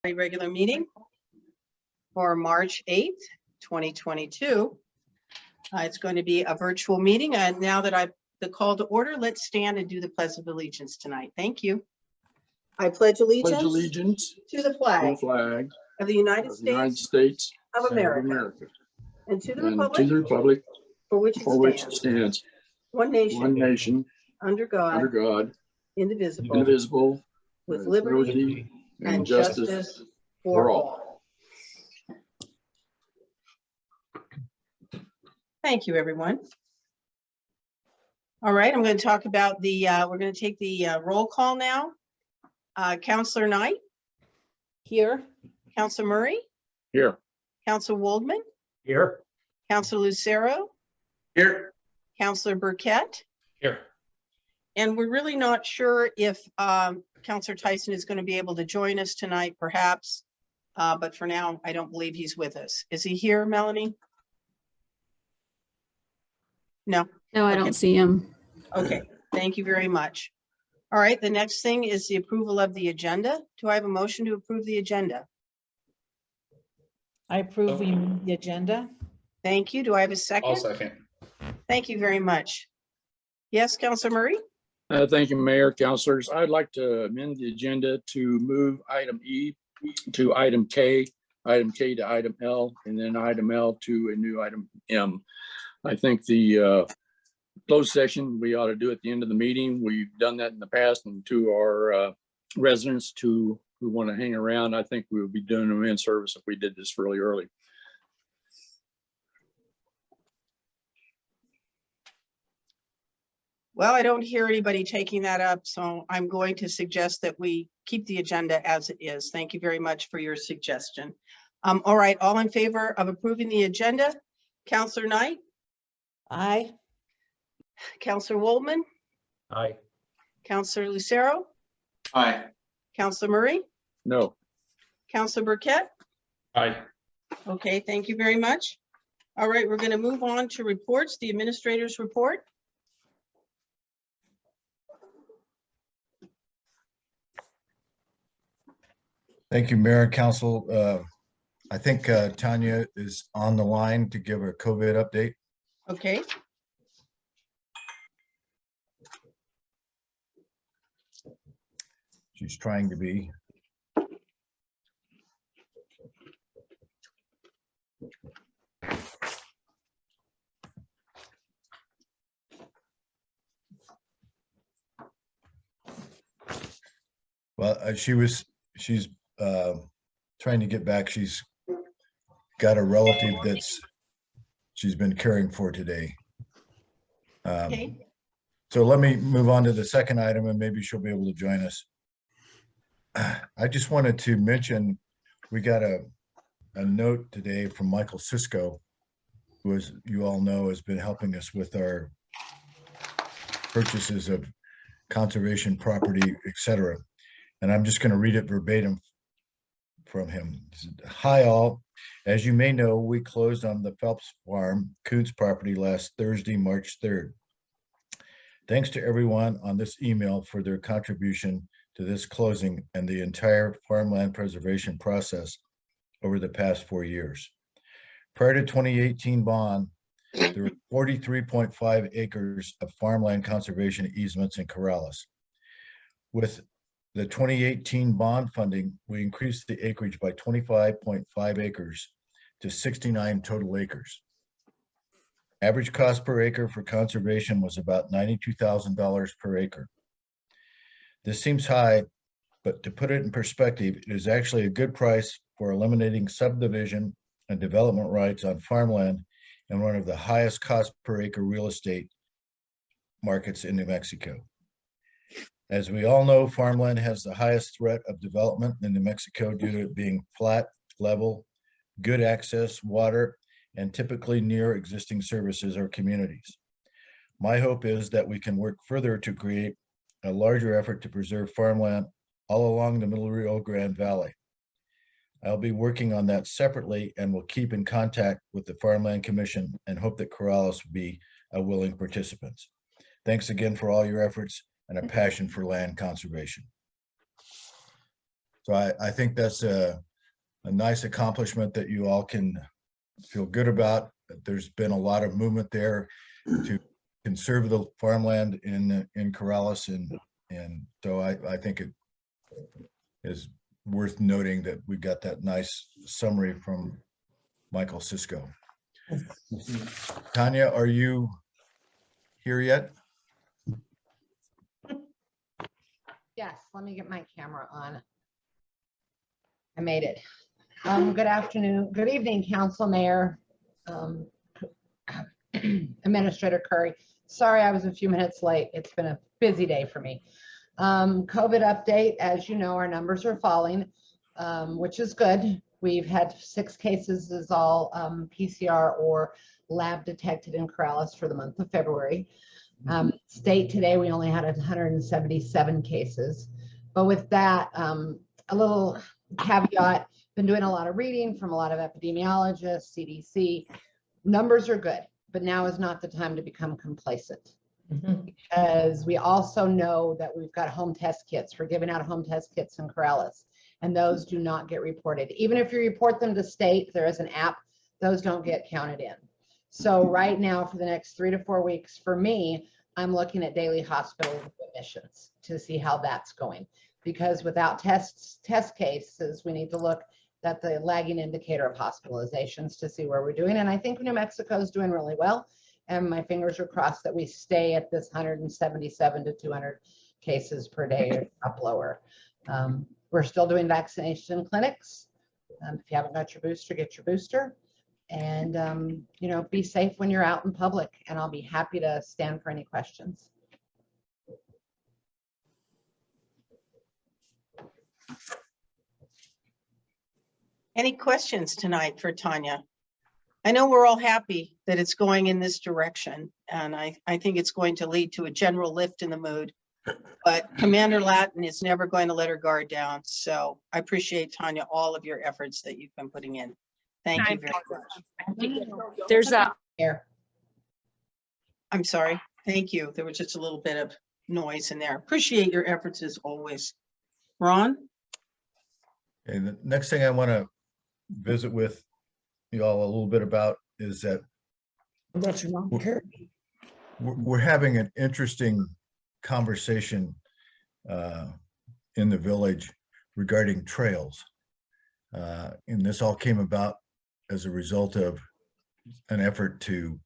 Regular meeting for March 8th, 2022. It's going to be a virtual meeting, and now that I've the call to order, let's stand and do the Pledge of Allegiance tonight. Thank you. I pledge Pledge allegiance allegiance to the to the flag flag of the United of the United States States of of America America and to the and to the republic republic for which for which it it stands, stands, one one nation, nation, under under God, God, indivisible, indivisible, with with liberty and justice for all. Thank you, everyone. All right, I'm going to talk about the, we're going to take the roll call now. Counselor Knight, Here. Counselor Murray, Here. Counselor Waldman, Here. Counselor Lucero, Here. Counselor Burkett, Here. and we're really not sure if Counselor Tyson is going to be able to join us tonight, perhaps, but for now, I don't believe he's with us. Is he here, Melanie? No. No, I Okay. don't see him. Okay, thank you very much. All right, the next thing is the approval of the agenda. Do I have a motion to approve the agenda? I approve we move the agenda. Thank you. Do I have a I'll second? second. Thank you very much. Yes, Counselor Murray? Thank you, Mayor, Councilors. I'd like to amend the agenda to move item E to item K to item L, and then item L to a new item M. I think the closed session, we ought to do at the end of the meeting. We've done that in the past, and to our residents who want to hang around, I think we would be doing them in service if we did this really early. Well, I don't hear anybody taking that up, so I'm going to suggest that we keep the agenda as it is. Thank you very much for your suggestion. All right, all in favor of approving the agenda? Counselor Knight, Aye. Counselor Waldman, Aye. Counselor Lucero, Aye. Counselor Murray, No. Counselor Burkett. Aye. Okay, thank you very much. All right, we're going to move on to reports, the administrator's report. Thank you, Mayor and Council. I think Tanya is on the line to give a COVID update. Okay. She's trying to be. Well, she's trying to get back. She's got a relative she's been caring for today. Okay. So let me move on to the second item, and maybe she'll be able to join us. I just wanted to mention, we got a note today from Michael Cisco, who, as you all know, has been helping us with our purchases of conservation property, etc. And I'm just going to read it verbatim from him. Hi all, as you may know, we closed on the Phelps Farm Koontz property last Thursday, March 3rd. Thanks to everyone on this email for their contribution to this closing and the entire farmland preservation process over the past 4 years. Prior to 2018 bond, there were 43.5 acres of farmland conservation easements in Corrales. With the 2018 bond funding, we increased the acreage by 25.5 acres to 69 total acres. Average cost per acre for conservation was about $92,000 per acre. This seems high, but to put it in perspective, it is actually a good price for eliminating subdivision and development rights on farmland and one of the highest cost per acre real estate markets in New Mexico. As we all know, farmland has the highest threat of development in New Mexico due to it being flat, level, good access, water, and typically near existing services or communities. My hope is that we can work further to create a larger effort to preserve farmland all along the Middle Rio Grande Valley. I'll be working on that separately and will keep in contact with the Farmland Commission and hope that Corrales will be a willing participant. Thanks again for all your efforts and a passion for land conservation. So I think that's a nice accomplishment that you all can feel good about. There's been a lot of movement there to conserve the farmland in Corrales, and so I think it is worth noting that we got that nice summary from Michael Cisco. Tanya, are you here yet? Yes, let me get my camera on. I made it. Good afternoon, good evening, Council, Mayor, Administrator Curry. Sorry, I was a few minutes late. It's been a busy day for me. COVID update, as you know, our numbers are falling, which is good. We've had 6 cases is all PCR or lab detected in Corrales for the month of February. State today, we only had 177 cases. But with that, a little caveat, been doing a lot of reading from a lot of epidemiologists, CDC. Numbers are good, but now is not the time to become complacent. Because we also know that we've got home test kits. We're giving out home test kits in Corrales, and those do not get reported. Even if you report them to state, there is an app, those don't get counted in. So right now, for the next 3 to 4 weeks, for me, I'm looking at daily hospital admissions to see how that's going. Because without test cases, we need to look at the lagging indicator of hospitalizations to see where we're doing. And I think New Mexico is doing really well. And my fingers are crossed that we stay at this 177 to 200 cases per day or up lower. We're still doing vaccination clinics. If you haven't got your booster, get your booster. And, you know, be safe when you're out in public, and I'll be happy to stand for any questions. Any questions tonight for Tanya? I know we're all happy that it's going in this direction, and I think it's going to lead to a general lift in the mood. But Commander Latin is never going to let her guard down. So I appreciate, Tanya, all of your efforts that you've been putting in. Thank you very much. There's a, Here. I'm sorry. Thank you. There was just a little bit of noise in there. Appreciate your efforts as always. Ron? And the next thing I want to visit with you all a little bit about is that That's wrong. we're having an interesting conversation in the village regarding trails. And this all came about as a result of an effort to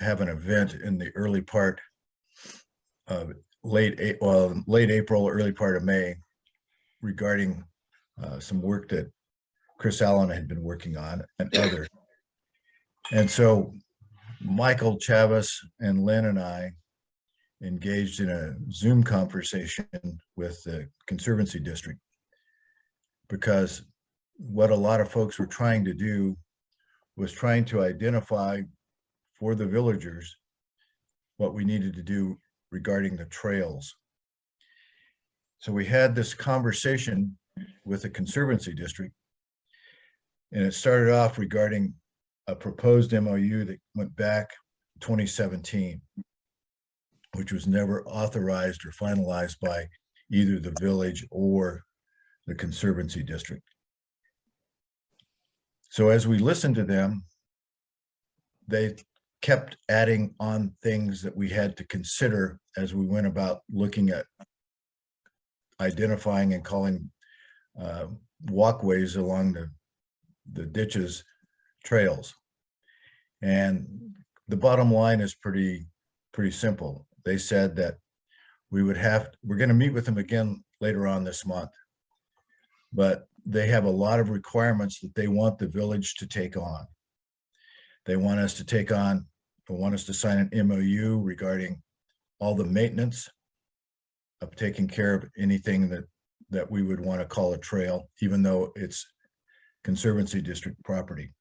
have an event in the early part of late April, early part of May regarding some work that Chris Allen had been working on and others. And so Michael Chavez and Lynn and I engaged in a Zoom conversation with the Conservancy District, because what a lot of folks were trying to do was trying to identify for the villagers what we needed to do regarding the trails. So we had this conversation with the Conservancy District, and it started off regarding a proposed MOU that went back 2017, which was never authorized or finalized by either the village or the Conservancy District. So as we listened to them, they kept adding on things that we had to consider as we went about looking at identifying and calling walkways along the ditches trails. And the bottom line is pretty simple. They said that we're going to meet with them again later on this month, but they have a lot of requirements that they want the village to take on. They want us to sign an MOU regarding all the maintenance of taking care of anything that we would want to call a trail, even though it's Conservancy District property.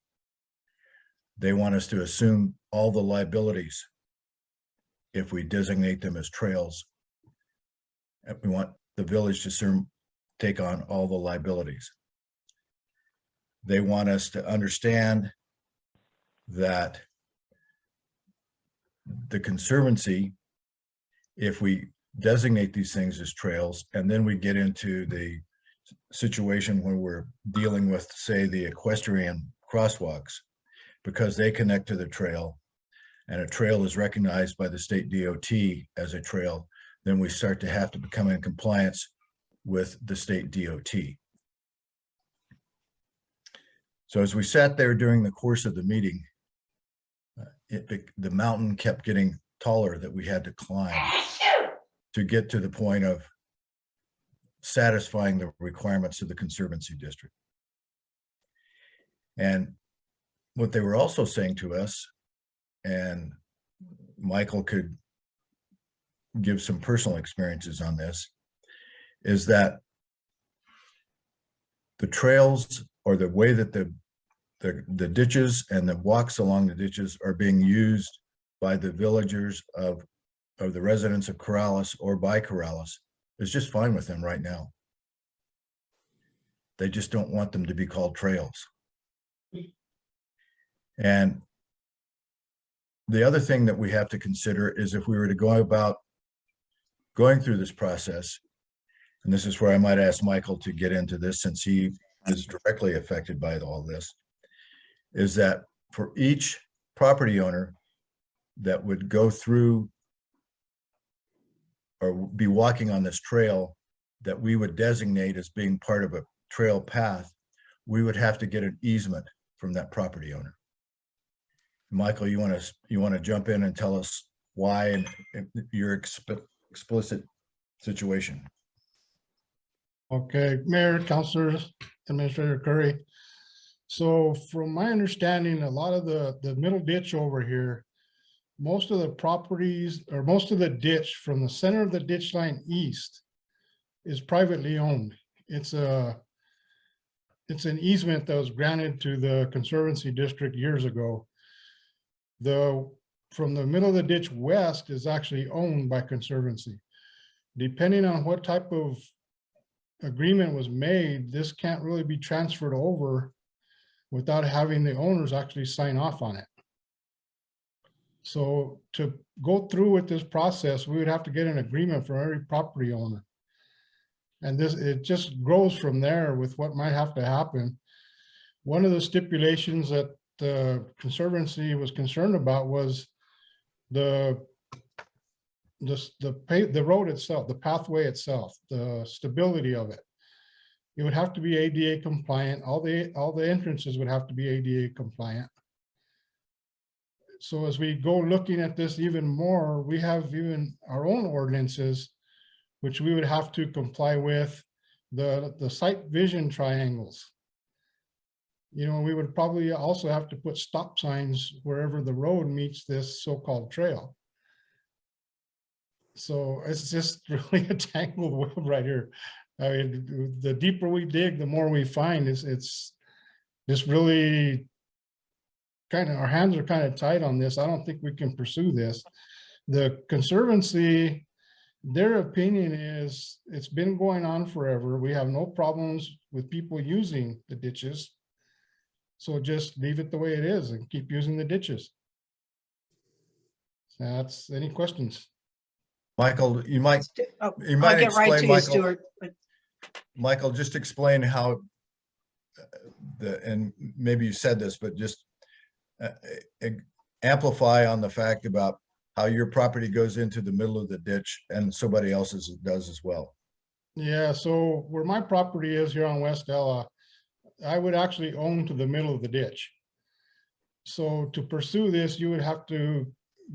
They want us to assume all the liabilities if we designate them as trails. And we want the village to take on all the liabilities. They want us to understand that the Conservancy, if we designate these things as trails, and then we get into the situation when we're dealing with, say, the equestrian crosswalks, because they connect to the trail, and a trail is recognized by the state DOT as a trail, then we start to have to become in compliance with the state DOT. So as we sat there during the course of the meeting, the mountain kept getting taller that we had to climb to get to the point of satisfying the requirements of the Conservancy District. And what they were also saying to us, and Michael could give some personal experiences on this, is that the trails, or the way that the ditches and the walks along the ditches are being used by the villagers of the residents of Corrales or by Corrales, is just fine with them right now. They just don't want them to be called trails. And the other thing that we have to consider is, if we were to go about going through this process, and this is where I might ask Michael to get into this, since he is directly affected by all this, is that for each property owner that would go through or be walking on this trail that we would designate as being part of a trail path, we would have to get an easement from that property owner. Michael, you want to jump in and tell us why, and your explicit situation? Okay, Mayor, Councilors, Administrator Curry. So from my understanding, a lot of the middle ditch over here, most of the properties, or most of the ditch from the center of the ditch line east is privately owned. It's an easement that was granted to the Conservancy District years ago. From the middle of the ditch west is actually owned by Conservancy. Depending on what type of agreement was made, this can't really be transferred over without having the owners actually sign off on it. So to go through with this process, we would have to get an agreement from every property owner. And it just grows from there with what might have to happen. One of the stipulations that the Conservancy was concerned about was the road itself, the pathway itself, the stability of it. It would have to be ADA compliant. All the entrances would have to be ADA compliant. So as we go looking at this even more, we have even our own ordinances, which we would have to comply with, the sight vision triangles. You know, we would probably also have to put stop signs wherever the road meets this so-called trail. So it's just really a tangled web right here. I mean, the deeper we dig, the more we find. It's just really kind of, our hands are kind of tied on this. I don't think we can pursue this. The Conservancy, their opinion is it's been going on forever. We have no problems with people using the ditches. So just leave it the way it is and keep using the ditches. That's any questions? Michael, you might I'll get right to you, Michael. Stuart. Michael, just explain how and maybe you said this, but just amplify on the fact about how your property goes into the middle of the ditch and somebody else's does as well. Yeah, so where my property is here on West Ella, I would actually own to the middle of the ditch. So to pursue this, you would have to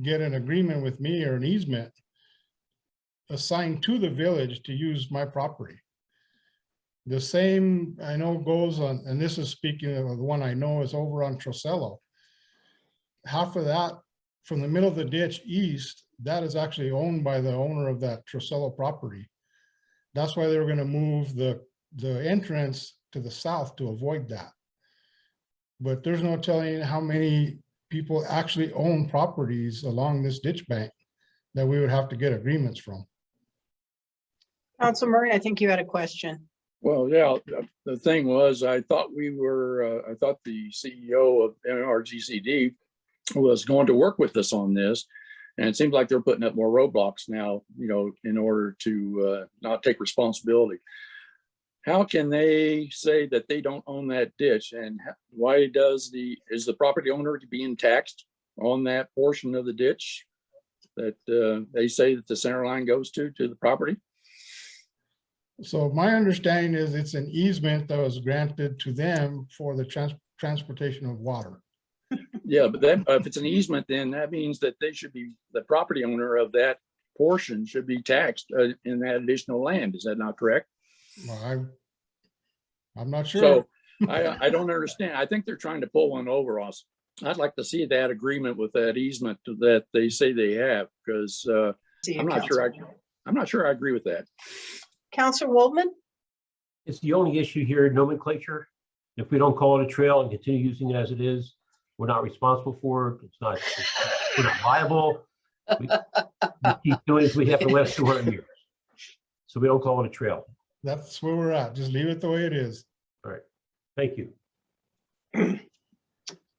get an agreement with me, or an easement assigned to the village to use my property. The same I know goes on, and this is speaking of the one I know is over on Trosello. Half of that from the middle of the ditch east, that is actually owned by the owner of that Trosello property. That's why they were going to move the entrance to the south to avoid that. But there's no telling how many people actually own properties along this ditch bank that we would have to get agreements from. Council Murray, I think you had a question. Well, yeah, the thing was, I thought I thought the CEO of NRGCD was going to work with us on this. And it seems like they're putting up more roadblocks now, in order to not take responsibility. How can they say that they don't own that ditch? And why is the property owner being taxed on that portion of the ditch that they say that the center line goes to the property? So my understanding is it's an easement that was granted to them for the transportation of water. Yeah, but then if it's an easement, then that means that the property owner of that portion should be taxed in that additional land. Is that not correct? Well, I'm not sure. So I don't understand. I think they're trying to pull one over us. I'd like to see that agreement with that easement that they say they have, because I'm not sure I agree with that. Counselor Waldman? It's the only issue here, nomenclature. If we don't call it a trail and continue using it as it is, we're not responsible for it. We're not liable. We keep doing it as we have for the last 200 years. So we don't call it a trail. That's where we're at. Just leave it the way it is. All right. Thank you.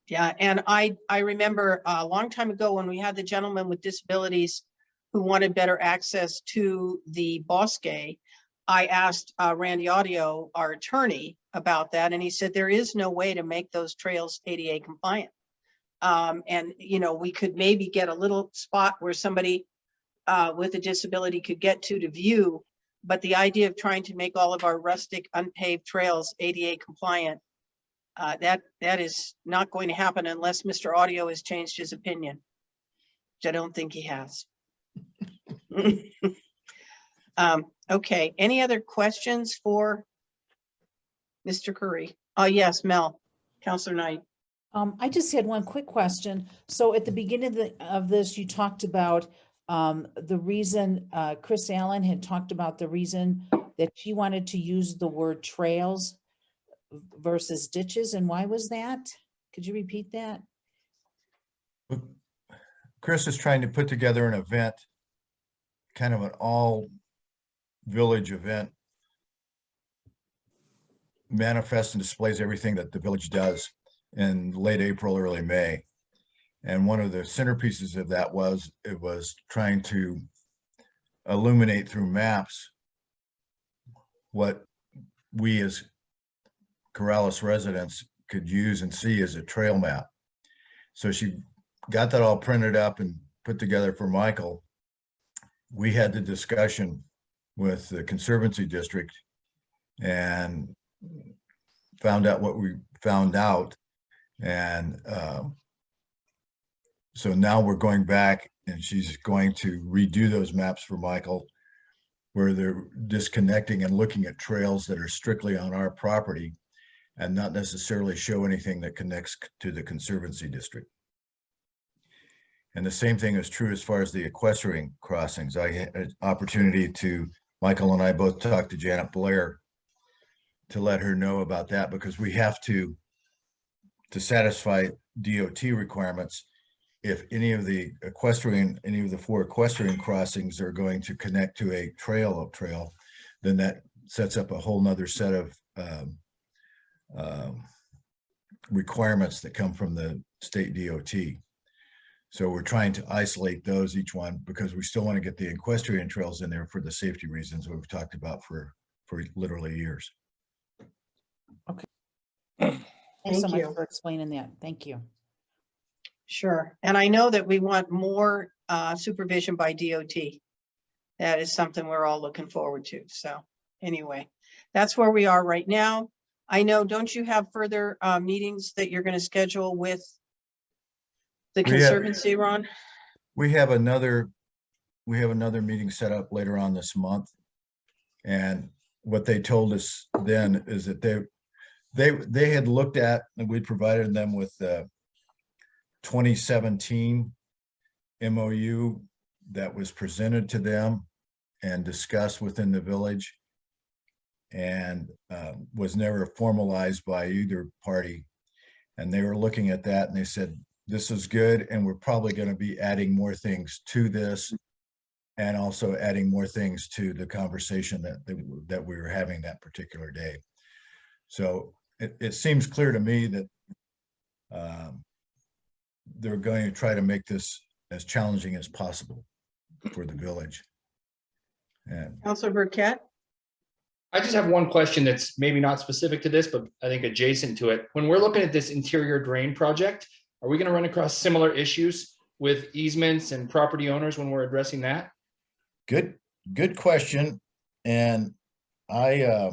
Yeah, and I remember a long time ago when we had the gentleman with disabilities who wanted better access to the Bosque. I asked Randy Audio, our attorney, about that, and he said there is no way to make those trails ADA compliant. And we could maybe get a little spot where somebody with a disability could get to view, but the idea of trying to make all of our rustic unpaved trails ADA compliant, that is not going to happen unless Mr. Audio has changed his opinion, which I don't think he has. Okay, any other questions for Mr. Curry? Oh, yes, Mel, Counselor Knight. I just had one quick question. So at the beginning of this, you talked about the reason, Chris Allen had talked about the reason that she wanted to use the word trails versus ditches. And why was that? Could you repeat that? Chris is trying to put together an event, kind of an all village event, manifests and displays everything that the village does in late April, early May. And one of the centerpieces of that was trying to illuminate through maps what we as Corrales residents could use and see as a trail map. So she got that all printed up and put together for Michael. We had the discussion with the Conservancy District and found out what we found out. And so now we're going back and she's going to redo those maps for Michael, where they're disconnecting and looking at trails that are strictly on our property and not necessarily show anything that connects to the Conservancy District. And the same thing is true as far as the equestrian crossings. I had an opportunity Michael and I both talked to Janet Blair to let her know about that, because we have to satisfy DOT requirements. If any of the 4 equestrian crossings are going to connect to a trail, then that sets up a whole nother set of requirements that come from the state DOT. So we're trying to isolate those, each one, because we still want to get the equestrian trails in there for the safety reasons we've talked about for literally years. Thanks so Thank much you. for explaining that. Thank you. Sure. And I know that we want more supervision by DOT. That is something we're all looking forward to. So anyway, that's where we are right now. I know, don't you have further meetings that you're going to schedule with the Conservancy, Ron? We have another meeting set up later on this month. And what they told us then is that they had looked at, and we provided them with the 2017 MOU that was presented to them and discussed within the village, and was never formalized by either party. And they were looking at that and they said, this is good, and we're probably going to be adding more things to this, and also adding more things to the conversation that we were having that particular day. So it seems clear to me that they're going to try to make this as challenging as possible for the village. And Counselor Burkett? I just have one question that's maybe not specific to this, but I think adjacent to it. When we're looking at this interior drain project, are we going to run across similar issues with easements and property owners when we're addressing that? good question. And I,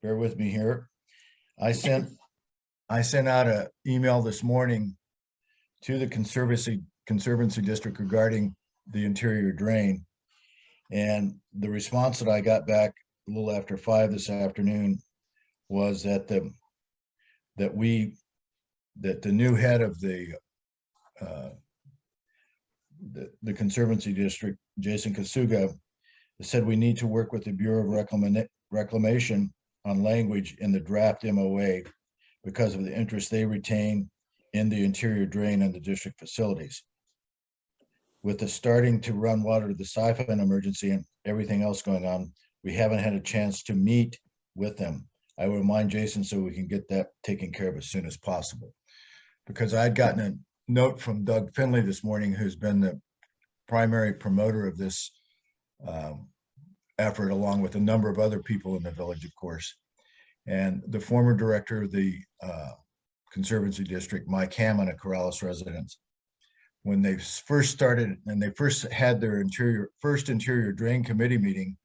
bear with me here. I sent out an email this morning to the Conservancy District regarding the interior drain. And the response that I got back a little after 5 this afternoon was that the new head of the Conservancy District, Jason Kasuga, said we need to work with the Bureau of Reclamation on language in the draft MOA because of the interest they retain in the interior drain and the district facilities. With the starting to run water to the siphon emergency and everything else going on, we haven't had a chance to meet with them. I will remind Jason so we can get that taken care of as soon as possible. Because I'd gotten a note from Doug Finley this morning, who's been the primary promoter of this effort, along with a number of other people in the village, of course. And the former director of the Conservancy District, Mike Hammond, a Corrales resident, when they first started and they first had their first interior drain committee meeting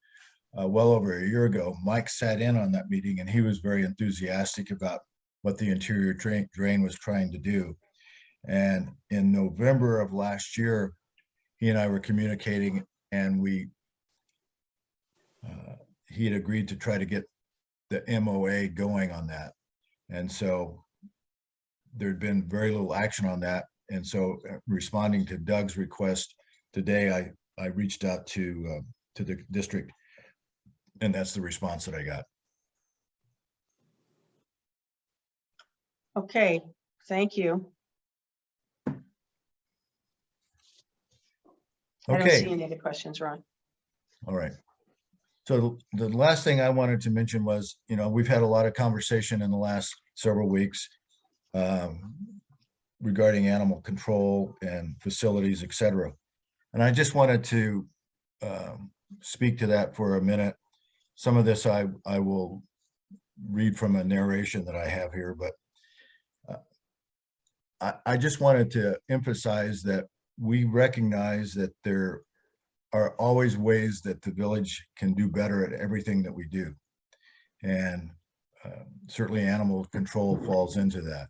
well over a year ago, Mike sat in on that meeting and he was very enthusiastic about what the interior drain was trying to do. And in November of last year, he and I were communicating, and he had agreed to try to get the MOA going on that. And so there'd been very little action on that. And so responding to Doug's request today, I reached out to the district, and that's the response that I got. Okay, thank you. I don't see Okay, any other questions, Ron. all right. So the last thing I wanted to mention was, we've had a lot of conversation in the last several weeks regarding animal control and facilities, et cetera. And I just wanted to speak to that for a minute. Some of this I will read from a narration that I have here, but I just wanted to emphasize that we recognize that there are always ways that the village can do better at everything that we do. And certainly animal control falls into that.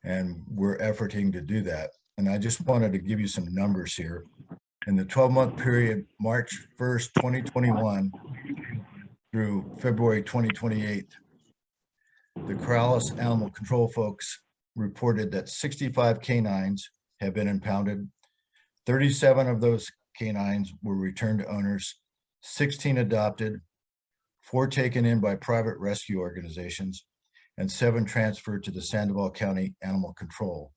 And we're efforting to do that. And I just wanted to give you some numbers here. In the 12-month period, March 1st, 2021 through February 28th, the Corrales Animal Control folks reported that 65 canines have been impounded. 37 of those canines were returned to owners, 16 adopted, 4 taken in by private rescue organizations, and 7 transferred to the Sandoval County Animal Control.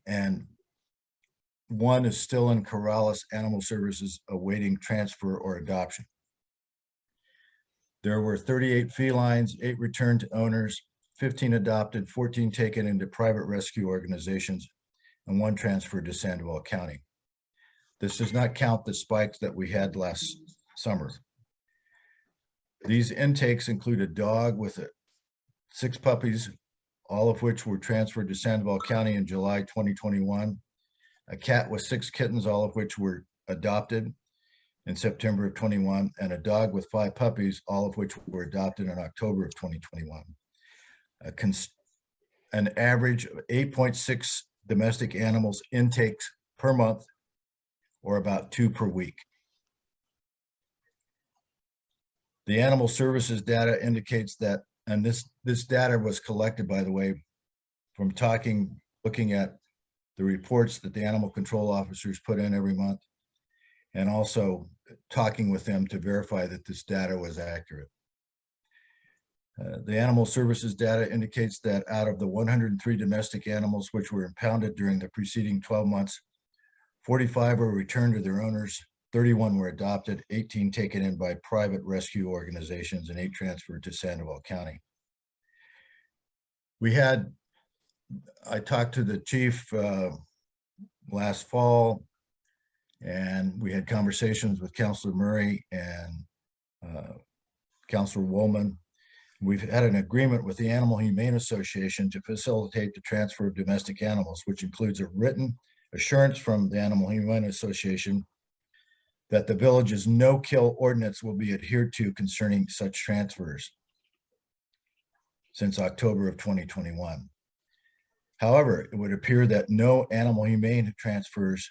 And 1 is still in Corrales Animal Services awaiting transfer or adoption. There were 38 felines, 8 returned to owners, 15 adopted, 14 taken into private rescue organizations, and 1 transferred to Sandoval County. This does not count the spikes that we had last summer. These intakes include a dog with 6 puppies, all of which were transferred to Sandoval County in July 2021, a cat with 6 kittens, all of which were adopted in September of 21, and a dog with 5 puppies, all of which were adopted in October of 2021. An average of 8.6 domestic animals intakes per month, or about 2 per week. The Animal Services data indicates that, and this data was collected, by the way, from looking at the reports that the animal control officers put in every month, and also talking with them to verify that this data was accurate. The Animal Services data indicates that out of the 103 domestic animals which were impounded during the preceding 12 months, 45 were returned to their owners, 31 were adopted, 18 taken in by private rescue organizations, and 8 transferred to Sandoval County. I talked to the chief last fall, and we had conversations with Councilor Murray and Councilor Woolman. We've had an agreement with the Animal Humane Association to facilitate the transfer of domestic animals, which includes a written assurance from the Animal Humane Association that the village's no-kill ordinance will be adhered to concerning such transfers since October of 2021. However, it would appear that no animal humane transfers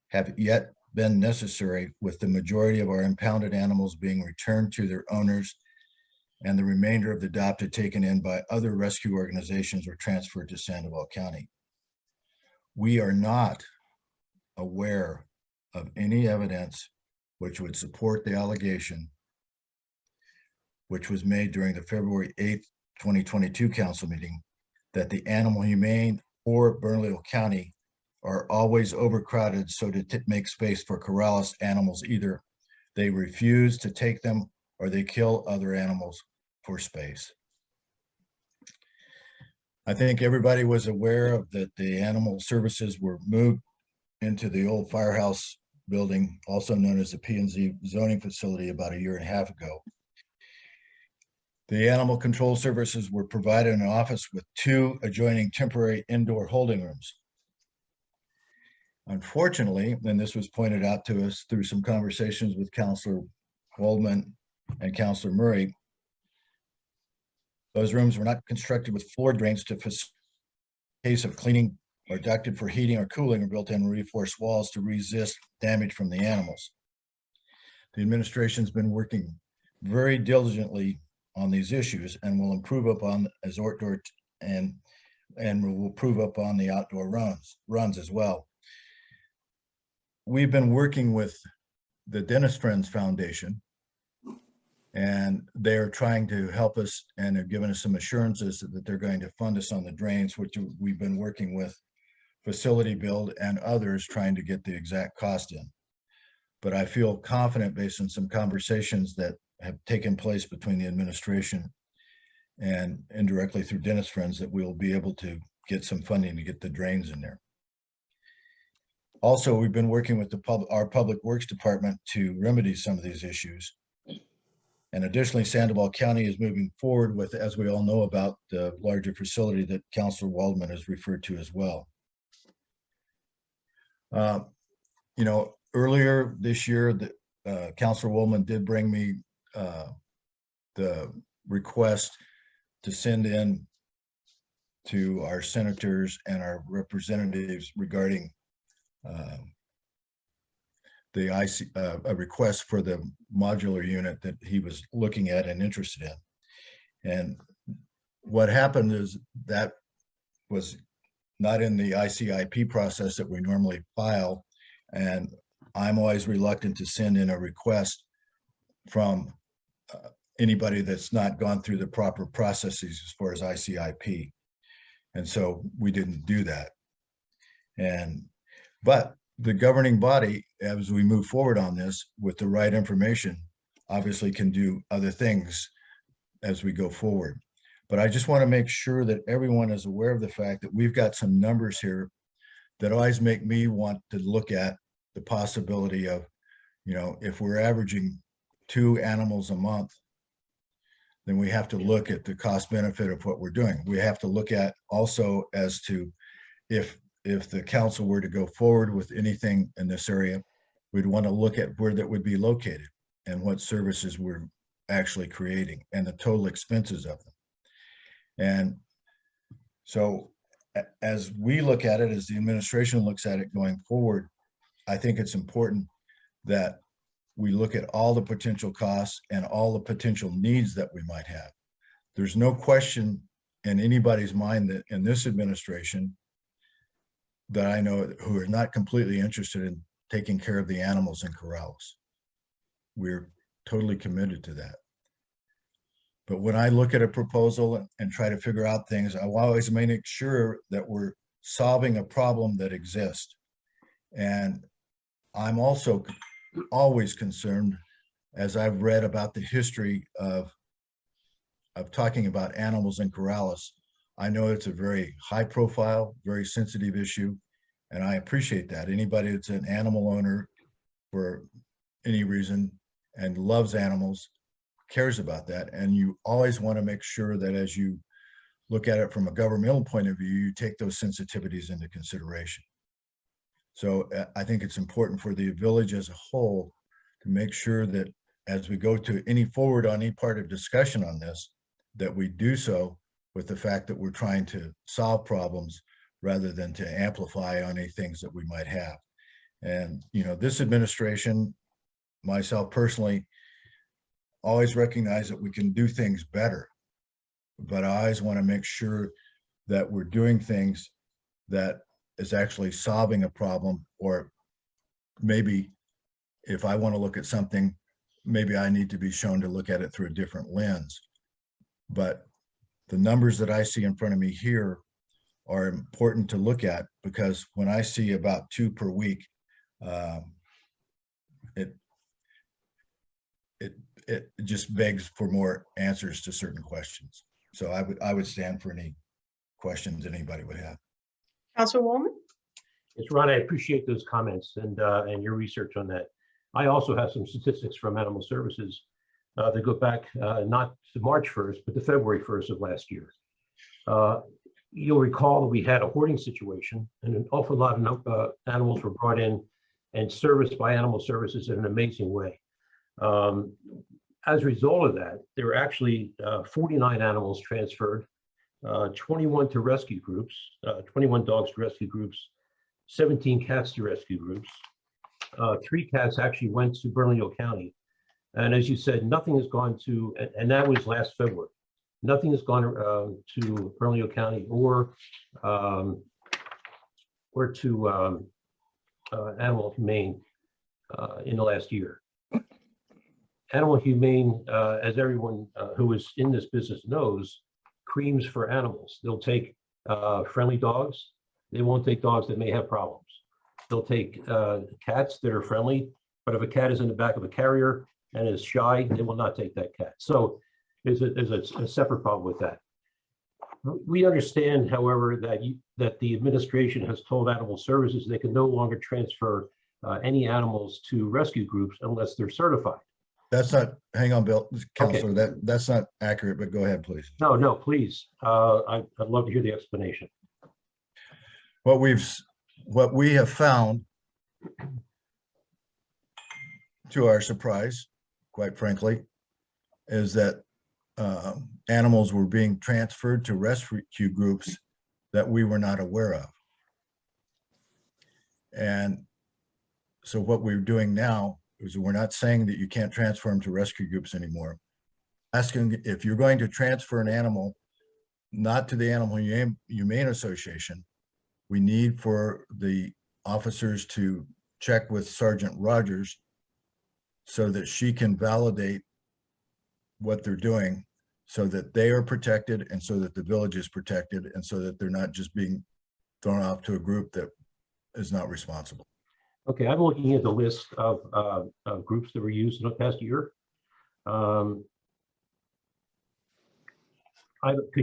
have yet been necessary, with the majority of our impounded animals being returned to their owners and the remainder of the adopted taken in by other rescue organizations or transferred to Sandoval County. We are not aware of any evidence which would support the allegation which was made during the February 8th, 2022 council meeting that the Animal Humane or Bernalillo County are always overcrowded, so to make space for Corrales animals, either they refuse to take them or they kill other animals for space. I think everybody was aware of that the animal services were moved into the old firehouse building, also known as the P&Z zoning facility, about 1.5 years ago. The animal control services were provided an office with 2 adjoining temporary indoor holding rooms. Unfortunately, and this was pointed out to us through some conversations with Councilor Waldman and Councilor Murray, those rooms were not constructed with floor drains to facilitate case of cleaning or ducted for heating or cooling, or built-in reinforced walls to resist damage from the animals. The administration's been working very diligently on these issues and will improve upon as outdoor and will improve upon the outdoor runs as well. We've been working with the Dentist Friends Foundation, and they're trying to help us and have given us some assurances that they're going to fund us on the drains, which we've been working with Facility Build and others trying to get the exact cost in. But I feel confident based on some conversations that have taken place between the administration and indirectly through Dentist Friends that we'll be able to get some funding to get the drains in there. Also, we've been working with our Public Works Department to remedy some of these issues. And additionally, Sandoval County is moving forward with, as we all know, about the larger facility that Councilor Waldman has referred to as well. You know, earlier this year, Councilor Waldman did bring me the request to send in to our senators and our representatives regarding a request for the modular unit that he was looking at and interested in. And what happened is that was not in the ICIP process that we normally file. And I'm always reluctant to send in a request from anybody that's not gone through the proper processes as far as ICIP. And so we didn't do that. But the governing body, as we move forward on this with the right information, obviously can do other things as we go forward. But I just want to make sure that everyone is aware of the fact that we've got some numbers here that always make me want to look at the possibility of, you know, if we're averaging 2 animals a month, then we have to look at the cost benefit of what we're doing. We have to look at also as to if the council were to go forward with anything in this area, we'd want to look at where that would be located and what services we're actually creating and the total expenses of them. And so as we look at it, as the administration looks at it going forward, I think it's important that we look at all the potential costs and all the potential needs that we might have. There's no question in anybody's mind that in this administration that I know who are not completely interested in taking care of the animals in Corrales. We're totally committed to that. But when I look at a proposal and try to figure out things, I always make sure that we're solving a problem that exists. And I'm also always concerned, as I've read about the history of talking about animals in Corrales. I know it's a very high profile, very sensitive issue, And I appreciate that. Anybody that's an animal owner for any reason and loves animals cares about that. And you always want to make sure that as you look at it from a governmental point of view, you take those sensitivities into consideration. So I think it's important for the village as a whole to make sure that as we go to any forward on any part of discussion on this, that we do so with the fact that we're trying to solve problems rather than to amplify on any things that we might have. And, you know, this administration, myself personally, always recognize that we can do things better, but I always want to make sure that we're doing things that is actually solving a problem, or maybe if I want to look at something, maybe I need to be shown to look at it through a different lens. But the numbers that I see in front of me here are important to look at, because when I see about 2 per week, it just begs for more answers to certain questions. So I would stand for any questions anybody would have. Councilwoman? Yes, Ron, I appreciate those comments and your research on that. I also have some statistics from Animal Services that go back not to March 1st, but to February 1st of last year. You'll recall that we had a hoarding situation, and an awful lot of animals were brought in and serviced by Animal Services in an amazing way. As a result of that, there were actually 49 animals transferred, 21 to rescue groups, 21 dogs to rescue groups, 17 cats to rescue groups. 3 cats actually went to Bernalillo County. And as you said, nothing has gone to, and that was last February, nothing has gone to Bernalillo County or to Animal Humane in the last year. Animal Humane, as everyone who is in this business knows, creams for animals. They'll take friendly dogs. They won't take dogs that may have problems. They'll take cats that are friendly, but if a cat is in the back of a carrier and is shy, they will not take that cat. So there's a separate problem with that. We understand, however, that the administration has told Animal Services they can no longer transfer any animals to rescue groups unless they're certified. That's not, hang on, Bill, Counselor, that's not accurate, but go ahead, please. No, please. I'd love to hear the explanation. What we have found, to our surprise, quite frankly, is that animals were being transferred to rescue groups that we were not aware of. And so what we're doing now is we're not saying that you can't transfer them to rescue groups anymore. Asking if you're going to transfer an animal, not to the Animal Humane Association, we need for the officers to check with Sergeant Rogers so that she can validate what they're doing, so that they are protected and so that the village is protected, and so that they're not just being thrown off to a group that is not responsible. Okay, I'm looking at the list of groups that were used in the past year. Could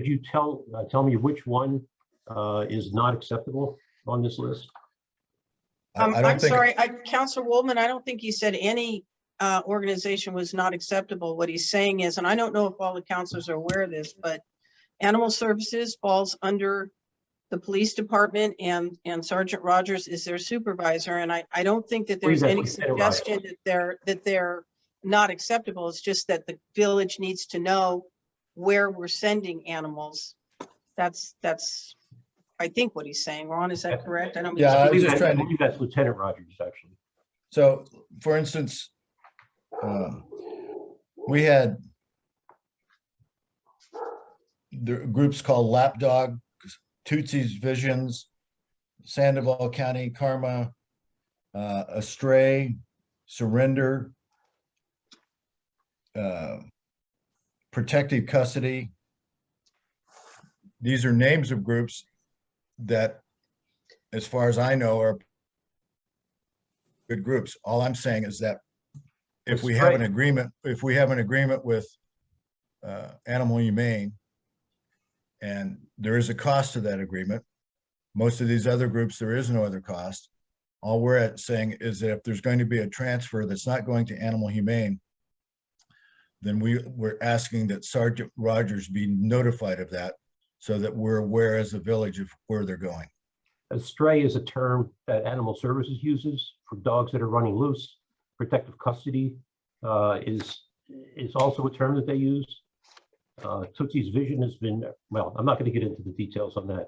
you tell me which one is not acceptable on this list? I'm sorry, Councilwoman, I don't think he said any organization was not acceptable. What he's saying is, and I don't know if all the councilors are aware of this, but Animal Services falls under the police department, and Sergeant Rogers is their supervisor. And I don't think that there's any suggestion that they're not acceptable. It's just that the village needs to know where we're sending animals. That's I think what he's saying. Ron, is that correct? I don't. Yeah, I was just I trying to. believe that's Lieutenant Rogers, actually. So, for instance, we had the groups called Lapdog, Tootsie's Visions, Sandoval County, Karma, Astray, Surrender, Protective Custody. These are names of groups that, as far as I know, are good groups. All I'm saying is that if we have an agreement, with Animal Humane, and there is a cost to that agreement, Most of these other groups, there is no other cost. All we're saying is that if there's going to be a transfer that's not going to Animal Humane, then we're asking that Sergeant Rogers be notified of that so that we're aware as a village of where they're going. A stray is a term that Animal Services uses for dogs that are running loose. Protective custody is also a term that they use. Tootsie's vision has been, well, I'm not going to get into the details on that.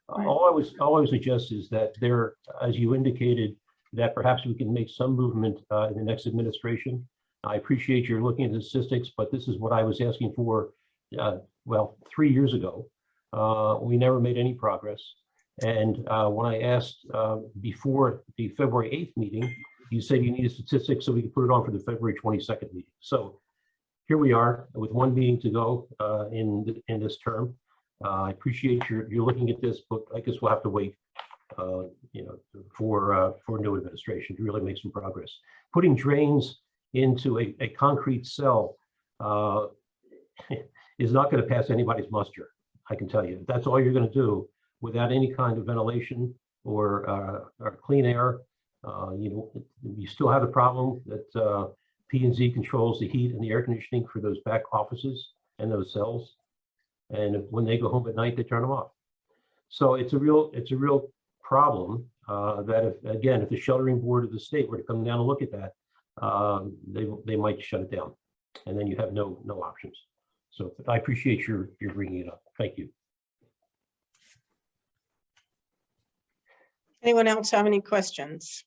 All I would suggest is that there, as you indicated, that perhaps we can make some movement in the next administration. I appreciate you're looking at the statistics, but this is what I was asking for, well, 3 years ago. We never made any progress. And when I asked before the February 8th meeting, you said you needed statistics so we could put it on for the February 22nd meeting. So here we are with one meeting to go in this term. I appreciate you're looking at this, but I guess we'll have to wait, for a new administration to really make some progress. Putting drains into a concrete cell is not going to pass anybody's muster. I can tell you. That's all you're going to do without any kind of ventilation or clean air. You still have the problem that P&Z controls the heat and the air conditioning for those back offices and those cells. And when they go home at night, they turn them off. So it's a real problem that if the sheltering board of the state were to come down and look at that, they might shut it down, and then you have no options. So I appreciate your bringing it up. Thank you. Anyone else have any questions?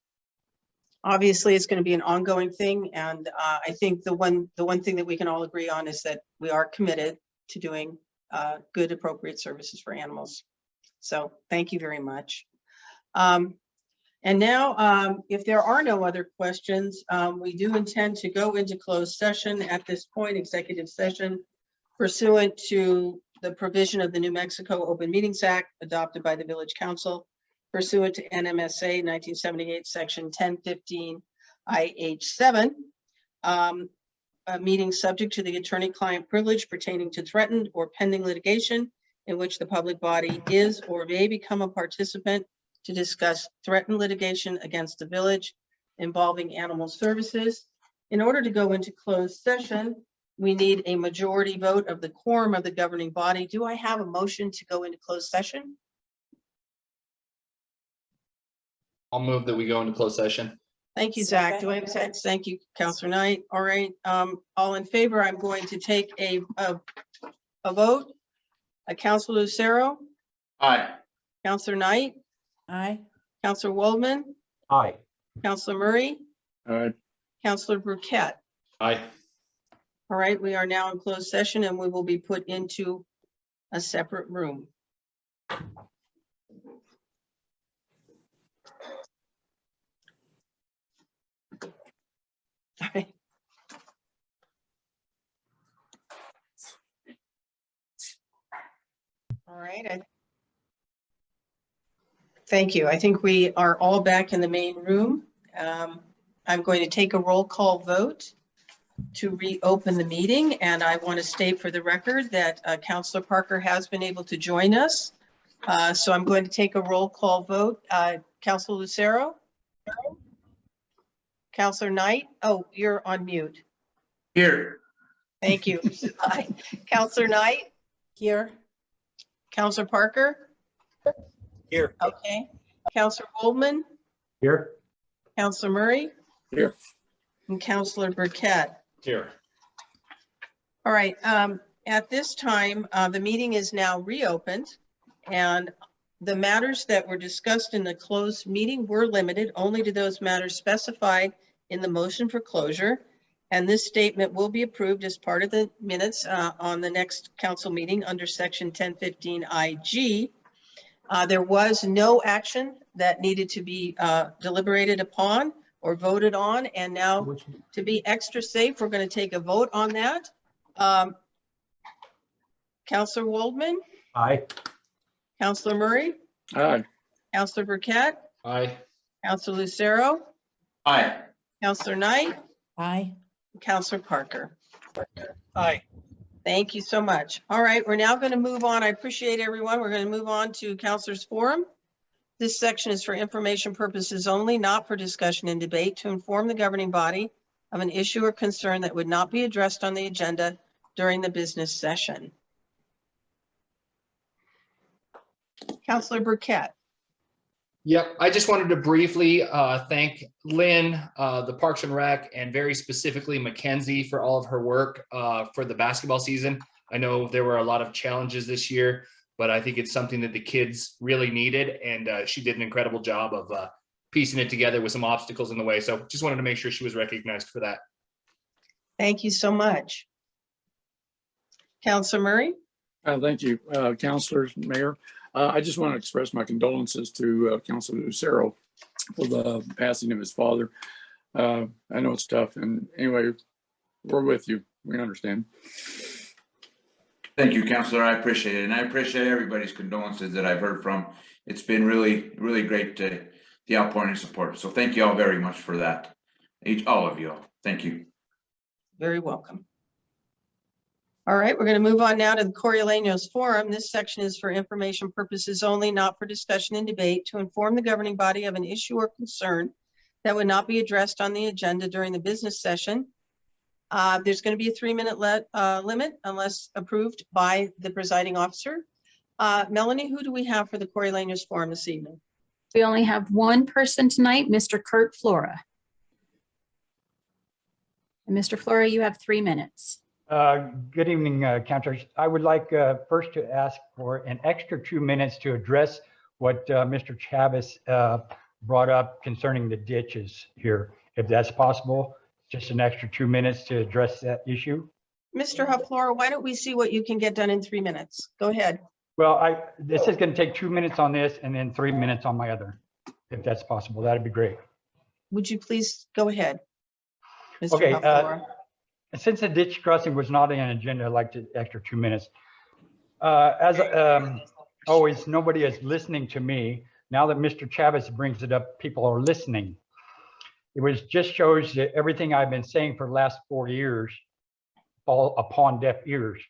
Obviously, it's going to be an ongoing thing, and I think the one thing that we can all agree on is that we are committed to doing good, appropriate services for animals. So thank you very much. And now, if there are no other questions, we do intend to go into closed session at this point, executive session, pursuant to the provision of the New Mexico Open Meetings Act adopted by the Village Council, pursuant to NMSA 1978, Section 1015 IH7. A meeting subject to the attorney-client privilege pertaining to threatened or pending litigation in which the public body is or may become a participant to discuss threatened litigation against the village involving animal services. In order to go into closed session, we need a majority vote of the quorum of the governing body. Do I have a motion to go into closed session? I'll move that we go into closed session. Thank you, Zach. Do I have a second? Thank you, Counselor Knight. All right, all in favor, I'm going to take a vote. Counselor Lucero, Aye. Counselor Knight, Aye. Counselor Waldman, Aye. Counselor Murray, All right. Counselor Burkett. Aye. All right, we are now in closed session and we will be put into a separate room. All right. All right. Thank you. I think we are all back in the main room. I'm going to take a roll call vote to reopen the meeting, and I want to state for the record that Counselor Parker has been able to join us. So I'm going to take a roll call vote. Counselor Lucero? Counselor Knight? Oh, you're on mute. Here. Thank you. Hi. Counselor Knight? Here. Counselor Parker? Here. Okay. Counselor Goldman? Here. Counselor Murray? Here. And Counselor Burkett. Here. All right. At this time, the meeting is now reopened, and the matters that were discussed in the closed meeting were limited only to those matters specified in the motion for closure. And this statement will be approved as part of the minutes on the next council meeting under section 1015 IG. There was no action that needed to be deliberated upon or voted on. And now, to be extra safe, we're going to take a vote on that. Counselor Waldman? Aye. Counselor Murray? Aye. Counselor Burkett? Aye. Counselor Lucero? Aye. Counselor Knight? Aye. Counselor Parker? Aye. Thank you so much. All right, we're now going to move on. I appreciate everyone. We're going to move on to Counselor's Forum. This section is for information purposes only, not for discussion and debate, to inform the governing body of an issue or concern that would not be addressed on the agenda during the business session. Counselor Burkett. Yep, I just wanted to briefly thank Lynn, the Parks and Rec, and very specifically Mackenzie for all of her work for the basketball season. I know there were a lot of challenges this year, but I think it's something that the kids really needed, and she did an incredible job of piecing it together with some obstacles in the way. So just wanted to make sure she was recognized for that. Thank you so much. Counselor Murray. Thank you, councilors, mayor. I just want to express my condolences to Councilor Lucero for the passing of his father. I know it's tough, and anyway, we're with you. We understand. Thank you, Counselor. I appreciate it. And I appreciate everybody's condolences that I've heard from. It's been really, really great to the outpouring and support. So thank you all very much for that. All of you all. Thank you. Very welcome. All right, we're going to move on now to the Coriolanus Forum. This section is for information purposes only, not for discussion and debate, to inform the governing body of an issue or concern that would not be addressed on the agenda during the business session. There's going to be a 3-minute limit unless approved by the presiding officer. Melanie, who do we have for the Coriolanus Forum this evening? We only have one person tonight, Mr. Kurt Flora. And Mr. Flora, you have 3 minutes. Good evening, councilors. I would like first to ask for an extra 2 minutes to address what Mr. Chavez brought up concerning the ditches here, if that's possible. Just an extra 2 minutes to address that issue. Mr. Haflora, why don't we see what you can get done in 3 minutes? Go ahead. Well, this is going to take 2 minutes on this and then 3 minutes on my other, if that's possible. That'd be great. Would you please go ahead, Mr. Okay, Haflora? since the ditch crossing was not on an agenda, I'd like to extra 2 minutes. As always, nobody is listening to me. Now that Mr. Chavez brings it up, people are listening. It just shows that everything I've been saying for the last 4 years fall upon deaf ears.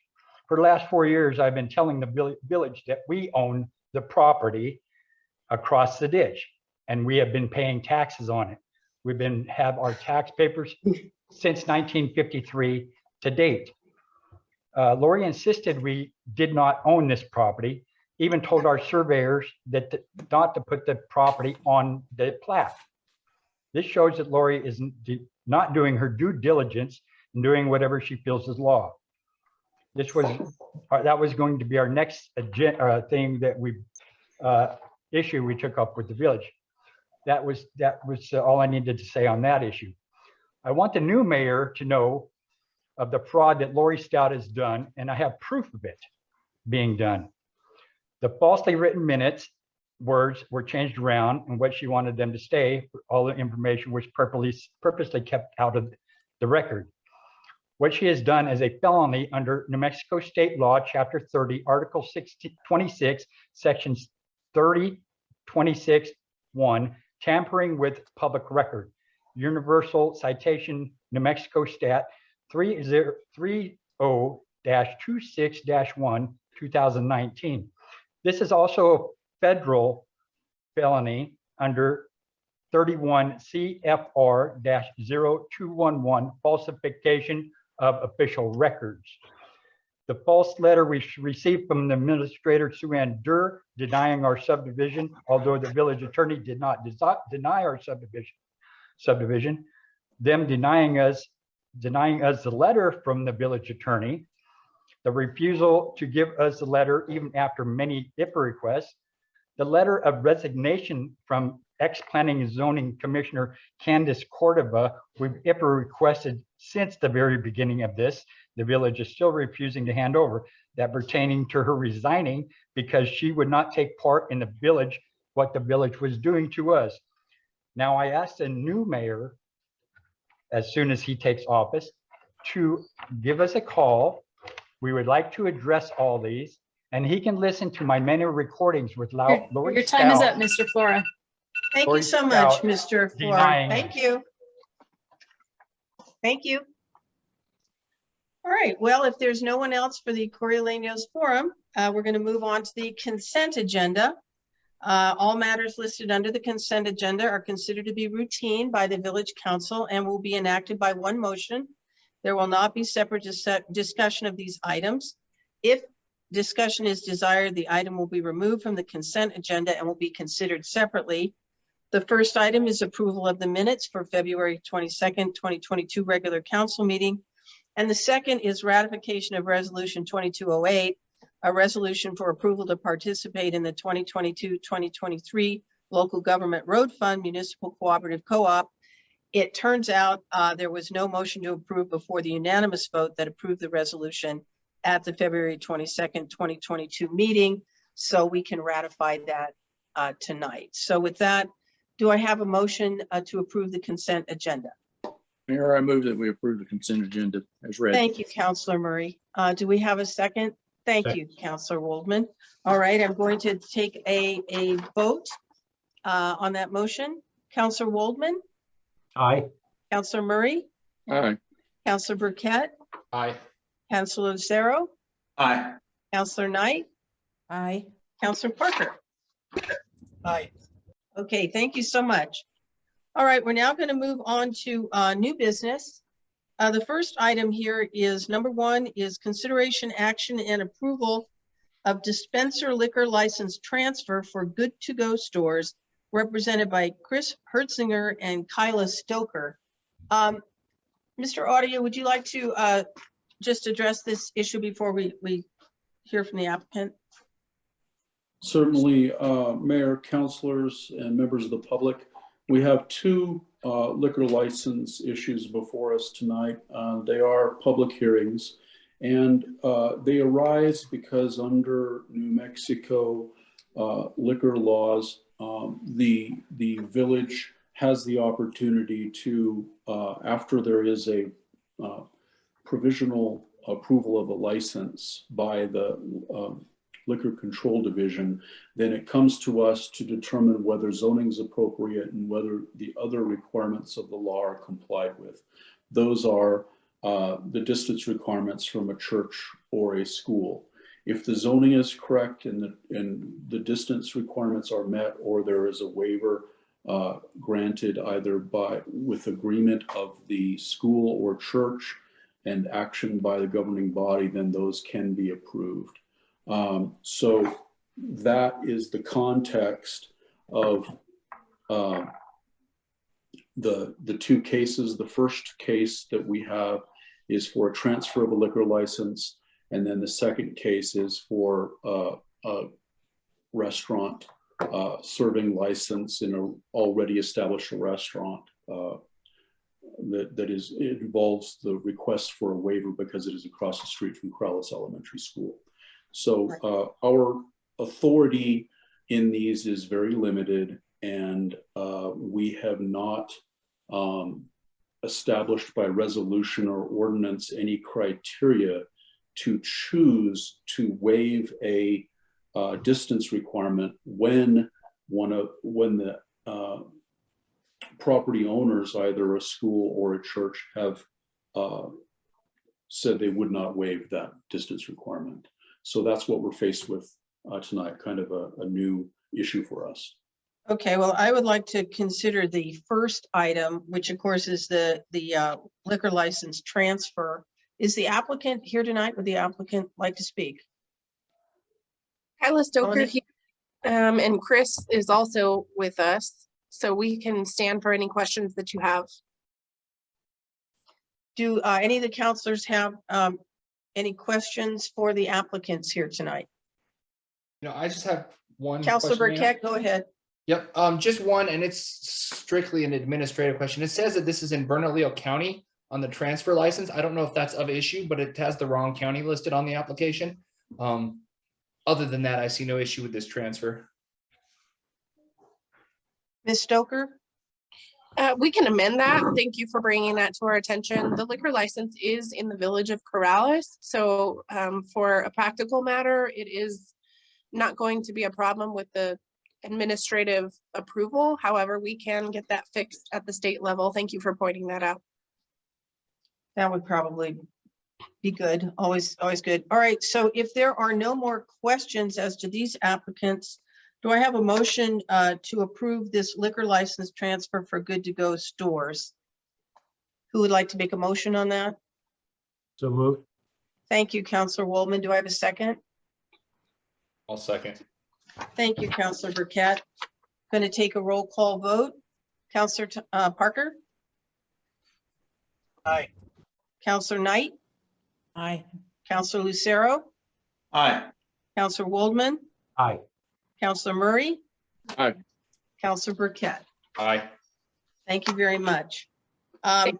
For the last 4 years, I've been telling the village that we own the property across the ditch, and we have been paying taxes on it. We've have our tax papers since 1953 to date. Lori insisted we did not own this property, even told our surveyors that not to put the property on the plat. This shows that Lori is not doing her due diligence and doing whatever she feels is law. That was going to be our next thing that issue we took up with the village. That was all I needed to say on that issue. I want the new mayor to know of the fraud that Lori Stout has done, and I have proof of it being done. The falsely written words were changed around, and what she wanted them to stay, all the information was purposely kept out of the record. What she has done is a felony under New Mexico State Law, Chapter 30, Article 26, Sections 30, 26, 1, tampering with public record. Universal Citation, New Mexico Stat 30-26-1, 2019. This is also a federal felony under 31 CFR-0211, falsification of official records. The false letter we received from the Administrator Sue-Ann Durr denying our subdivision, although the village attorney did not deny our subdivision, them denying us the letter from the village attorney, the refusal to give us the letter even after many IPA requests, the letter of resignation from ex-planning and zoning commissioner Candace Cordova, we've IPA requested since the very beginning of this. The village is still refusing to hand over, that pertaining to her resigning because she would not take part in the village, what the village was doing to us. Now I asked the new mayor, as soon as he takes office, to give us a call. We would like to address all these, and he can listen to my many recordings with Lori Your time is Stout. up, Mr. Flora. Thank Lori you so much, Stout Mr. Flora. denying- Thank you. Thank you. All right, well, if there's no one else for the Coriolanus Forum, we're going to move on to the consent agenda. All matters listed under the consent agenda are considered to be routine by the village council and will be enacted by one motion. There will not be separate discussion of these items. If discussion is desired, the item will be removed from the consent agenda and will be considered separately. The first item is approval of the minutes for February 22nd, 2022 regular council meeting. And the second is ratification of resolution 2208, a resolution for approval to participate in the 2022-2023 local government road fund municipal cooperative co-op. It turns out there was no motion to approve before the unanimous vote that approved the resolution at the February 22nd, 2022 meeting. So we can ratify that tonight. So with that, do I have a motion to approve the consent agenda? Mayor, I move that we approve the consent agenda as read. Thank you, Councilor Murray. Do we have a second? Thank you, Councilor Waldman. All right, I'm going to take a vote on that motion. Councilor Waldman, Aye. Councilor Murray, Aye. Councilor Burkett, Aye. Councilor Lucero, Aye. Councilor Knight, Aye. Councilor Parker. Aye. Okay, thank you so much. All right, we're now going to move on to new business. The first item here is number 1 is consideration, action, and approval of dispenser liquor license transfer for Good to Go stores represented by Chris Hertzinger and Kyla Stoker. Mr. Audio, would you like to just address this issue before we hear from the applicant? Certainly, Mayor, councilors, and members of the public. We have 2 liquor license issues before us tonight. They are public hearings, and they arise because under New Mexico liquor laws, the village has the opportunity to, after there is a provisional approval of a license by the Liquor Control Division, then it comes to us to determine whether zoning is appropriate and whether the other requirements of the law are complied with. Those are the distance requirements from a church or a school. If the zoning is correct and the distance requirements are met, or there is a waiver granted either with agreement of the school or church and action by the governing body, then those can be approved. So that is the context of the 2 cases. The first case that we have is for a transfer of a liquor license, and then the second case is for a restaurant serving license in an already established restaurant it involves the request for a waiver because it is across the street from Corrales Elementary School. So our authority in these is very limited, and we have not established by resolution or ordinance any criteria to choose to waive a distance requirement when the property owners, either a school or a church, have said they would not waive that distance requirement. So that's what we're faced with tonight, kind of a new issue for us. Okay, well, I would like to consider the first item, which of course is the liquor license transfer. Is the applicant here tonight? Would the applicant like to speak? Kyla Stoker Melanie? here, and Chris is also with us, so we can stand for any questions that you have. Do any of the counselors have any questions for the applicants here tonight? I just have one. Counselor question, Mayor. Burkett, go ahead. Yep, just one, and it's strictly an administrative question. It says that this is in Bernalillo County on the transfer license. I don't know if that's of issue, but it has the wrong county listed on the application. Other than that, I see no issue with this transfer. Ms. Stoker? We can amend that. Thank you for bringing that to our attention. The liquor license is in the village of Corrales. So for a practical matter, it is not going to be a problem with the administrative approval. However, we can get that fixed at the state level. Thank you for pointing that out. That would probably be good. Always good. All right. So if there are no more questions as to these applicants, Do I have a motion to approve this liquor license transfer for Good to Go stores? Who would like to make a motion on that? So moved. Thank you, Counselor Waldman. Do I have a second? I'll second. Thank you, Counselor Burkett. Going to take a roll call vote. Counselor Parker? Aye. Counselor Knight? Aye. Counselor Lucero? Aye. Counselor Waldman? Aye. Counselor Murray? Aye. Counselor Burkett? Aye. Thank you very much.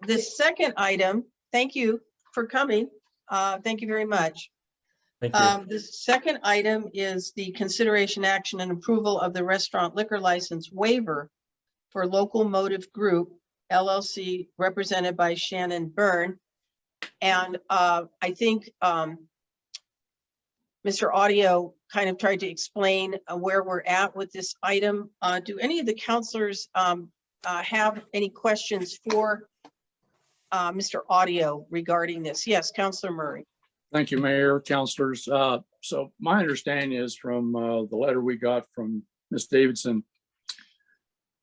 This second item, thank you for coming. Thank you very much. Thank you. The second item is the consideration, action, and approval of the restaurant liquor license waiver for Local Motive Group LLC, represented by Shannon Byrne. And I think Mr. Audio kind of tried to explain where we're at with this item. Do any of the counselors have any questions for Mr. Audio regarding this? Yes, Counselor Murray. Thank you, Mayor, councilors. So my understanding is from the letter we got from Ms. Davidson,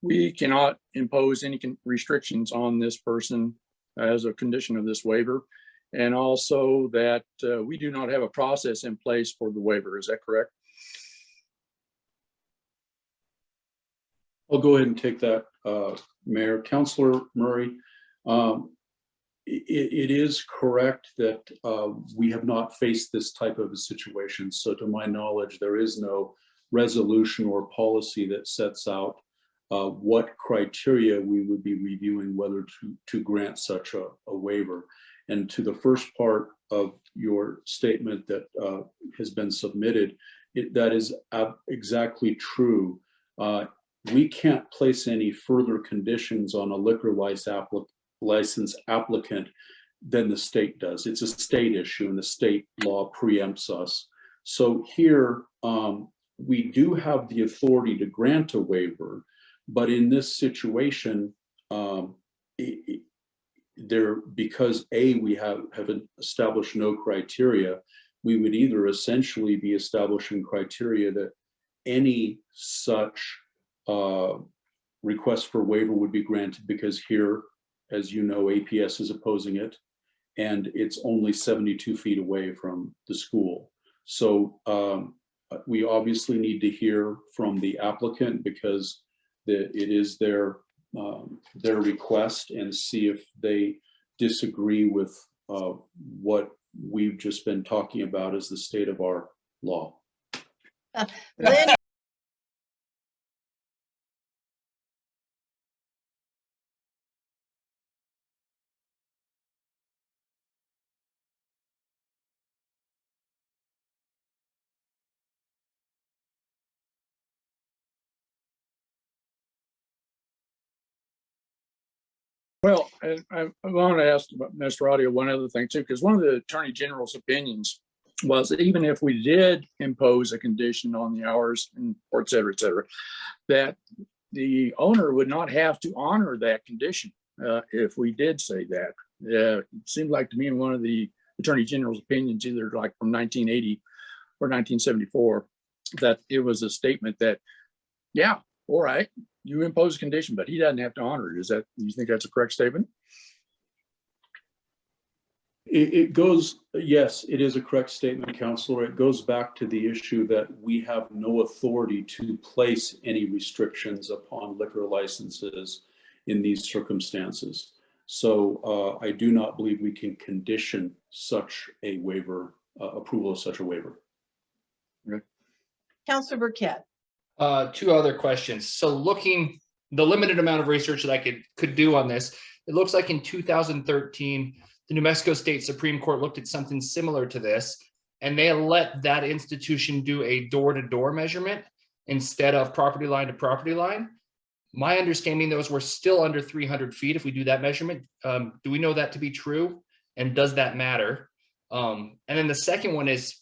we cannot impose any restrictions on this person as a condition of this waiver. And also that we do not have a process in place for the waiver. Is that correct? I'll go ahead and take that, Mayor. Councilor Murray, it is correct that we have not faced this type of a situation. So to my knowledge, there is no resolution or policy that sets out what criteria we would be reviewing whether to grant such a waiver. And to the first part of your statement that has been submitted, that is exactly true. We can't place any further conditions on a liquor license applicant than the state does. It's a state issue and the state law preempts us. So here we do have the authority to grant a waiver, but in this situation, because we have established no criteria, we would either essentially be establishing criteria that any such request for waiver would be granted, because here, as you know, APS is opposing it, and it's only 72 feet away from the school. So we obviously need to hear from the applicant because it is their request, and see if they disagree with what we've just been talking about as the state of our law. Lynn, Well, and I want to ask Mr. Audio one other thing too, because one of the Attorney General's opinions was that even if we did impose a condition on the hours and or et cetera, that the owner would not have to honor that condition if we did say that. It seemed like to me in one of the Attorney General's opinions, either like from 1980 or 1974, that it was a statement that, yeah, all right, you impose a condition, but he doesn't have to honor it. Is that, you think that's a correct statement? It goes, yes, it is a correct statement, Counselor. It goes back to the issue that we have no authority to place any restrictions upon liquor licenses in these circumstances. So I do not believe we can condition such a waiver, approval of such a waiver. Counselor Burkett. Two other questions. So looking, the limited amount of research that I could do on this, it looks like in 2013, the New Mexico State Supreme Court looked at something similar to this, and they let that institution do a door-to-door measurement instead of property line to property line. My understanding, those were still under 300 feet if we do that measurement. Do we know that to be true? And does that matter? And then the second one is,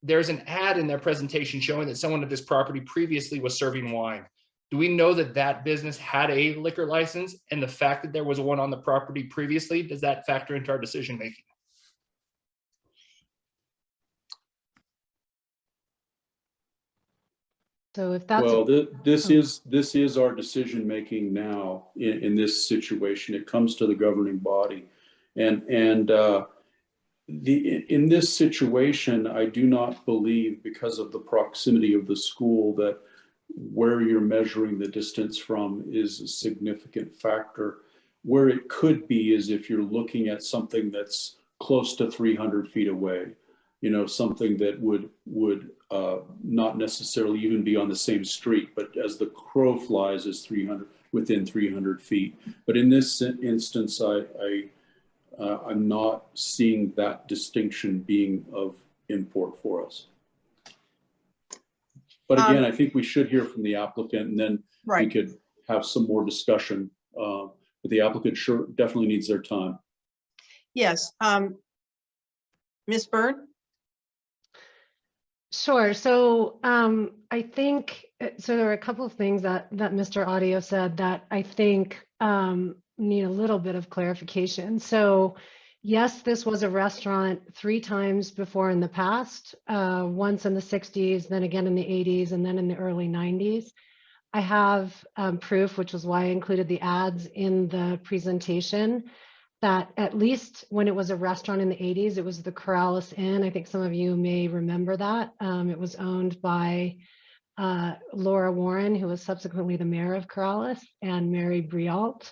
there's an ad in their presentation showing that someone at this property previously was serving wine. Do we know that that business had a liquor license, and the fact that there was one on the property previously, does that factor into our decision making? So if that's, Well, this oh. is our decision-making now in this situation. It comes to the governing body. And in this situation, I do not believe, because of the proximity of the school, that where you're measuring the distance from is a significant factor. Where it could be is if you're looking at something that's close to 300 feet away, you know, something that would not necessarily even be on the same street, but as the crow flies is within 300 feet. But in this instance, I'm not seeing that distinction being of import for us. But again, I think we should hear from the applicant, and then we could have some more discussion. But the applicant sure definitely needs their time. Yes. Ms. Byrne? Sure. So I think, so there are a couple of things that Mr. Audio said that I think need a little bit of clarification. So yes, this was a restaurant 3 times before in the past, once in the 60s, then again in the 80s, and then in the early 90s. I have proof, which was why I included the ads in the presentation, that at least when it was a restaurant in the 80s, it was the Corrales Inn. I think some of you may remember that. It was owned by Laura Warren, who was subsequently the mayor of Corrales, and Mary Brialt.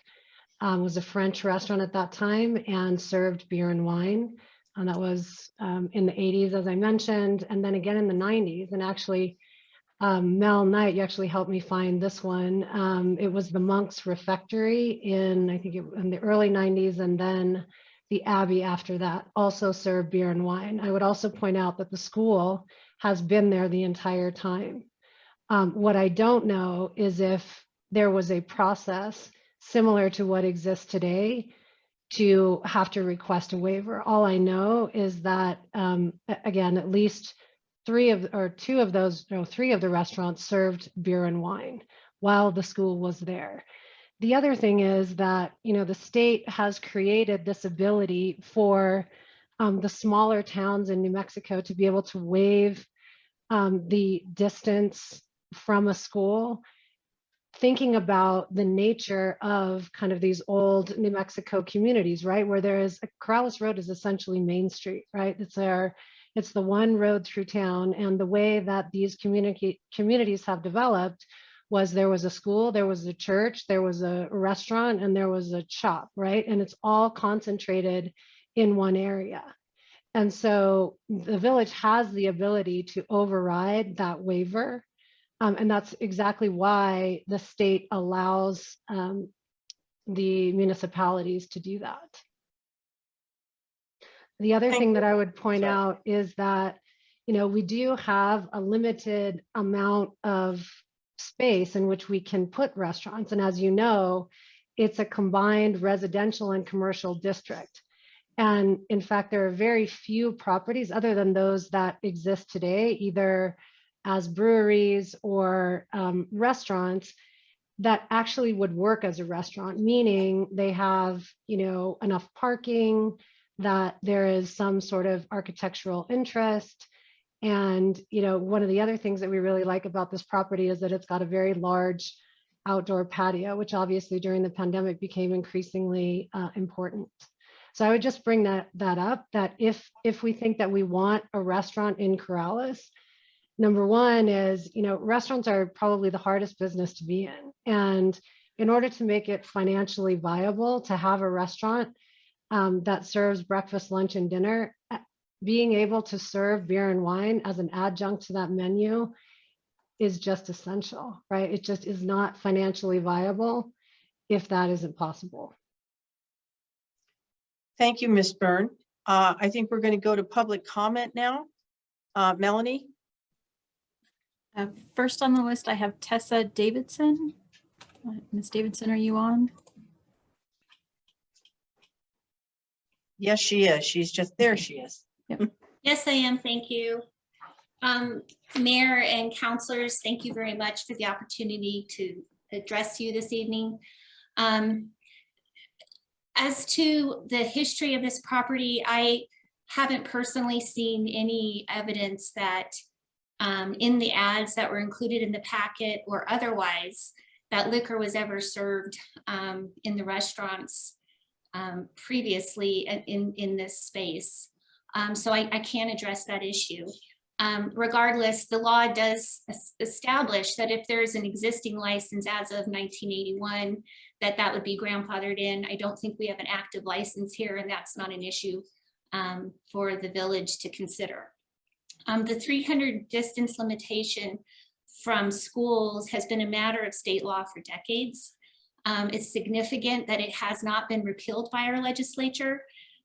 Was a French restaurant at that time and served beer and wine. And that was in the 80s, as I mentioned, and then again in the 90s. And actually, Mel Knight, you actually helped me find this one. It was the Monk's Refectory in, I think, in the early 90s, and then the Abbey after that also served beer and wine. I would also point out that the school has been there the entire time. What I don't know is if there was a process similar to what exists today to have to request a waiver. All I know is that, again, at least 3 of the restaurants served beer and wine while the school was there. The other thing is that, you know, the state has created this ability for the smaller towns in New Mexico to be able to waive the distance from a school, thinking about the nature of kind of these old New Mexico communities, right? Where there is, Corrales Road is essentially Main Street, right? It's the one road through town. And the way that these communities have developed was there was a school, there was a church, there was a restaurant, and there was a shop, right? And it's all concentrated in one area. And so the village has the ability to override that waiver. And that's exactly why the state allows the municipalities to do that. The other thing that I would point out is that, you know, we do have a limited amount of space in which we can put restaurants. And as you know, it's a combined residential and commercial district. And in fact, there are very few properties other than those that exist today, either as breweries or restaurants, that actually would work as a restaurant, meaning they have, you know, enough parking, that there is some sort of architectural interest. And, you know, one of the other things that we really like about this property is that it's got a very large outdoor patio, which obviously during the pandemic became increasingly important. So I would just bring that up, that if we think that we want a restaurant in Corrales, number one is, you know, restaurants are probably the hardest business to be in. And in order to make it financially viable to have a restaurant that serves breakfast, lunch, and dinner, being able to serve beer and wine as an adjunct to that menu is just essential, right? It just is not financially viable if that isn't possible. Thank you, Ms. Byrne. I think we're going to go to public comment now. Melanie? First on the list, I have Tessa Davidson. Ms. Davidson, are you on? Yes, she is. She's just there. She is. Yep. Yes, I am. Thank you. Mayor and councilors, thank you very much for the opportunity to address you this evening. As to the history of this property, I haven't personally seen any evidence that in the ads that were included in the packet or otherwise that liquor was ever served in the restaurants previously in this space. So I can address that issue. Regardless, the law does establish that if there's an existing license as of 1981, that would be grandfathered in. I don't think we have an active license here, and that's not an issue for the village to consider. The 300 distance limitation from schools has been a matter of state law for decades. It's significant that it has not been repealed by our legislature.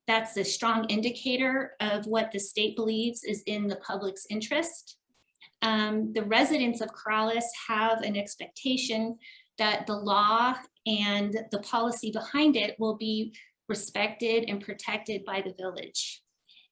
That's a strong indicator of what the state believes is in the public's interest. The residents of Corrales have an expectation that the law and the policy behind it will be respected and protected by the village.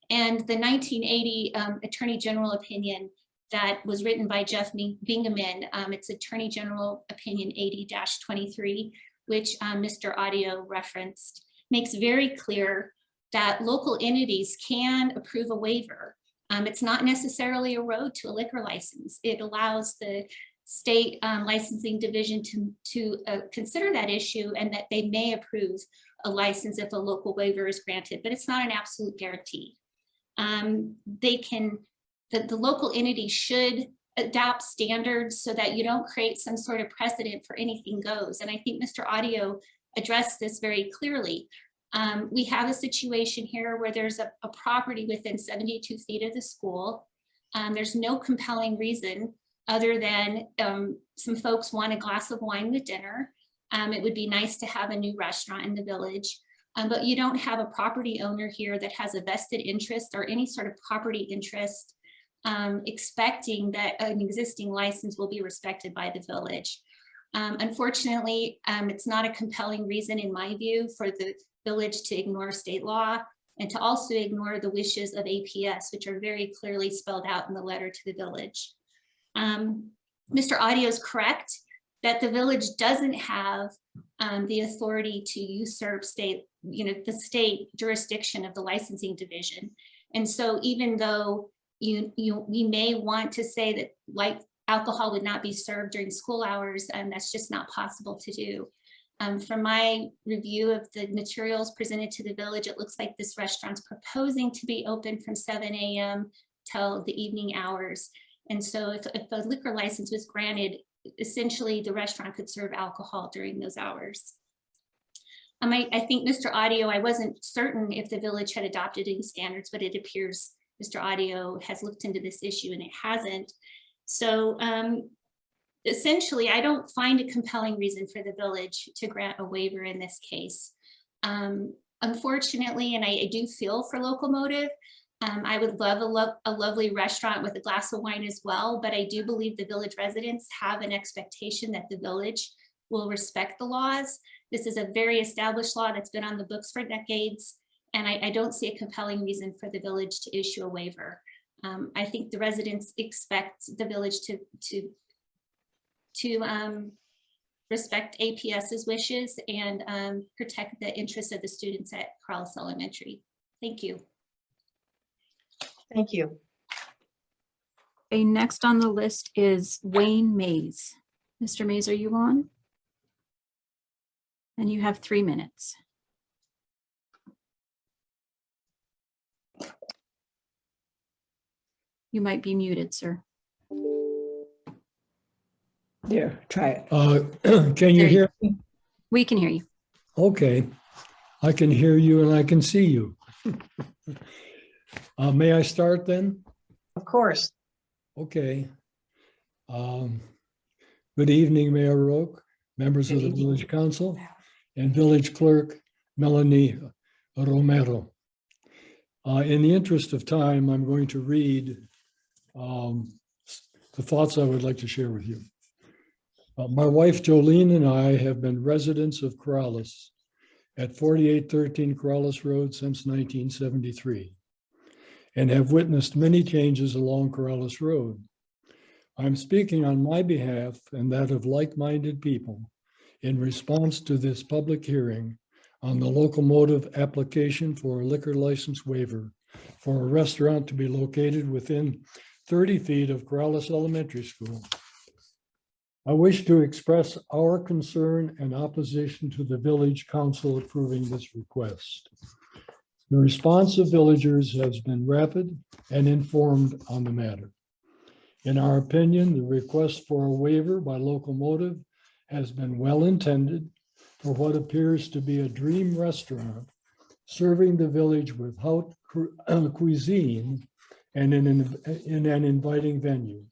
And the 1980 Attorney General opinion that was written by Jeff Bingaman, it's Attorney General Opinion 80-23, which Mr. Audio referenced, makes very clear that local entities can approve a waiver. It's not necessarily a road to a liquor license. It allows the state licensing division to consider that issue, and that they may approve a license if a local waiver is granted, but it's not an absolute guarantee. The local entity should adopt standards so that you don't create some sort of precedent for anything goes. And I think Mr. Audio addressed this very clearly. We have a situation here where there's a property within 72 feet of the school. There's no compelling reason other than some folks want a glass of wine with dinner. It would be nice to have a new restaurant in the village, but you don't have a property owner here that has a vested interest or any sort of property interest expecting that an existing license will be respected by the village. Unfortunately, it's not a compelling reason in my view for the village to ignore state law and to also ignore the wishes of APS, which are very clearly spelled out in the letter to the village. Mr. Audio is correct that the village doesn't have the authority to usurp the state jurisdiction of the licensing division. And so even though we may want to say that like alcohol would not be served during school hours, and that's just not possible to do. From my review of the materials presented to the village, it looks like this restaurant's proposing to be open from 7 a.m. till the evening hours. And so if a liquor license was granted, essentially the restaurant could serve alcohol during those hours. I think Mr. Audio, I wasn't certain if the village had adopted any standards, but it appears Mr. Audio has looked into this issue and it hasn't. So essentially, I don't find a compelling reason for the village to grant a waiver in this case. Unfortunately, and I do feel for Locomotive, I would love a lovely restaurant with a glass of wine as well, but I do believe the village residents have an expectation that the village will respect the laws. This is a very established law that's been on the books for decades, and I don't see a compelling reason for the village to issue a waiver. I think the residents expect the village to respect APS's wishes and protect the interests of the students at Corrales Elementary. Thank you. Thank you. Okay, next on the list is Wayne Mays. Mr. Mays, are you on? And you have 3 minutes. You might be muted, sir. There, try it. Can you hear me? We can hear you. Okay, I can hear you and I can see you. May I start then? Of course. Okay. Good evening, Mayor Roque, members of the Village Council, and Village Clerk Melanie Romero. In the interest of time, I'm going to read the thoughts I would like to share with you. My wife Jolene and I have been residents of Corrales at 4813 Corrales Road since 1973 and have witnessed many changes along Corrales Road. I'm speaking on my behalf and that of like-minded people in response to this public hearing on the Locomotive application for a liquor license waiver for a restaurant to be located within 30 feet of Corrales Elementary School. I wish to express our concern and opposition to the village council approving this request. The response of villagers has been rapid and informed on the matter. In our opinion, the request for a waiver by Locomotive has been well intended for what appears to be a dream restaurant serving the village with haute cuisine and in an inviting venue.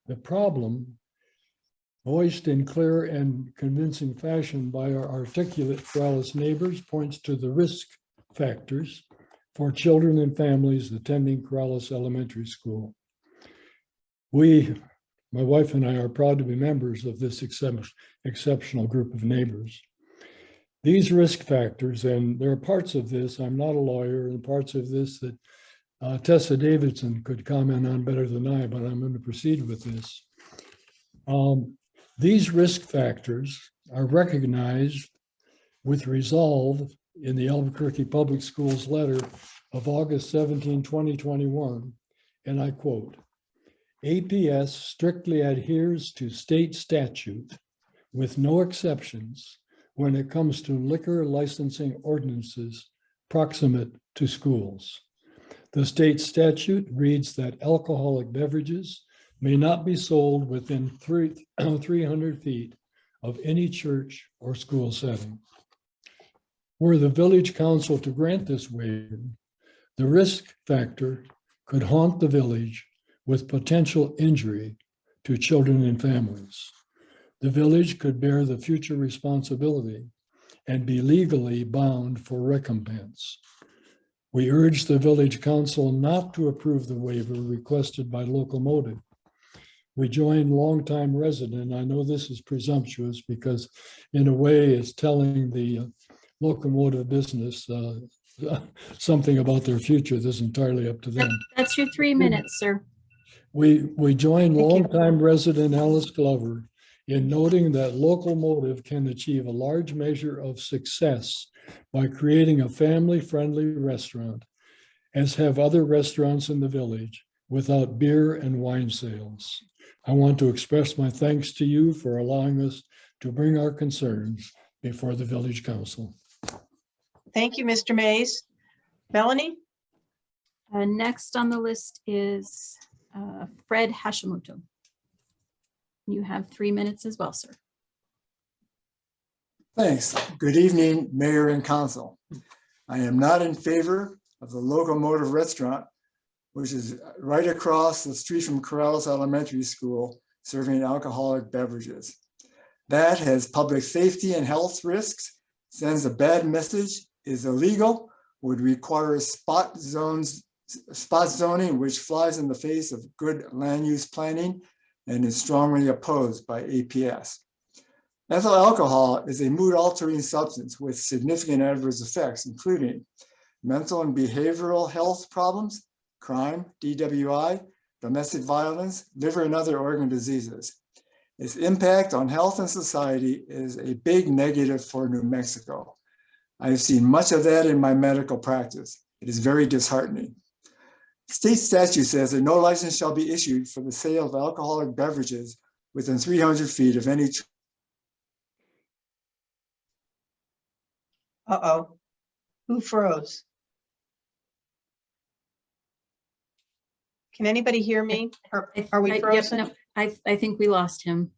The problem, voiced in clear and convincing fashion by our articulate Corrales neighbors, points to the risk factors for children and families attending Corrales Elementary School. We, my wife and I, are proud to be members of this exceptional group of neighbors. These risk factors, and there are parts of this, I'm not a lawyer, and parts of this that Tessa Davidson could comment on better than I, but I'm going to proceed with this. These risk factors are recognized with resolve in the Albuquerque Public Schools letter of August 17, 2021, and I quote, APS strictly adheres to state statute with no exceptions when it comes to liquor licensing ordinances proximate to schools. The state statute reads that alcoholic beverages may not be sold within 300 feet of any church or school setting. Were the village council to grant this waiver, the risk factor could haunt the village with potential injury to children and families. The village could bear the future responsibility and be legally bound for recompense. We urge the village council not to approve the waiver requested by Locomotive. We join longtime resident. I know this is presumptuous because in a way it's telling the Locomotive business something about their future that's entirely up to them. That's your 3 minutes, sir. We join longtime resident Alice Glover in noting that Locomotive can achieve a large measure of success by creating a family-friendly restaurant, as have other restaurants in the village, without beer and wine sales. I want to express my thanks to you for allowing us to bring our concerns before the village council. Thank you, Mr. Mays. Melanie? Next on the list is Fred Hashimoto. You have 3 minutes as well, sir. Thanks. Good evening, Mayor and Council. I am not in favor of the Locomotive Restaurant, which is right across the street from Corrales Elementary School, serving alcoholic beverages. That has public safety and health risks, sends a bad message, is illegal, would require spot zoning, which flies in the face of good land use planning and is strongly opposed by APS. Ethyl alcohol is a mood-altering substance with significant adverse effects, including mental and behavioral health problems, crime, DWI, domestic violence, liver and other organ diseases. Its impact on health and society is a big negative for New Mexico. I've seen much of that in my medical practice. It is very disheartening. State statute says that no license shall be issued for the sale of alcoholic beverages within 300 feet of any. Uh-oh. Who froze? Can anybody hear me? Are we Yep, frozen? no, I think we lost him.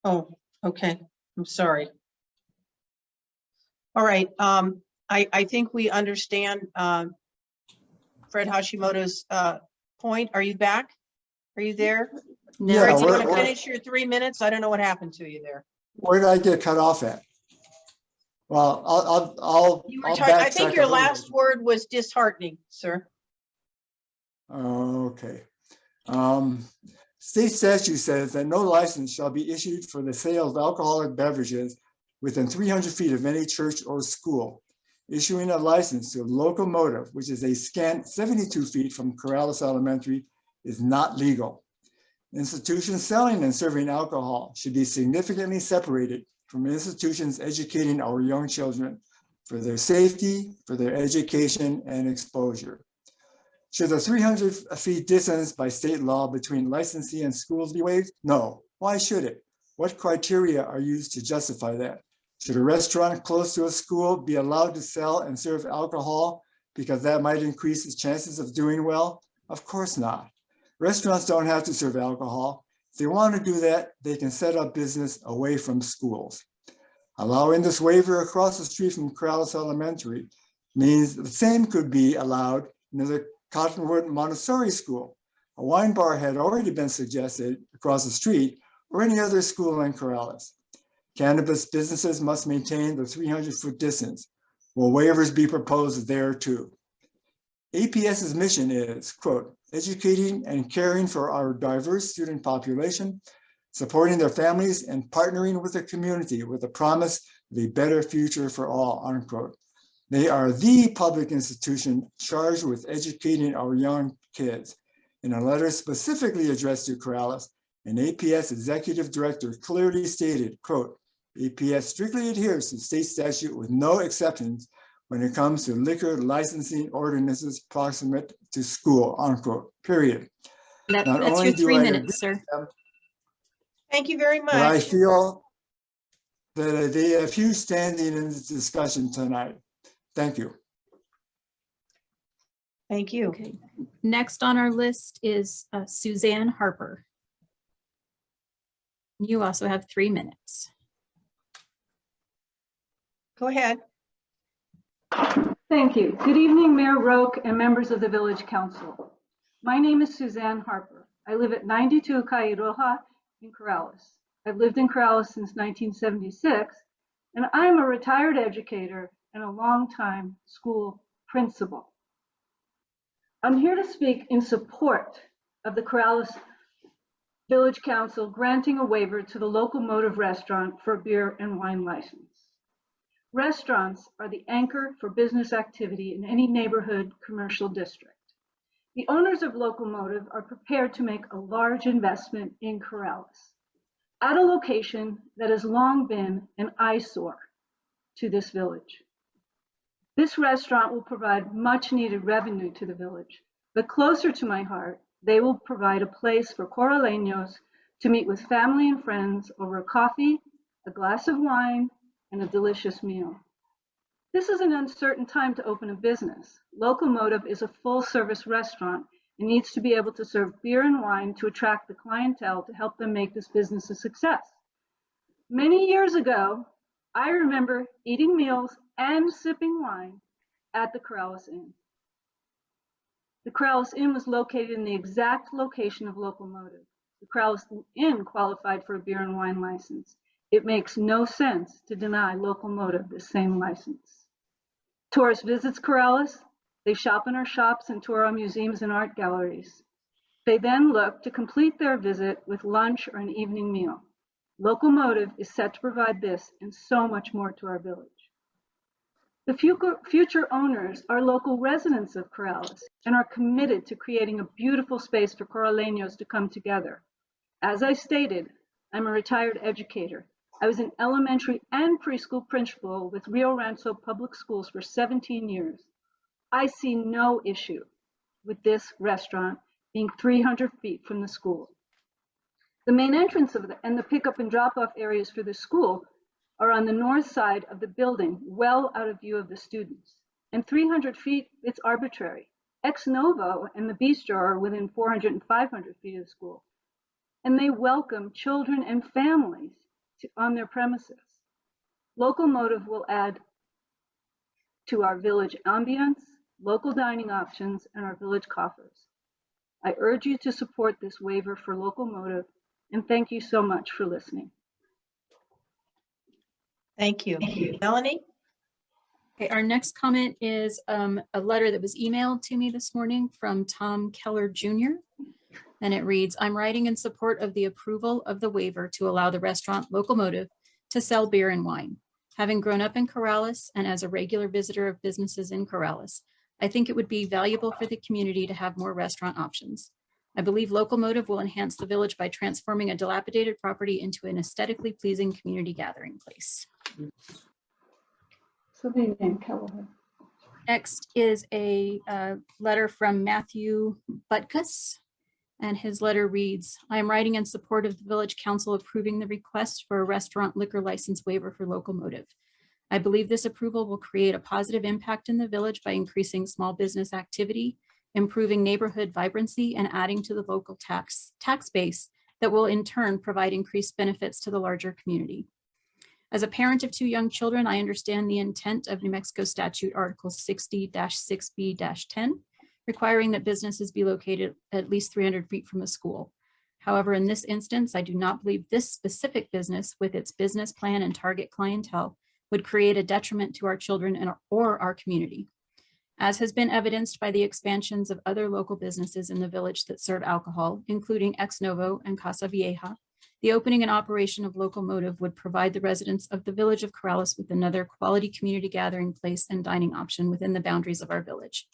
Oh, okay. I'm sorry. All right. I think we understand Fred Hashimoto's point. Are you back? Are you there? No. Yeah, Fred, do you want to we're- finish your 3 minutes? I don't know what happened to you there. Where did I get cut off at? Well, I'll You were I'll talking, I backtrack think a your little last word was disheartening, sir. Okay. State statute says that no license shall be issued for the sale of alcoholic beverages within 300 feet of any church or school. Issuing a license to Locomotive, which is a scant 72 feet from Corrales Elementary, is not legal. Institutions selling and serving alcohol should be significantly separated from institutions educating our young children for their safety, for their education and exposure. Should the 300 feet distance by state law between licensee and schools be waived? No. Why should it? What criteria are used to justify that? Should a restaurant close to a school be allowed to sell and serve alcohol because that might increase its chances of doing well? Of course not. Restaurants don't have to serve alcohol. If they want to do that, they can set up business away from schools. Allowing this waiver across the street from Corrales Elementary means the same could be allowed in the Cottonwood Montessori School. A wine bar had already been suggested across the street or any other school in Corrales. Cannabis businesses must maintain the 300-foot distance. Will waivers be proposed there too? APS's mission is, quote, educating and caring for our diverse student population, supporting their families, and partnering with the community with a promise of a better future for all, unquote. They are the public institution charged with educating our young kids. In a letter specifically addressed to Corrales, an APS executive director clearly stated, quote, APS strictly adheres to state statute with no exceptions when it comes to liquor licensing ordinances proximate to school, unquote, period. That's Not only your do 3 I minutes, sir. Thank you very But I much. feel that they have huge standing in this discussion tonight. Thank you. Thank you. Okay. Next on our list is Suzanne Harper. You also have 3 minutes. Go ahead. Thank you. Good evening, Mayor Roque and members of the Village Council. My name is Suzanne Harper. I live at 92 Cairoja in Corrales. I've lived in Corrales since 1976, and I'm a retired educator and a longtime school principal. I'm here to speak in support of the Corrales Village Council granting a waiver to the Locomotive Restaurant for a beer and wine license. Restaurants are the anchor for business activity in any neighborhood commercial district. The owners of Locomotive are prepared to make a large investment in Corrales at a location that has long been an eyesore to this village. This restaurant will provide much needed revenue to the village, but closer to my heart, they will provide a place for Corraleños to meet with family and friends over a coffee, a glass of wine, and a delicious meal. This is an uncertain time to open a business. Locomotive is a full-service restaurant and needs to be able to serve beer and wine to attract the clientele to help them make this business a success. Many years ago, I remember eating meals and sipping wine at the Corrales Inn. The Corrales Inn was located in the exact location of Locomotive. The Corrales Inn qualified for a beer and wine license. It makes no sense to deny Locomotive the same license. Tourists visit Corrales, they shop in our shops and tour our museums and art galleries. They then look to complete their visit with lunch or an evening meal. Locomotive is set to provide this and so much more to our village. The future owners are local residents of Corrales and are committed to creating a beautiful space for Corraleños to come together. As I stated, I'm a retired educator. I was an elementary and preschool principal with Rio Rancho Public Schools for 17 years. I see no issue with this restaurant being 300 feet from the school. The main entrance and the pickup and drop-off areas for the school are on the north side of the building, well out of view of the students. And 300 feet, it's arbitrary. Ex Novo and the Bistro are within 400 and 500 feet of the school. And they welcome children and families on their premises. Locomotive will add to our village ambience, local dining options, and our village coffers. I urge you to support this waiver for Locomotive, and thank you so much for listening. Thank you. Melanie? Okay, our next comment is a letter that was emailed to me this morning from Tom Keller Jr. And it reads, I'm writing in support of the approval of the waiver to allow the restaurant Locomotive to sell beer and wine. Having grown up in Corrales and as a regular visitor of businesses in Corrales, I think it would be valuable for the community to have more restaurant options. I believe Locomotive will enhance the village by transforming a dilapidated property into an aesthetically pleasing community gathering place. Somebody named Kelleher. Next is a letter from Matthew Butkus. And his letter reads, I am writing in support of the Village Council approving the request for a restaurant liquor license waiver for Locomotive. I believe this approval will create a positive impact in the village by increasing small business activity, improving neighborhood vibrancy, and adding to the local tax base that will in turn provide increased benefits to the larger community. As a parent of 2 young children, I understand the intent of New Mexico Statute Article 60-6B-10, requiring that businesses be located at least 300 feet from a school. However, in this instance, I do not believe this specific business with its business plan and target clientele would create a detriment to our children or our community. As has been evidenced by the expansions of other local businesses in the village that serve alcohol, including Ex Novo and Casa Vieja, the opening and operation of Locomotive would provide the residents of the village of Corrales with another quality community gathering place and dining option within the boundaries of our village.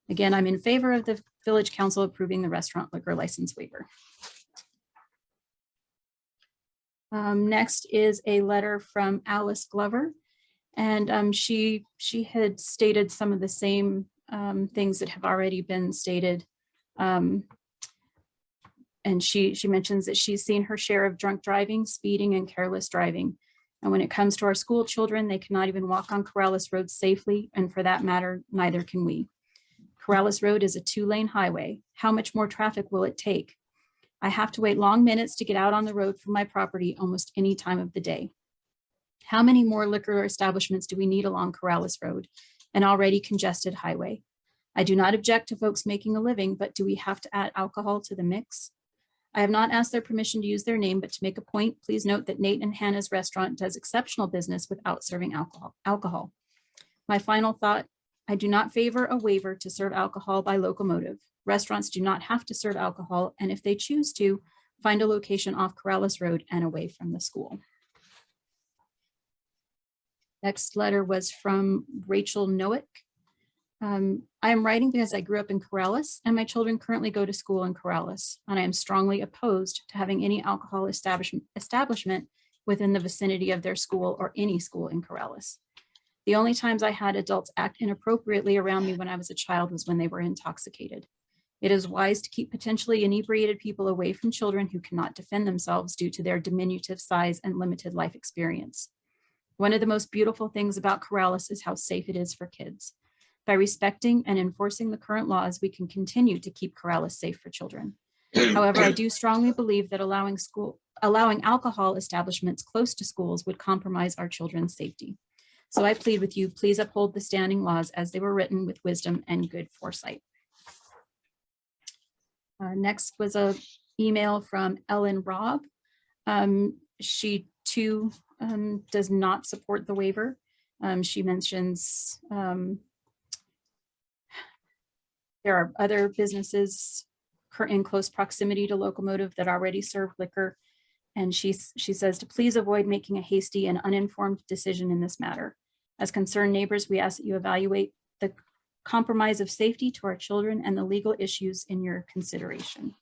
Again, I'm in favor of the Village Council approving the restaurant liquor license waiver. Next is a letter from Alice Glover. And she had stated some of the same things that have already been stated. And she mentions that she's seen her share of drunk driving, speeding, and careless driving. And when it comes to our school children, they cannot even walk on Corrales Road safely. And for that matter, neither can we. Corrales Road is a 2-lane highway. How much more traffic will it take? I have to wait long minutes to get out on the road from my property almost any time of the day. How many more liquor establishments do we need along Corrales Road, an already congested highway? I do not object to folks making a living, but do we have to add alcohol to the mix? I have not asked their permission to use their name, but to make a point, please note that Nate and Hannah's restaurant does exceptional business without serving alcohol. My final thought, I do not favor a waiver to serve alcohol by Locomotive. Restaurants do not have to serve alcohol, and if they choose to, find a location off Corrales Road and away from the school. Next letter was from Rachel Nowick. I am writing because I grew up in Corrales and my children currently go to school in Corrales, and I am strongly opposed to having any alcohol establishment within the vicinity of their school or any school in Corrales. The only times I had adults act inappropriately around me when I was a child was when they were intoxicated. It is wise to keep potentially inebriated people away from children who cannot defend themselves due to their diminutive size and limited life experience. One of the most beautiful things about Corrales is how safe it is for kids. By respecting and enforcing the current laws, we can continue to keep Corrales safe for children. However, I do strongly believe that allowing alcohol establishments close to schools would compromise our children's safety. So I plead with you, please uphold the standing laws as they were written with wisdom and good foresight. Next was an email from Ellen Robb. She too does not support the waiver. She mentions there are other businesses in close proximity to Locomotive that already serve liquor. And she says to please avoid making a hasty and uninformed decision in this matter. As concerned neighbors, we ask that you evaluate the compromise of safety to our children and the legal issues in your consideration.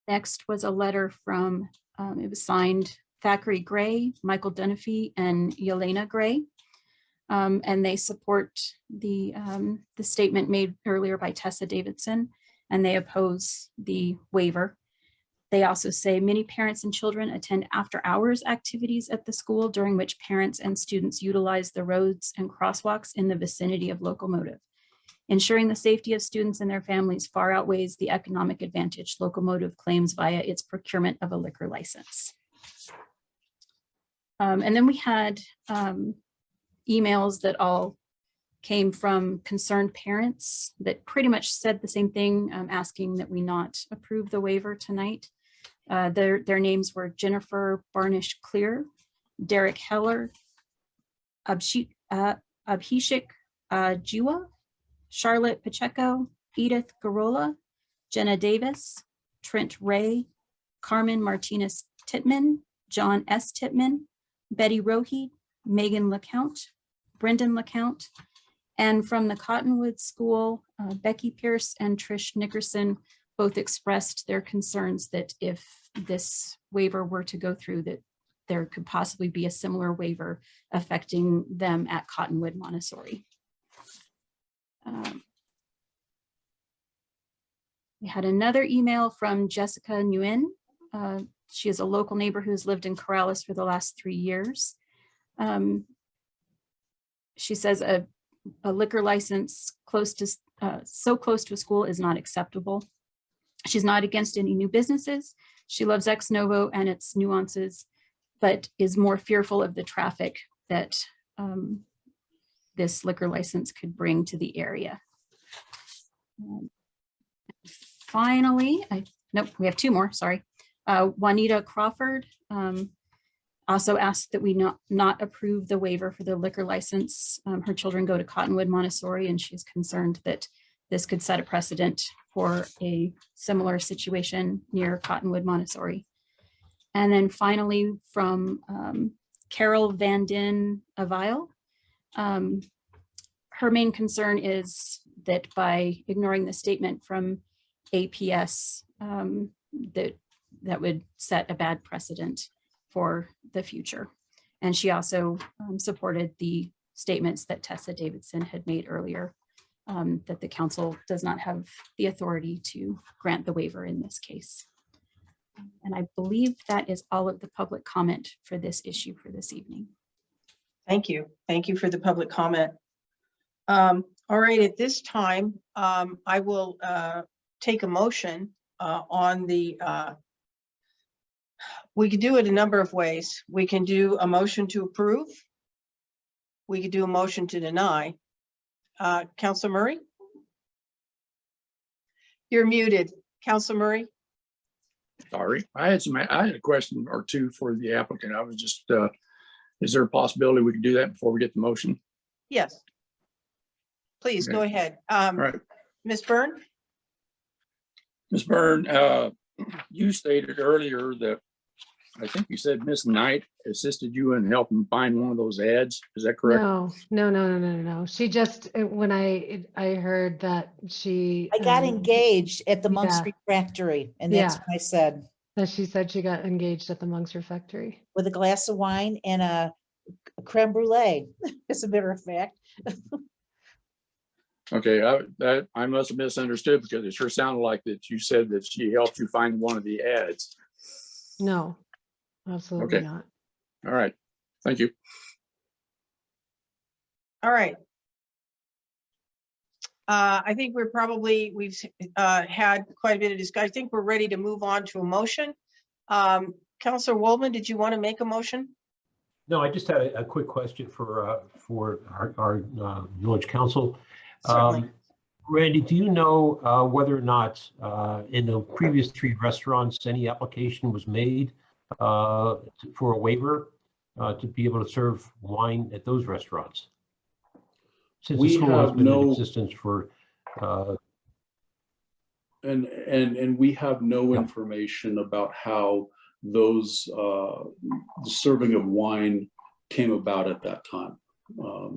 Next was a letter from, it was signed Thackeray Gray, Michael Dunphy, and Yelena Gray. And they support the statement made earlier by Tessa Davidson, and they oppose the waiver. They also say many parents and children attend after hours activities at the school during which parents and students utilize the roads and crosswalks in the vicinity of Locomotive. Ensuring the safety of students and their families far outweighs the economic advantage Locomotive claims via its procurement of a liquor license. And then we had emails that all came from concerned parents that pretty much said the same thing, asking that we not approve the waiver tonight. Their names were Jennifer Barnish Clear, Derek Heller, Abhishek Jiwa, Charlotte Pacheco, Edith Garola, Jenna Davis, Trent Ray, Carmen Martinez Titman, John S. Titman, Betty Rohe, Megan LeCount, Brendan LeCount, and from the Cottonwood School, Becky Pierce and Trish Nickerson both expressed their concerns that if this waiver were to go through, that there could possibly be a similar waiver affecting them at Cottonwood Montessori. We had another email from Jessica Nguyen. She is a local neighbor who's lived in Corrales for the last 3 years. She says a liquor license so close to a school is not acceptable. She's not against any new businesses. She loves Ex Novo and its nuances, but is more fearful of the traffic that this liquor license could bring to the area. Finally, nope, we have 2 more, sorry. Juanita Crawford also asked that we not approve the waiver for the liquor license. Her children go to Cottonwood Montessori, and she's concerned that this could set a precedent for a similar situation near Cottonwood Montessori. And then finally, from Carol Van Den Avile, her main concern is that by ignoring the statement from APS, that would set a bad precedent for the future. And she also supported the statements that Tessa Davidson had made earlier, that the council does not have the authority to grant the waiver in this case. And I believe that is all of the public comment for this issue for this evening. Thank you. Thank you for the public comment. All right, at this time, I will take a motion on the, we could do it a number of ways. We can do a motion to approve. We could do a motion to deny. Councilor Murray? You're muted. Councilor Murray? Sorry, I had a question or two for the applicant. I was just, is there a possibility we could do that before we get the motion? Yes. Please go ahead. All right. Ms. Byrne? Ms. Byrne, you stated earlier that, I think you said Miss Knight assisted you in helping find one of those ads. Is that correct? No. She just, when I heard that she. I got engaged at the Monk's yeah. Refractory, and that's what I said. That she said she got engaged at the Monk's Refractory. With a glass of wine and a creme brulee, as a matter of fact. Okay, I must have misunderstood because it sure sounded like that you said that she helped you find one of the ads. No, absolutely Okay. not. All right, thank you. All right. I think we've had quite a bit of discussion. I think we're ready to move on to a motion. Councilor Waldman, did you want to make a motion? No, I just had a quick question for our village council. Certainly. Randy, do you know whether or not in the previous 3 restaurants, any application was made for a waiver to be able to serve wine at those restaurants? Since the school has been in existence for. And we have no information about how those the serving of wine came about at that time.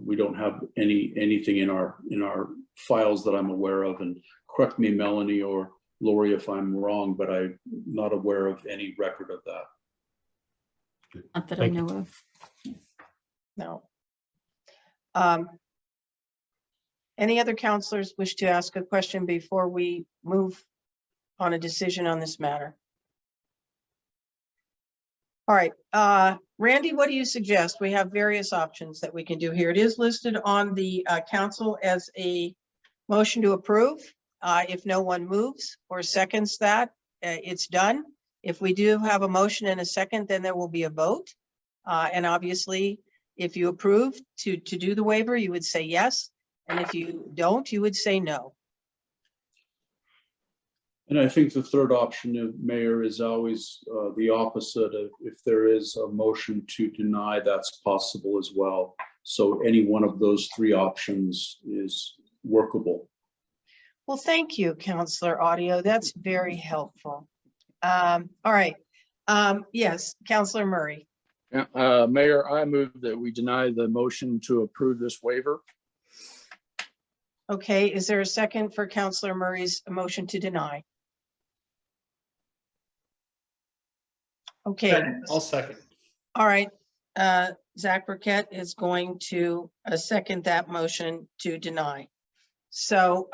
We don't have anything in our files that I'm aware of, and correct me, Melanie or Lori, if I'm wrong, but I'm not aware of any record of that. Not that I know of. No. Any other counselors wish to ask a question before we move on a decision on this matter? All right, Randy, what do you suggest? We have various options that we can do here. It is listed on the council as a motion to approve. If no one moves or seconds that, it's done. If we do have a motion and a second, then there will be a vote. And obviously, if you approve to do the waiver, you would say yes. And if you don't, you would say no. And I think the third option, Mayor, is always the opposite. If there is a motion to deny, that's possible as well. So any one of those 3 options is workable. Well, thank you, Councilor Audio. That's very helpful. All right. Yes, Councilor Murray. Yeah, Mayor, I move that we deny the motion to approve this waiver. Okay, is there a second for Councilor Murray's motion to deny? Okay. I'll second. All right, Zach Burkett is going to second that motion to deny. So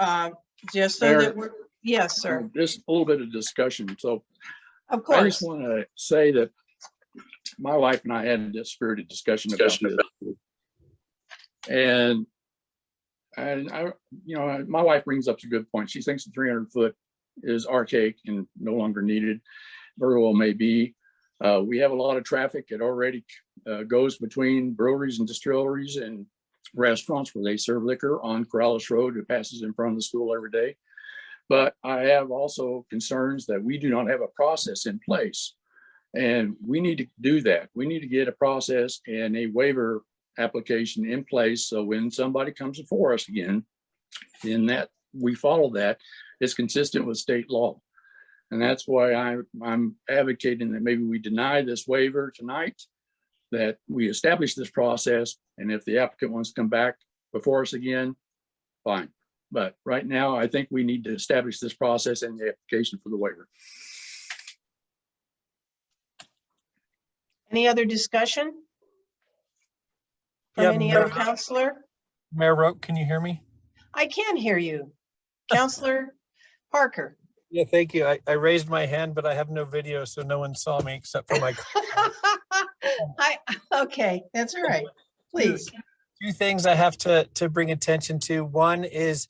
just so Mayor. that we're, yes, sir, Just a little bit of discussion. So of I just course. want to say that my wife and I had a spirited discussion about this. And I, you know, my wife brings up a good point. She thinks the 300 foot is archaic and no longer needed. Very well may be. We have a lot of traffic. It already goes between breweries and distilleries and restaurants where they serve liquor on Corrales Road. It passes in front of the school every day. But I have also concerns that we do not have a process in place. And we need to do that. We need to get a process and a waiver application in place. So when somebody comes before us again, in that we follow that, it's consistent with state law. And that's why I'm advocating that maybe we deny this waiver tonight, that we establish this process. And if the applicant wants to come back before us again, fine. But right now, I think we need to establish this process and the application for the waiver. Any other discussion? From Yeah, any Mayor- other counselor? Mayor Roque, can you hear me? I can hear you. Counselor Parker. Yeah, thank you. I raised my hand, but I have no video, so no one saw me except for my. Okay, that's all right. Please. Two things I have to bring attention to. One is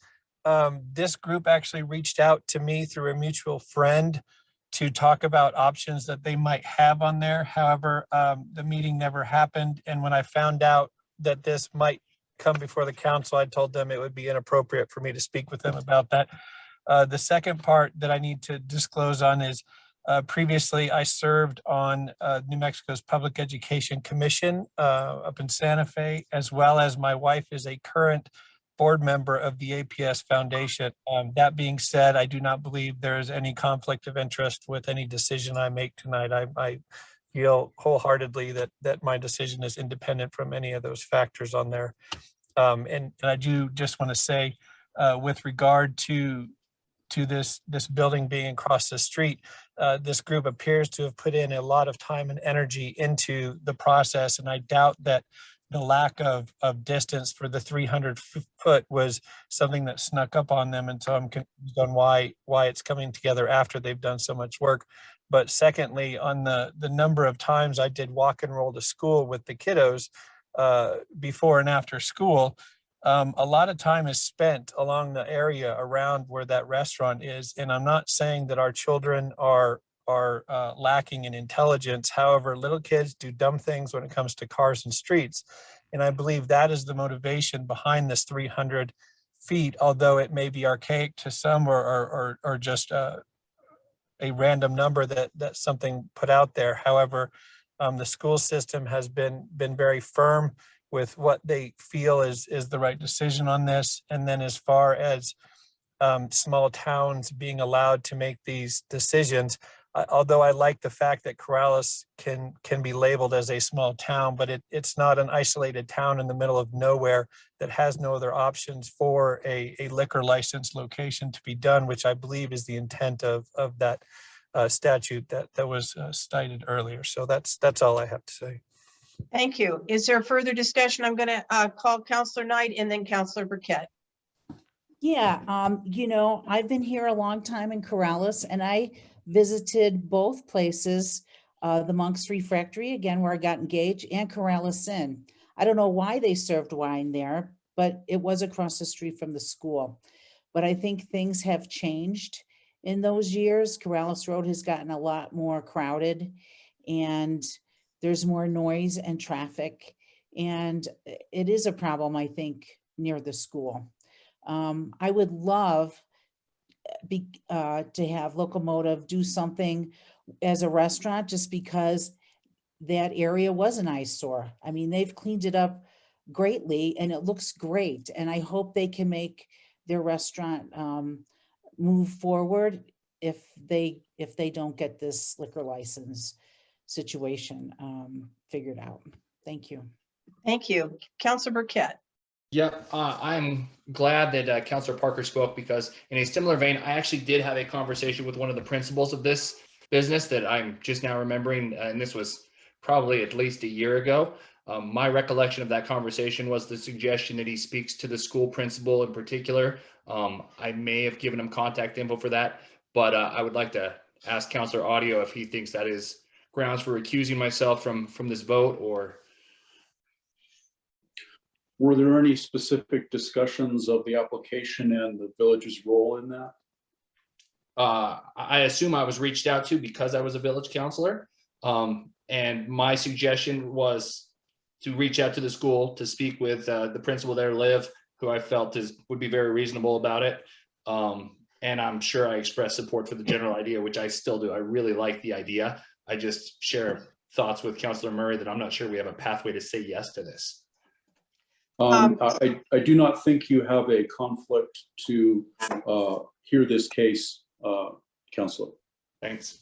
this group actually reached out to me through a mutual friend to talk about options that they might have on there. However, the meeting never happened. And when I found out that this might come before the council, I told them it would be inappropriate for me to speak with them about that. The second part that I need to disclose on is previously I served on New Mexico's Public Education Commission up in Santa Fe, as well as my wife is a current board member of the APS Foundation. That being said, I do not believe there is any conflict of interest with any decision I make tonight. I feel wholeheartedly that my decision is independent from any of those factors on there. And I do just want to say with regard to this building being across the street, this group appears to have put in a lot of time and energy into the process. And I doubt that the lack of distance for the 300 foot was something that snuck up on them. And so I'm confused on why it's coming together after they've done so much work. But secondly, on the number of times I did walk and roll to school with the kiddos before and after school, a lot of time is spent along the area around where that restaurant is. And I'm not saying that our children are lacking in intelligence. However, little kids do dumb things when it comes to cars and streets. And I believe that is the motivation behind this 300 feet, although it may be archaic to some or just a random number that's something put out there. However, the school system has been very firm with what they feel is the right decision on this. And then as far as small towns being allowed to make these decisions, although I like the fact that Corrales can be labeled as a small town, but it's not an isolated town in the middle of nowhere that has no other options for a liquor license location to be done, which I believe is the intent of that statute that was cited earlier. So that's all I have to say. Thank you. Is there further discussion? I'm going to call Counselor Knight and then Counselor Burkett. Yeah, you know, I've been here a long time in Corrales and I visited both places, the Monk's Refractory, again, where I got engaged, and Corrales Inn. I don't know why they served wine there, but it was across the street from the school. But I think things have changed in those years. Corrales Road has gotten a lot more crowded and there's more noise and traffic. And it is a problem, I think, near the school. I would love to have Locomotive do something as a restaurant, just because that area was an eyesore. I mean, they've cleaned it up greatly and it looks great. And I hope they can make their restaurant move forward if they don't get this liquor license situation figured out. Thank you. Thank you. Counselor Burkett. Yeah, I'm glad that Councilor Parker spoke, because in a similar vein, I actually did have a conversation with one of the principals of this business that I'm just now remembering, and this was probably at least a year ago. My recollection of that conversation was the suggestion that he speaks to the school principal in particular. I may have given him contact info for that, but I would like to ask Counselor Audio if he thinks that is grounds for recusing myself from this vote, or Were there any specific discussions of the application and the village's role in that? I assume I was reached out to because I was a village counselor. And my suggestion was to reach out to the school to speak with the principal there, Liv, who I felt would be very reasonable about it. And I'm sure I expressed support for the general idea, which I still do. I really like the idea. I just share thoughts with Counselor Murray that I'm not sure we have a pathway to say yes to this. I do not think you have a conflict to hear this case, Counselor. Thanks.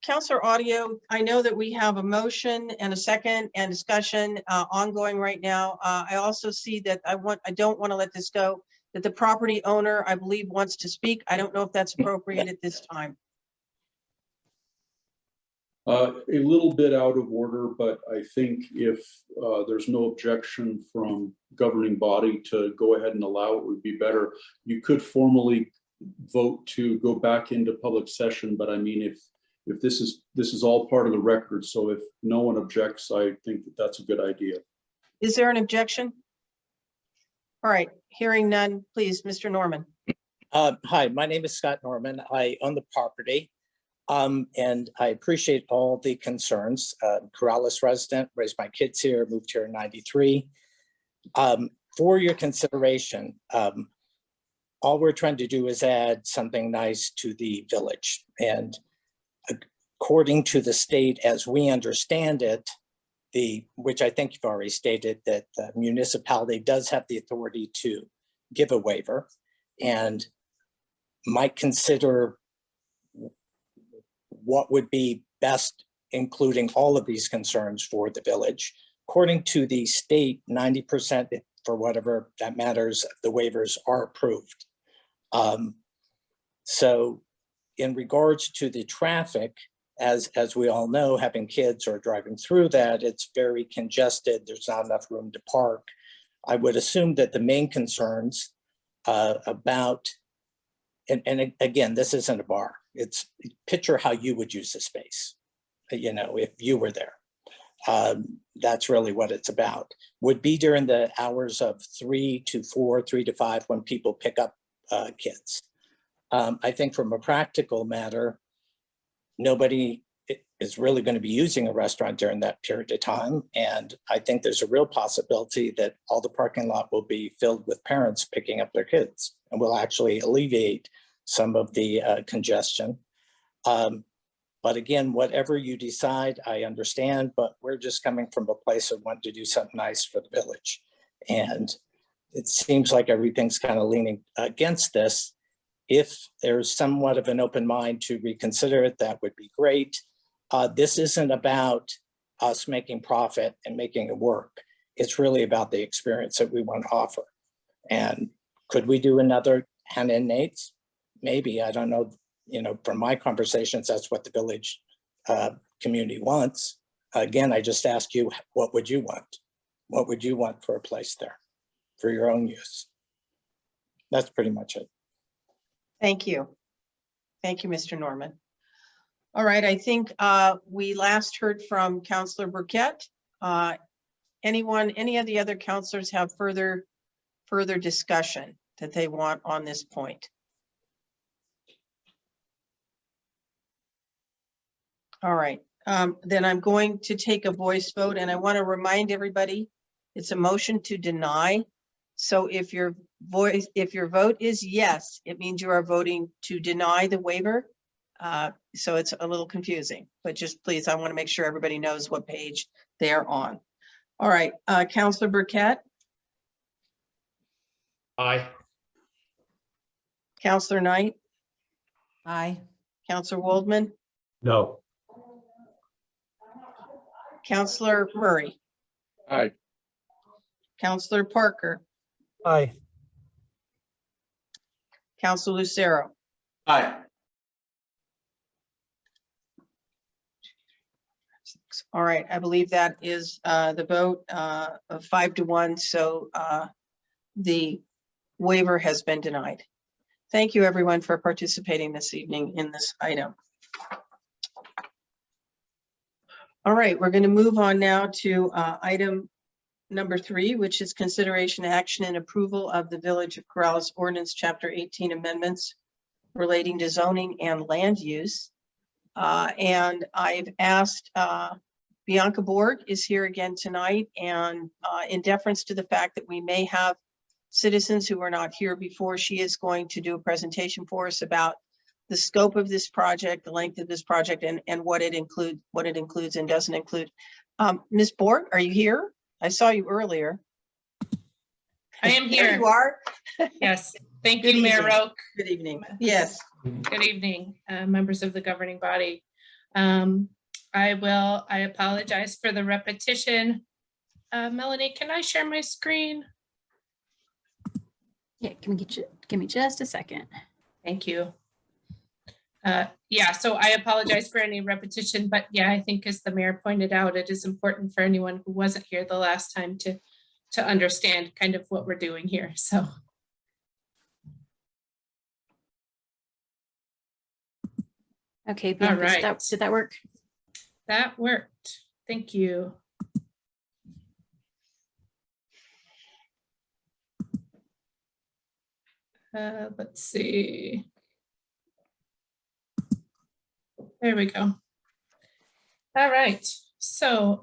Counselor Audio, I know that we have a motion and a second and discussion ongoing right now. I also see that I don't want to let this go, that the property owner, I believe, wants to speak. I don't know if that's appropriate at this time. A little bit out of order, but I think if there's no objection from governing body to go ahead and allow it would be better. You could formally vote to go back into public session, but I mean, if this is all part of the record, so if no one objects, I think that that's a good idea. Is there an objection? All right, hearing none, please, Mr. Norman. Hi, my name is Scott Norman. I own the property. And I appreciate all the concerns. Corrales resident, raised my kids here, moved here in '93. For your consideration, all we're trying to do is add something nice to the village. And according to the state, as we understand it, which I think you've already stated, that the municipality does have the authority to give a waiver and might consider what would be best, including all of these concerns for the village. According to the state, 90%, for whatever that matters, the waivers are approved. So in regards to the traffic, as we all know, having kids or driving through that, it's very congested. There's not enough room to park. I would assume that the main concerns about, and again, this isn't a bar. It's picture how you would use the space, if you were there. That's really what it's about. Would be during the hours of 3 to 4, 3 to 5 when people pick up kids. I think from a practical matter, nobody is really going to be using a restaurant during that period of time. And I think there's a real possibility that all the parking lot will be filled with parents picking up their kids and will actually alleviate some of the congestion. But again, whatever you decide, I understand, but we're just coming from a place of wanting to do something nice for the village. And it seems like everything's kind of leaning against this. If there's somewhat of an open mind to reconsider it, that would be great. This isn't about us making profit and making it work. It's really about the experience that we want to offer. And could we do another Hannah and Nate's? Maybe, I don't know, from my conversations, that's what the village community wants. Again, I just ask you, what would you want? What would you want for a place there for your own use? That's pretty much it. Thank you. Thank you, Mr. Norman. All right, I think we last heard from Councillor Burkett. Any of the other councillors have further discussion that they want on this point? All right, then I'm going to take a voice vote, and I want to remind everybody, it's a motion to deny. So if your vote is yes, it means you are voting to deny the waiver. So it's a little confusing, but just please, I want to make sure everybody knows what page they're on. All right, Councillor Burkett. Aye. Councillor Knight. Aye. Councillor Waldman. No. Councillor Murray. Aye. Councillor Parker. Aye. Councillor Lucero. Aye. All right, I believe that is the vote of 5-1, so the waiver has been denied. Thank you, everyone, for participating this evening in this item. All right, we're going to move on now to item number 3, which is consideration, action, and approval of the Village of Corrales Ordinance Chapter 18 amendments relating to zoning and land use. And I've asked Bianca Borg is here again tonight, and in deference to the fact that we may have citizens who were not here before, she is going to do a presentation for us about the scope of this project, the length of this project, and what it includes and doesn't include. Ms. Borg, are you here? I saw you earlier. I am There here. you are. Yes, thank Good you, Mayor evening. Roque. Good evening. Yes. Good evening, members of the governing body. I apologize for the repetition. Melanie, can I share my screen? Yeah, give me just a second. Thank you. Yeah, so I apologize for any repetition, but yeah, I think as the mayor pointed out, it is important for anyone who wasn't here the last time to understand kind of what we're doing here, so. Okay, All Bianca, right. did that work? That worked. Thank you. Let's see. There we go. All right. So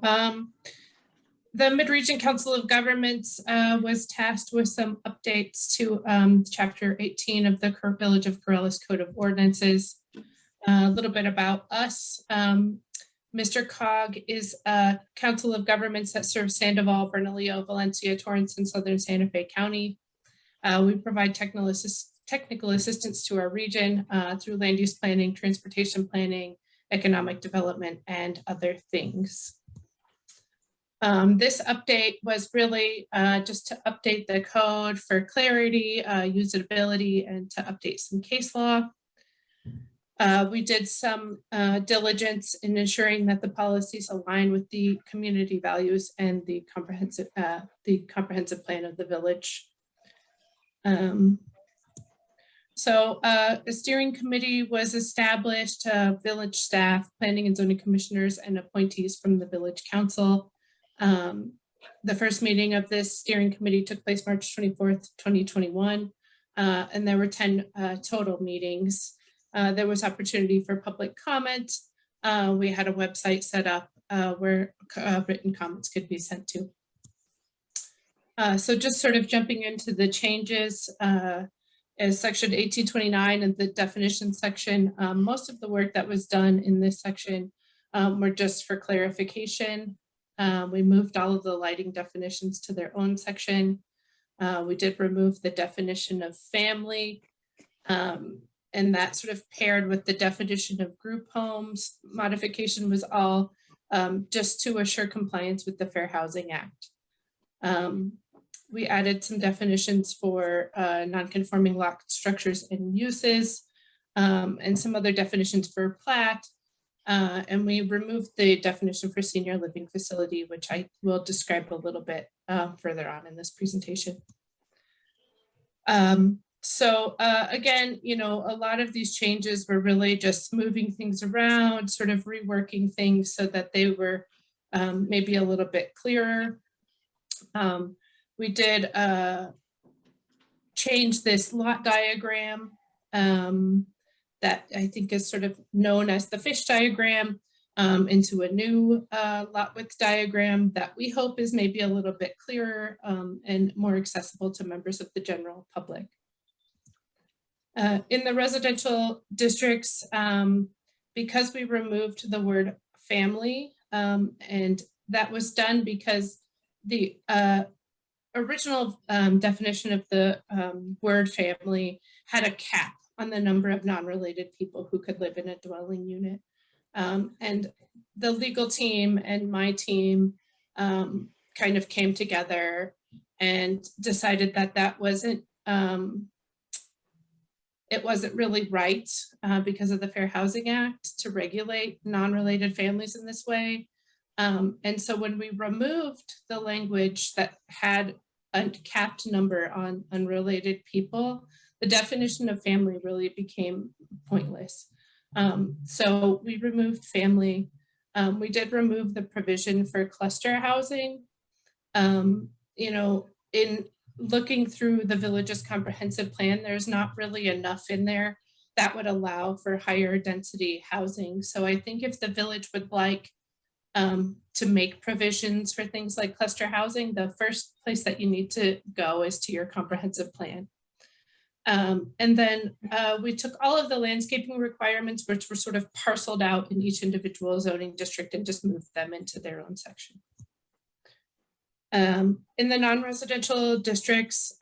the Mid-Region Council of Governments was tasked with some updates to Chapter 18 of the Village of Corrales Code of Ordinances. A little bit about us. Mr. Cog is a council of governments that serves Sandoval, Bernalillo, Valencia, Torrance, and Southern Santa Fe County. We provide technical assistance to our region through land use planning, transportation planning, economic development, and other things. This update was really just to update the code for clarity, usability, and to update some case law. We did some diligence in ensuring that the policies align with the community values and the comprehensive plan of the village. So a steering committee was established, village staff, planning and zoning commissioners, and appointees from the village council. The first meeting of this steering committee took place March 24th, 2021, and there were 10 total meetings. There was opportunity for public comment. We had a website set up where written comments could be sent to. So just sort of jumping into the changes, as section 1829 and the definition section, most of the work that was done in this section were just for clarification. We moved all of the lighting definitions to their own section. We did remove the definition of family, and that sort of paired with the definition of group homes. Modification was all just to assure compliance with the Fair Housing Act. We added some definitions for non-conforming lot structures and uses, and some other definitions for plat. And we removed the definition for senior living facility, which I will describe a little bit further on in this presentation. So again, you know, a lot of these changes were really just moving things around, sort of reworking things so that they were maybe a little bit clearer. We did change this lot diagram that I think is sort of known as the fish diagram into a new lot width diagram that we hope is maybe a little bit clearer and more accessible to members of the general public. In the residential districts, because we removed the word family, and that was done because the original definition of the word family had a cap on the number of non-related people who could live in a dwelling unit. And the legal team and my team kind of came together and decided that that wasn't, it wasn't really right because of the Fair Housing Act to regulate non-related families in this way. And so when we removed the language that had a capped number on unrelated people, the definition of family really became pointless. So we removed family. We did remove the provision for cluster housing. You know, in looking through the village's comprehensive plan, there's not really enough in there that would allow for higher density housing. So I think if the village would like to make provisions for things like cluster housing, the first place that you need to go is to your comprehensive plan. And then we took all of the landscaping requirements, which were sort of parceled out in each individual zoning district, and just moved them into their own section. In the non-residential districts,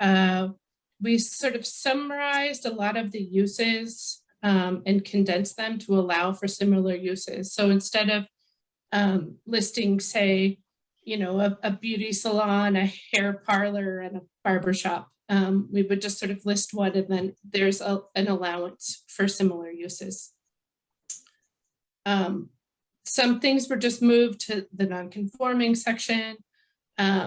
we sort of summarized a lot of the uses and condensed them to allow for similar uses. So instead of listing, say, you know, a beauty salon, a hair parlor, and a barber shop, we would just sort of list one, and then there's an allowance for similar uses. Some things were just moved to the non-conforming section.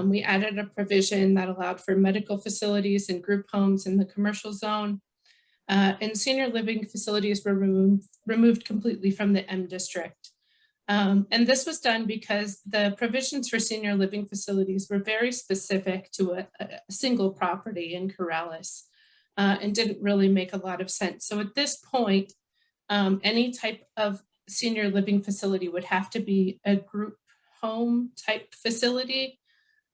We added a provision that allowed for medical facilities and group homes in the commercial zone. And senior living facilities were removed completely from the M district. And this was done because the provisions for senior living facilities were very specific to a single property in Corrales, and didn't really make a lot of sense. So at this point, any type of senior living facility would have to be a group home type facility.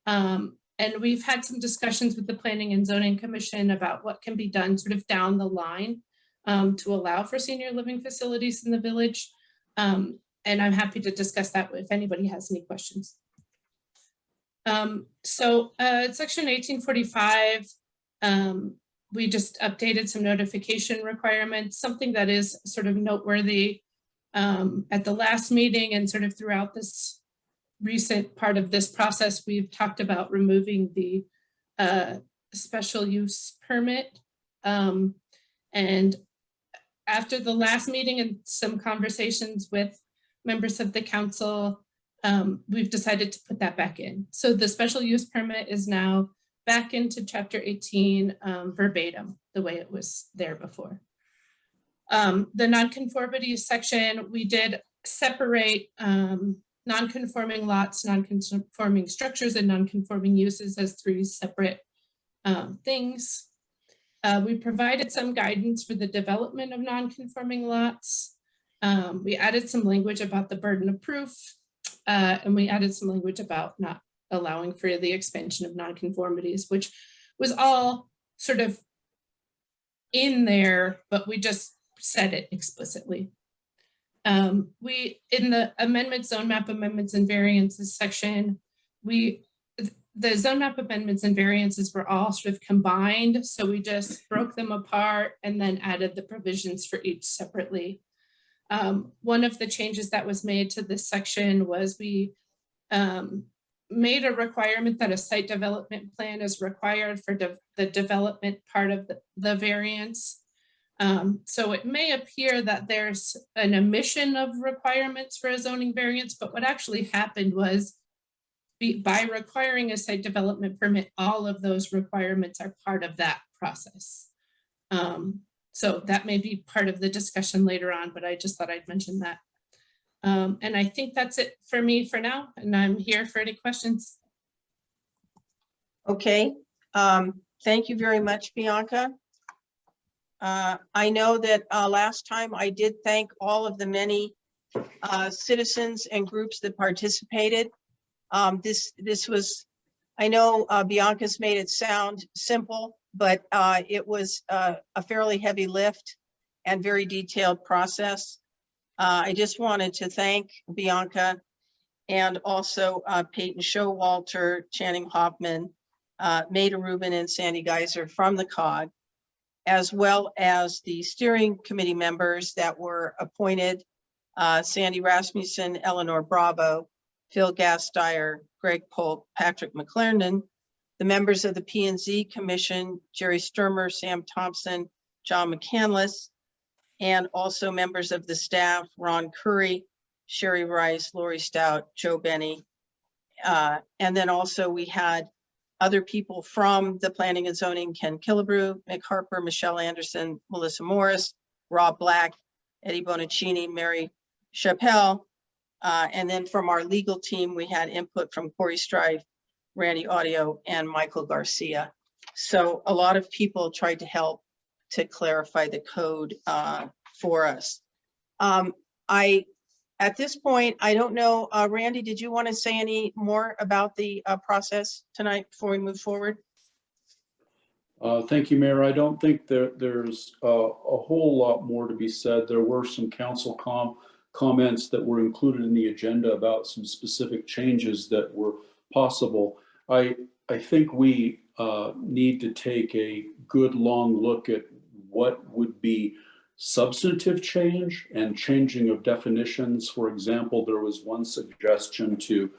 And we've had some discussions with the Planning and Zoning Commission about what can be done sort of down the line to allow for senior living facilities in the village. And I'm happy to discuss that if anybody has any questions. Section 1845, we just updated some notification requirements, something that is sort of noteworthy at the last meeting and sort of throughout this recent part of this process. We've talked about removing the special use permit. And after the last meeting and some conversations with members of the council, we've decided to put that back in. So the special use permit is now back into chapter 18 verbatim, the way it was there before. The nonconformity section, we did separate non-conforming lots, non-conforming structures, and non-conforming uses as three separate things. We provided some guidance for the development of non-conforming lots. We added some language about the burden of proof, and we added some language about not allowing for the expansion of nonconformities, which was all sort of in there, but we just said it explicitly. We, in the amendments, zone map amendments and variances section, the zone map amendments and variances were all sort of combined. So we just broke them apart and then added the provisions for each separately. One of the changes that was made to this section was we made a requirement that a site development plan is required for the development part of the variance. So it may appear that there's an omission of requirements for a zoning variance, but what actually happened was by requiring a site development permit, all of those requirements are part of that process. So that may be part of the discussion later on, but I just thought I'd mention that. And I think that's it for me for now, and I'm here for any questions. Okay, thank you very much, Bianca. I know that last time I did thank all of the many citizens and groups that participated. This was, I know Bianca's made it sound simple, but it was a fairly heavy lift and very detailed process. I just wanted to thank Bianca and also Peyton Showalter, Channing Hoffman, Maida Rubin, and Sandy Geiser from the COG, as well as the steering committee members that were appointed, Sandy Rasmussen, Eleanor Bravo, Phil Gasteyer, Greg Polk, Patrick McClernand, the members of the P&Z Commission, Jerry Sturmer, Sam Thompson, John McCandless, and also members of the staff, Ron Curry, Sherry Rice, Lori Stout, Joe Benny. And then also we had other people from the Planning and Zoning, Ken Killebrew, Mick Harper, Michelle Anderson, Melissa Morris, Rob Black, Eddie Bonaccini, Mary Chappelle. And then from our legal team, we had input from Corey Strife, Randy Audio, and Michael Garcia. So a lot of people tried to help to clarify the code for us. At this point, I don't know, Randy, did you want to say any more about the process tonight before we move forward? Thank you, Mayor. I don't think there's a whole lot more to be said. There were some council comments that were included in the agenda about some specific changes that were possible. I think we need to take a good long look at what would be substantive change and changing of definitions. For example, there was one suggestion to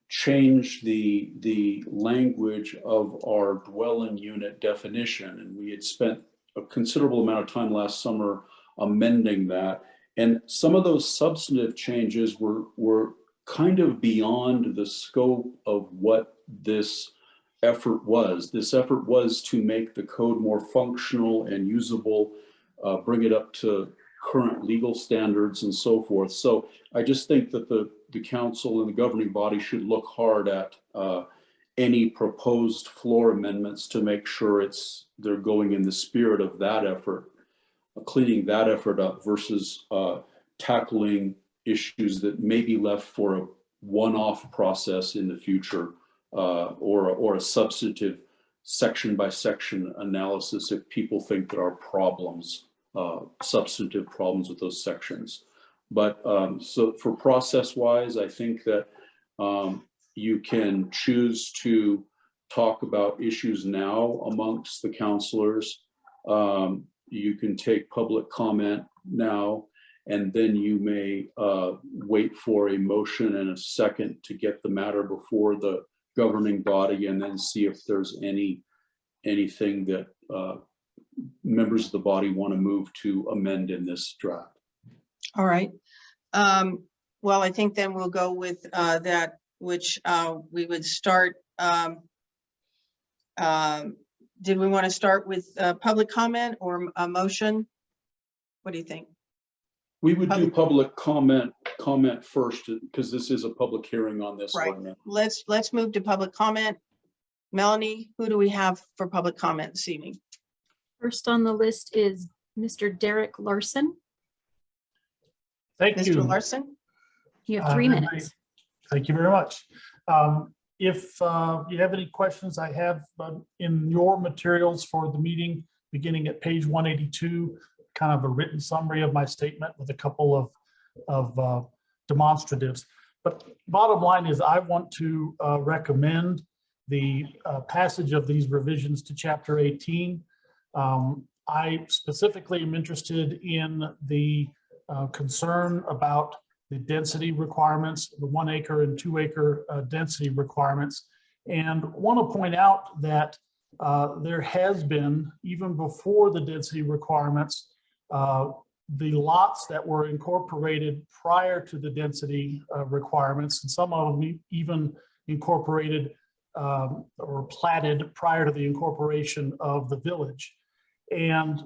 change the language of our dwelling unit definition, and we had spent a considerable amount of time last summer amending that. And some of those substantive changes were kind of beyond the scope of what this effort was. This effort was to make the code more functional and usable, bring it up to current legal standards and so forth. So I just think that the council and the governing body should look hard at any proposed floor amendments to make sure they're going in the spirit of that effort, cleaning that effort up versus tackling issues that may be left for a one-off process in the future, or a substantive section by section analysis if people think there are problems, substantive problems with those sections. But so for process wise, I think that you can choose to talk about issues now amongst the counselors. You can take public comment now, and then you may wait for a motion and a second to get the matter before the governing body, and then see if there's anything that members of the body want to move to amend in this draft. All right. Well, I think then we'll go with that, which we would start. Did we want to start with public comment or a motion? What do you think? We would do public comment first, because this is a public hearing on this. Right. Let's move to public comment. Melanie, who do we have for public comment this evening? First on the list is Mr. Derek Larson. Thank you. Mr. Larson? You have 3 minutes. Thank you very much. If you have any questions, I have in your materials for the meeting, beginning at page 182, kind of a written summary of my statement with a couple of demonstratives. But bottom line is I want to recommend the passage of these revisions to Chapter 18. I specifically am interested in the concern about the density requirements, the 1 acre and 2 acre density requirements, and want to point out that there has been, even before the density requirements, the lots that were incorporated prior to the density requirements, and some of them even incorporated or platted prior to the incorporation of the village. And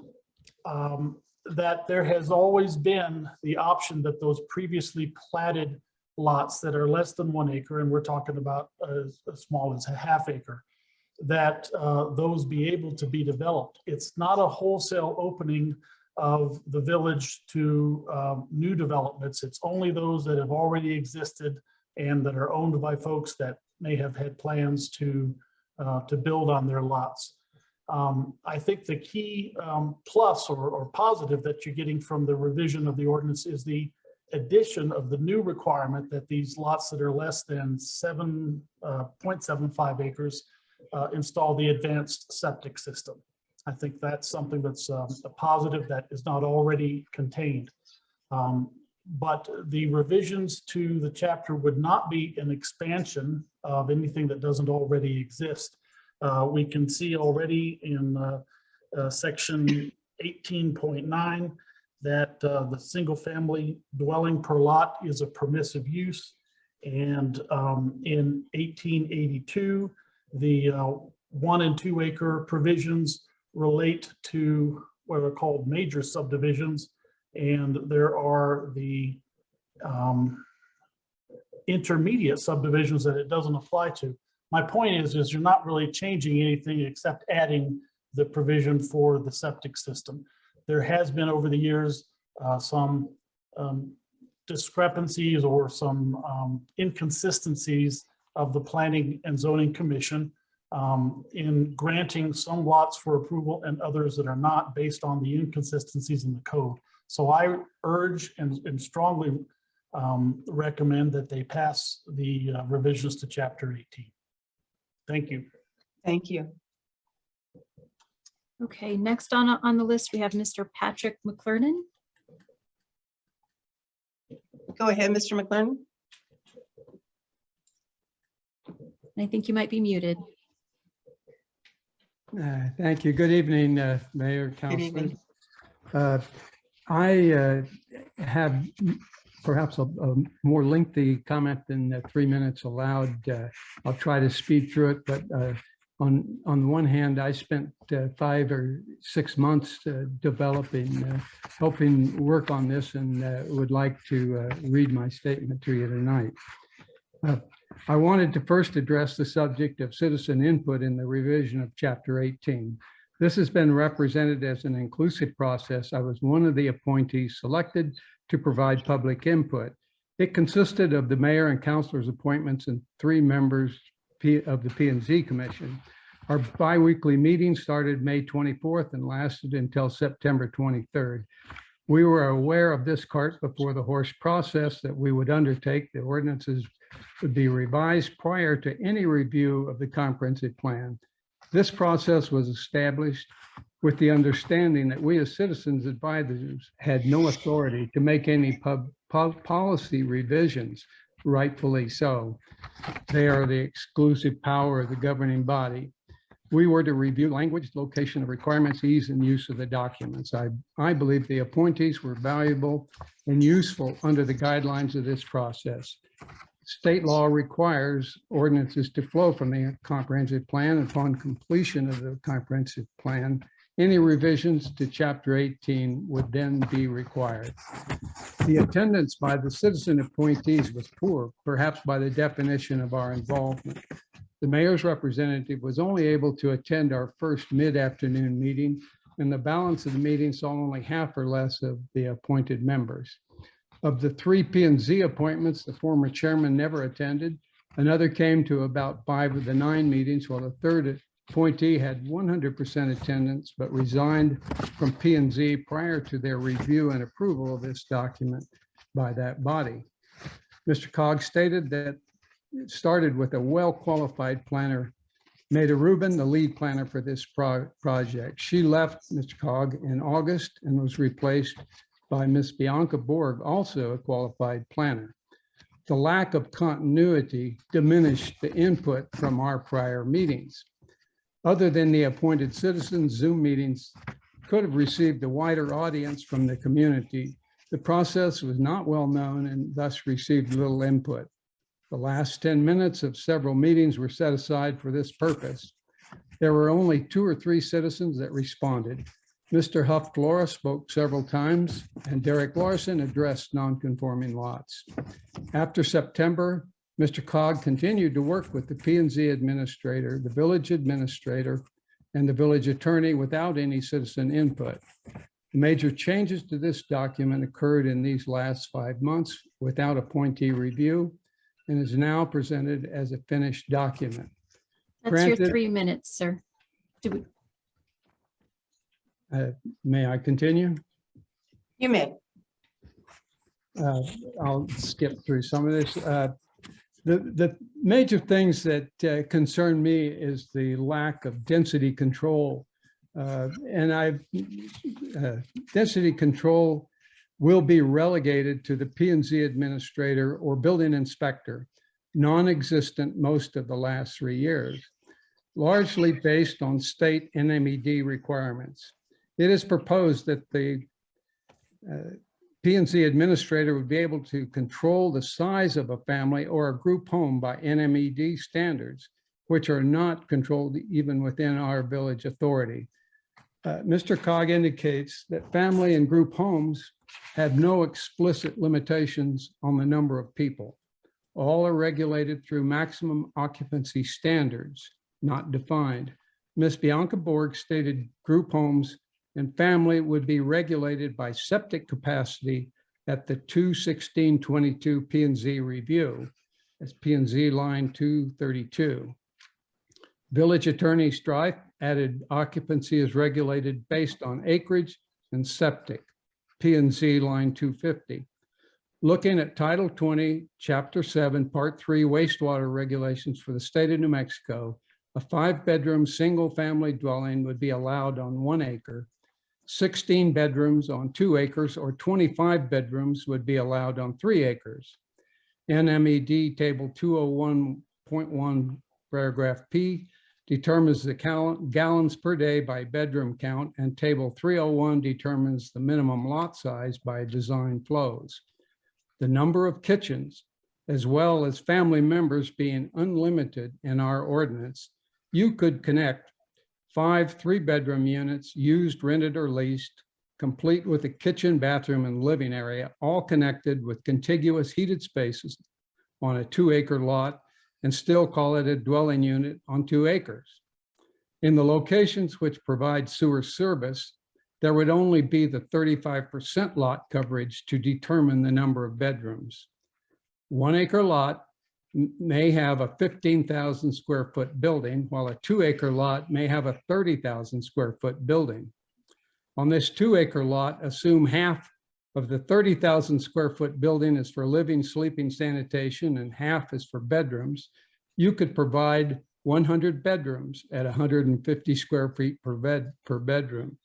that there has always been the option that those previously platted lots that are less than 1 acre, and we're talking about as small as a ½ acre, that those be able to be developed. It's not a wholesale opening of the village to new developments. It's only those that have already existed and that are owned by folks that may have had plans to build on their lots. I think the key plus or positive that you're getting from the revision of the ordinance is the addition of the new requirement that these lots that are less than 7.75 acres install the advanced septic system. I think that's something that's a positive that is not already contained. But the revisions to the chapter would not be an expansion of anything that doesn't already exist. We can see already in section 18.9 that the single-family dwelling per lot is a permissive use. And in 1882, the 1 and 2 acre provisions relate to what are called major subdivisions. And there are the intermediate subdivisions that it doesn't apply to. My point is you're not really changing anything except adding the provision for the septic system. There has been over the years some discrepancies or some inconsistencies of the Planning and Zoning Commission in granting some lots for approval and others that are not, based on the inconsistencies in the code. So I urge and strongly recommend that they pass the revisions to Chapter 18. Thank you. Thank you. Okay, next on the list, we have Mr. Patrick McClernand. Go ahead, Mr. McClernand. I think you might be muted. Thank you. Good evening, Mayor, Good Councilors. evening. I have perhaps a more lengthy comment than 3 minutes allowed. I'll try to speed through it, but on the one hand, I spent 5 or 6 months developing, helping work on this, and would like to read my statement to you tonight. I wanted to first address the subject of citizen input in the revision of Chapter 18. This has been represented as an inclusive process. I was one of the appointees selected to provide public input. It consisted of the mayor and councilors' appointments and 3 members of the P&Z Commission. Our biweekly meeting started May 24th and lasted until September 23rd. We were aware of this cart before the horse process that we would undertake. The ordinances would be revised prior to any review of the comprehensive plan. This process was established with the understanding that we as citizens advisors had no authority to make any policy revisions, rightfully so. They are the exclusive power of the governing body. We were to review language, location of requirements, ease and use of the documents. I believe the appointees were valuable and useful under the guidelines of this process. State law requires ordinances to flow from the comprehensive plan. Upon completion of the comprehensive plan, any revisions to Chapter 18 would then be required. The attendance by the citizen appointees was poor, perhaps by the definition of our involvement. The mayor's representative was only able to attend our first mid-afternoon meeting, and the balance of the meeting saw only half or less of the appointed members. Of the 3 P&Z appointments, the former chairman never attended. Another came to about 5 of the 9 meetings, while the third appointee had 100% attendance, but resigned from P&Z prior to their review and approval of this document by that body. Mr. Cog stated that it started with a well-qualified planner, Maida Rubin, the lead planner for this project. She left Mr. Cog in August and was replaced by Ms. Bianca Borg, also a qualified planner. The lack of continuity diminished the input from our prior meetings. Other than the appointed citizens, Zoom meetings could have received a wider audience from the community. The process was not well known and thus received little input. The last 10 minutes of several meetings were set aside for this purpose. There were only 2 or 3 citizens that responded. Mr. Huff Flora spoke several times, and Derek Larson addressed non-conforming lots. After September, Mr. Cog continued to work with the P&Z administrator, the village administrator, and the village attorney without any citizen input. The major changes to this document occurred in these last 5 months without appointee review and is now presented as a finished document. That's your Granted- 3 minutes, sir. May I continue? You may. I'll skip through some of this. The major things that concern me is the lack of density control. Density control will be relegated to the P&Z administrator or building inspector, non-existent most of the last 3 years, largely based on state NMED requirements. It is proposed that the P and Z administrator would be able to control the size of a family or a group home by NMED standards, which are not controlled even within our village authority. Mr. Cog indicates that family and group homes have no explicit limitations on the number of people. All are regulated through maximum occupancy standards, not defined. Ms. Bianca Borg stated group homes and family would be regulated by septic capacity at the 2/16/22 P&Z review. That's P&Z line 232. Village Attorney Strife added occupancy is regulated based on acreage and septic, P&Z line 250. Looking at Title 20, Chapter 7, Part 3 wastewater regulations for the state of New Mexico, a 5-bedroom single-family dwelling would be allowed on 1 acre, 16 bedrooms on 2 acres, or 25 bedrooms would be allowed on 3 acres. NMED Table 201.1, paragraph P, determines the gallons per day by bedroom count, and Table 301 determines the minimum lot size by design flows. The number of kitchens, as well as family members being unlimited in our ordinance, you could connect 5 3-bedroom units, used, rented, or leased, complete with a kitchen, bathroom, and living area, all connected with contiguous heated spaces on a 2-acre lot, and still call it a dwelling unit on 2 acres. In the locations which provide sewer service, there would only be the 35% lot coverage to determine the number of bedrooms. 1-acre lot may have a 15,000 square foot building, while a 2-acre lot may have a 30,000 square foot building. On this 2-acre lot, assume half of the 30,000 square foot building is for living, sleeping, sanitation, and half is for bedrooms. You could provide 100 bedrooms at 150 square feet per bedroom.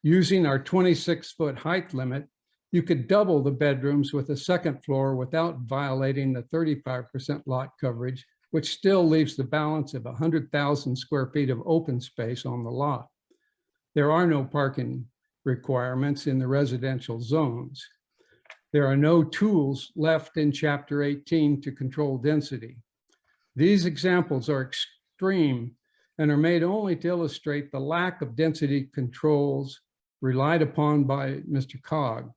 Using our 26-foot height limit, you could double the bedrooms with a 2nd floor without violating the 35% lot coverage, which still leaves the balance of 100,000 square feet of open space on the lot. There are no parking requirements in the residential zones. There are no tools left in Chapter 18 to control density. These examples are extreme and are made only to illustrate the lack of density controls relied upon by Mr. Cog.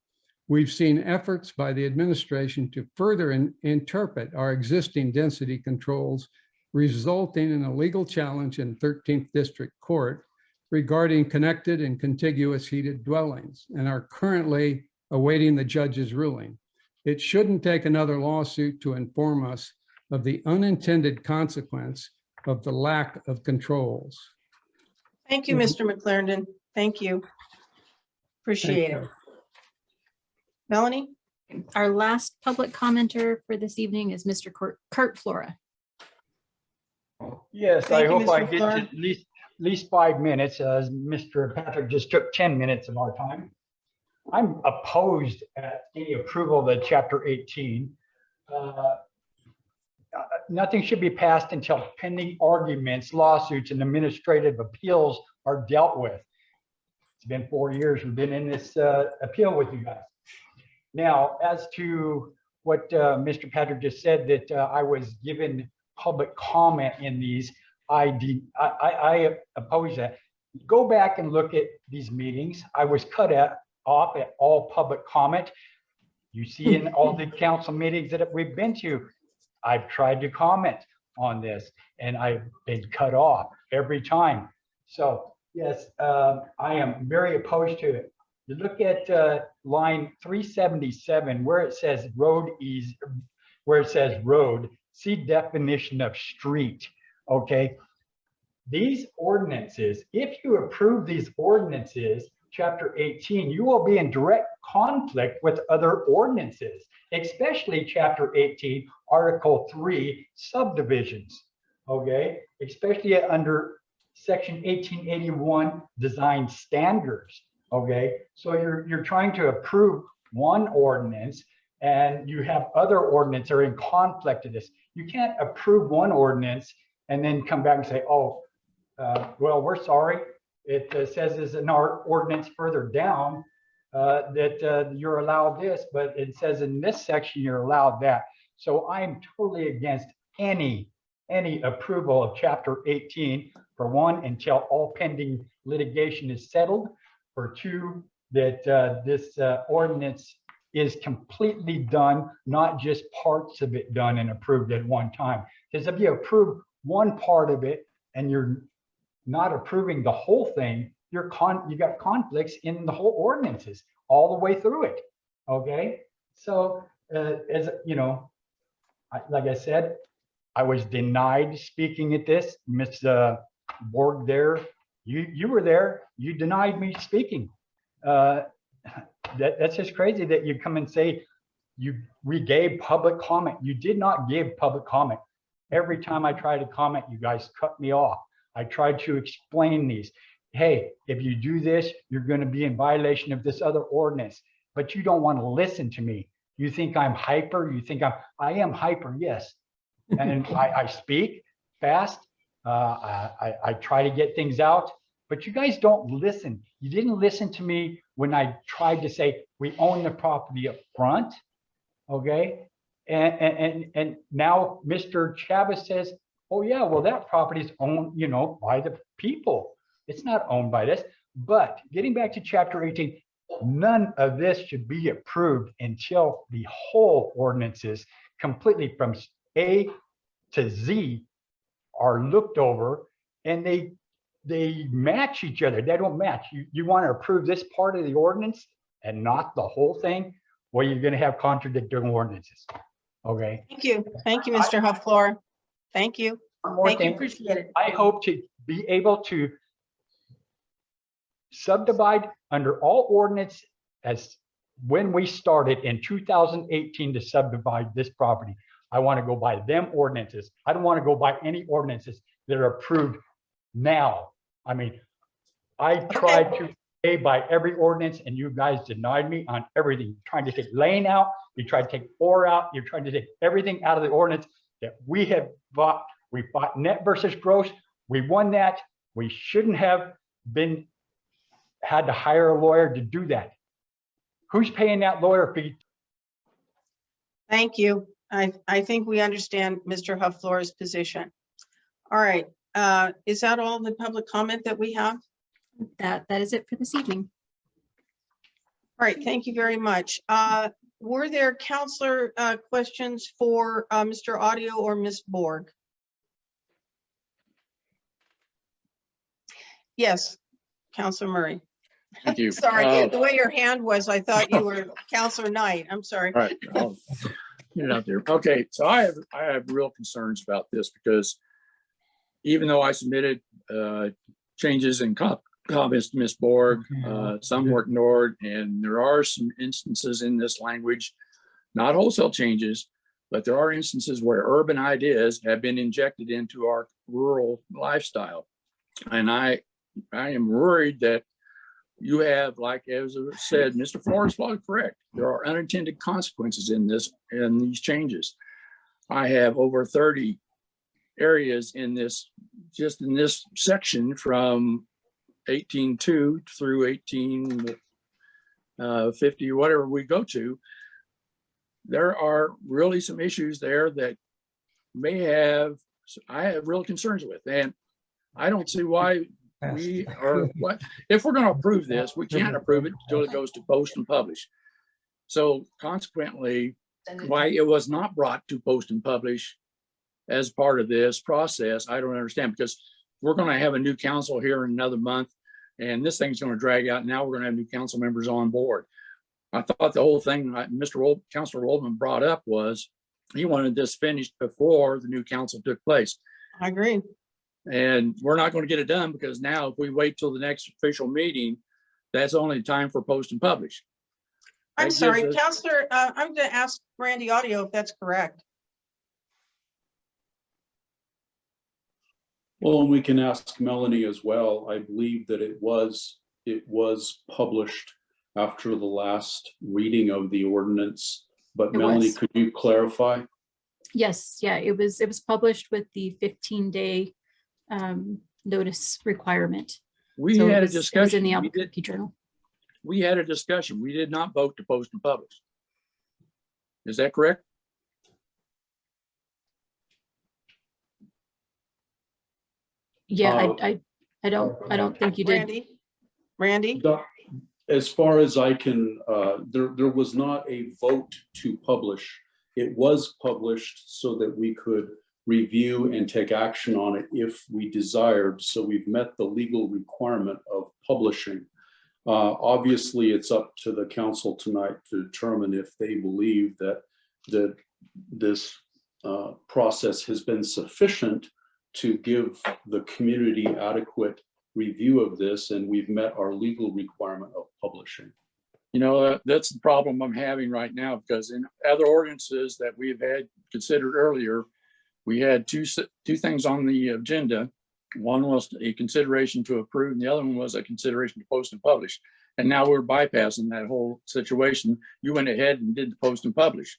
We've seen efforts by the administration to further interpret our existing density controls, resulting in a legal challenge in 13th District Court regarding connected and contiguous heated dwellings, and are currently awaiting the judge's ruling. It shouldn't take another lawsuit to inform us of the unintended consequence of the lack of controls. Thank you, Mr. McClendon. Thank you. Appreciate it. Melanie? Our last public commenter for this evening is Mr. Kurt Flora. Yes, Thank I you, hope I Mr. get Flora. at least 5 minutes, as Mr. Patrick just took 10 minutes of our time. I'm opposed at any approval of the Chapter 18. Nothing should be passed until pending arguments, lawsuits, and administrative appeals are dealt with. It's been 4 years we've been in this appeal with you guys. Now, as to what Mr. Patrick just said, that I was given public comment in these, I oppose that. Go back and look at these meetings. I was cut off at all public comment. You see in all the council meetings that we've been to, I've tried to comment on this and I've been cut off every time. So yes, I am very opposed to it. You look at line 377, where it says road, see definition of street, okay? These ordinances, if you approve these ordinances, Chapter 18, you will be in direct conflict with other ordinances, especially Chapter 18, Article 3, subdivisions, okay? Especially under Section 1881, design standards, okay? So you're trying to approve one ordinance and you have other ordinances that are in conflict to this. You can't approve one ordinance and then come back and say, oh, well, we're sorry. It says this in our ordinance further down that you're allowed this, but it says in this section, you're allowed that. So I'm totally against any approval of chapter 18, for one, until all pending litigation is settled. For two, that this ordinance is completely done, not just parts of it done and approved at one time. Because if you approve one part of it and you're not approving the whole thing, you got conflicts in the whole ordinances all the way through it. Okay, so as you know, like I said, I was denied speaking at this. Ms. Borg there, you were there, you denied me speaking. That's just crazy that you come and say we gave public comment. You did not give public comment. Every time I tried to comment, you guys cut me off. I tried to explain these. Hey, if you do this, you're going to be in violation of this other ordinance, but you don't want to listen to me. You think I'm hyper. You think I am hyper. Yes. And I speak fast. I try to get things out, but you guys don't listen. You didn't listen to me when I tried to say we own the property up front. Okay. And now Mr. Chavez says, oh yeah, well, that property is owned, by the people. It's not owned by this. But getting back to chapter 18, none of this should be approved until the whole ordinances completely from A to Z are looked over and they match each other. They don't match. You want to approve this part of the ordinance and not the whole thing, well, you're going to have contradicting ordinances. Okay. Thank you. Thank you, Mr. Hufflor. Thank you. Thank you. Appreciate it. I hope to be able to subdivide under all ordinance as when we started in 2018 to subdivide this property. I want to go by them ordinances. I don't want to go by any ordinances that are approved now. I mean, I tried to stay by every ordinance and you guys denied me on everything. You're trying to take lane out. You tried to take or out. You're trying to take everything out of the ordinance that we have bought. We bought net versus gross. We won that. We shouldn't have had to hire a lawyer to do that. Who's paying that lawyer fee? Thank you. I think we understand Mr. Hufflor's position. All right. Is that all the public comment that we have? That is it for this evening. All right. Thank you very much. Were there counselor questions for Mr. Audio or Ms. Borg? Yes, Counselor Murray. Thank you. Sorry, the way your hand was, I thought you were Counselor Knight. I'm sorry. All right, I'll get it out there. Okay, so I have real concerns about this because even though I submitted changes and comments to Ms. Borg, some were ignored, and there are some instances in this language, not wholesale changes, but there are instances where urban ideas have been injected into our rural lifestyle. And I am worried that you have, like as I said, Mr. Flores was correct. There are unintended consequences in these changes. I have over 30 areas in this, just in this section from 18.2 through 1850, whatever we go to. There are really some issues there that I have real concerns with, and I don't see why we are, if we're going to approve this, we can't approve it until it goes to post and publish. So consequently, why it was not brought to post and publish as part of this process, I don't understand, because we're going to have a new council here in another month, and this thing's going to drag out. Now we're going to have new council members on board. I thought the whole thing Councilor Oldman brought up was he wanted this finished before the new council took place. I agree. And we're not going to get it done because now if we wait till the next official meeting, that's only time for post and publish. I'm sorry, Counselor, I'm going to ask Randy Audio if that's correct. Well, and we can ask Melanie as well. I believe that it was published after the last reading of the ordinance, but Melanie, could you clarify? Yes, yeah, it was published with the 15-day notice requirement. We had a discussion. It was in the Albuquerque Journal. we had a discussion. We did not vote to post and publish. Is that correct? Yeah, Uh, I don't think you did. Randy? As far as I can, there was not a vote to publish. It was published so that we could review and take action on it if we desired. So we've met the legal requirement of publishing. Obviously, it's up to the council tonight to determine if they believe that this process has been sufficient to give the community adequate review of this, and we've met our legal requirement of publishing. You know, that's the problem I'm having right now, because in other ordinances that we've had considered earlier, we had two things on the agenda. One was a consideration to approve, and the other one was a consideration to post and publish. And now we're bypassing that whole situation. You went ahead and did the post and publish.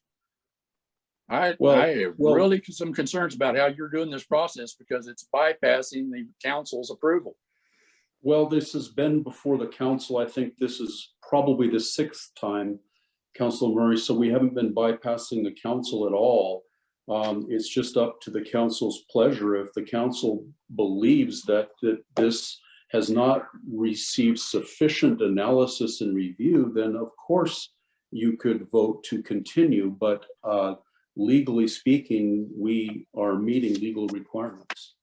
I have really some concerns about how you're doing this process, because it's bypassing the council's approval. Well, this has been before the council. I think this is probably the 6th time, Councilor Murray. So we haven't been bypassing the council at all. It's just up to the council's pleasure. If the council believes that this has not received sufficient analysis and review, then of course you could vote to continue. But legally speaking, we are meeting legal requirements.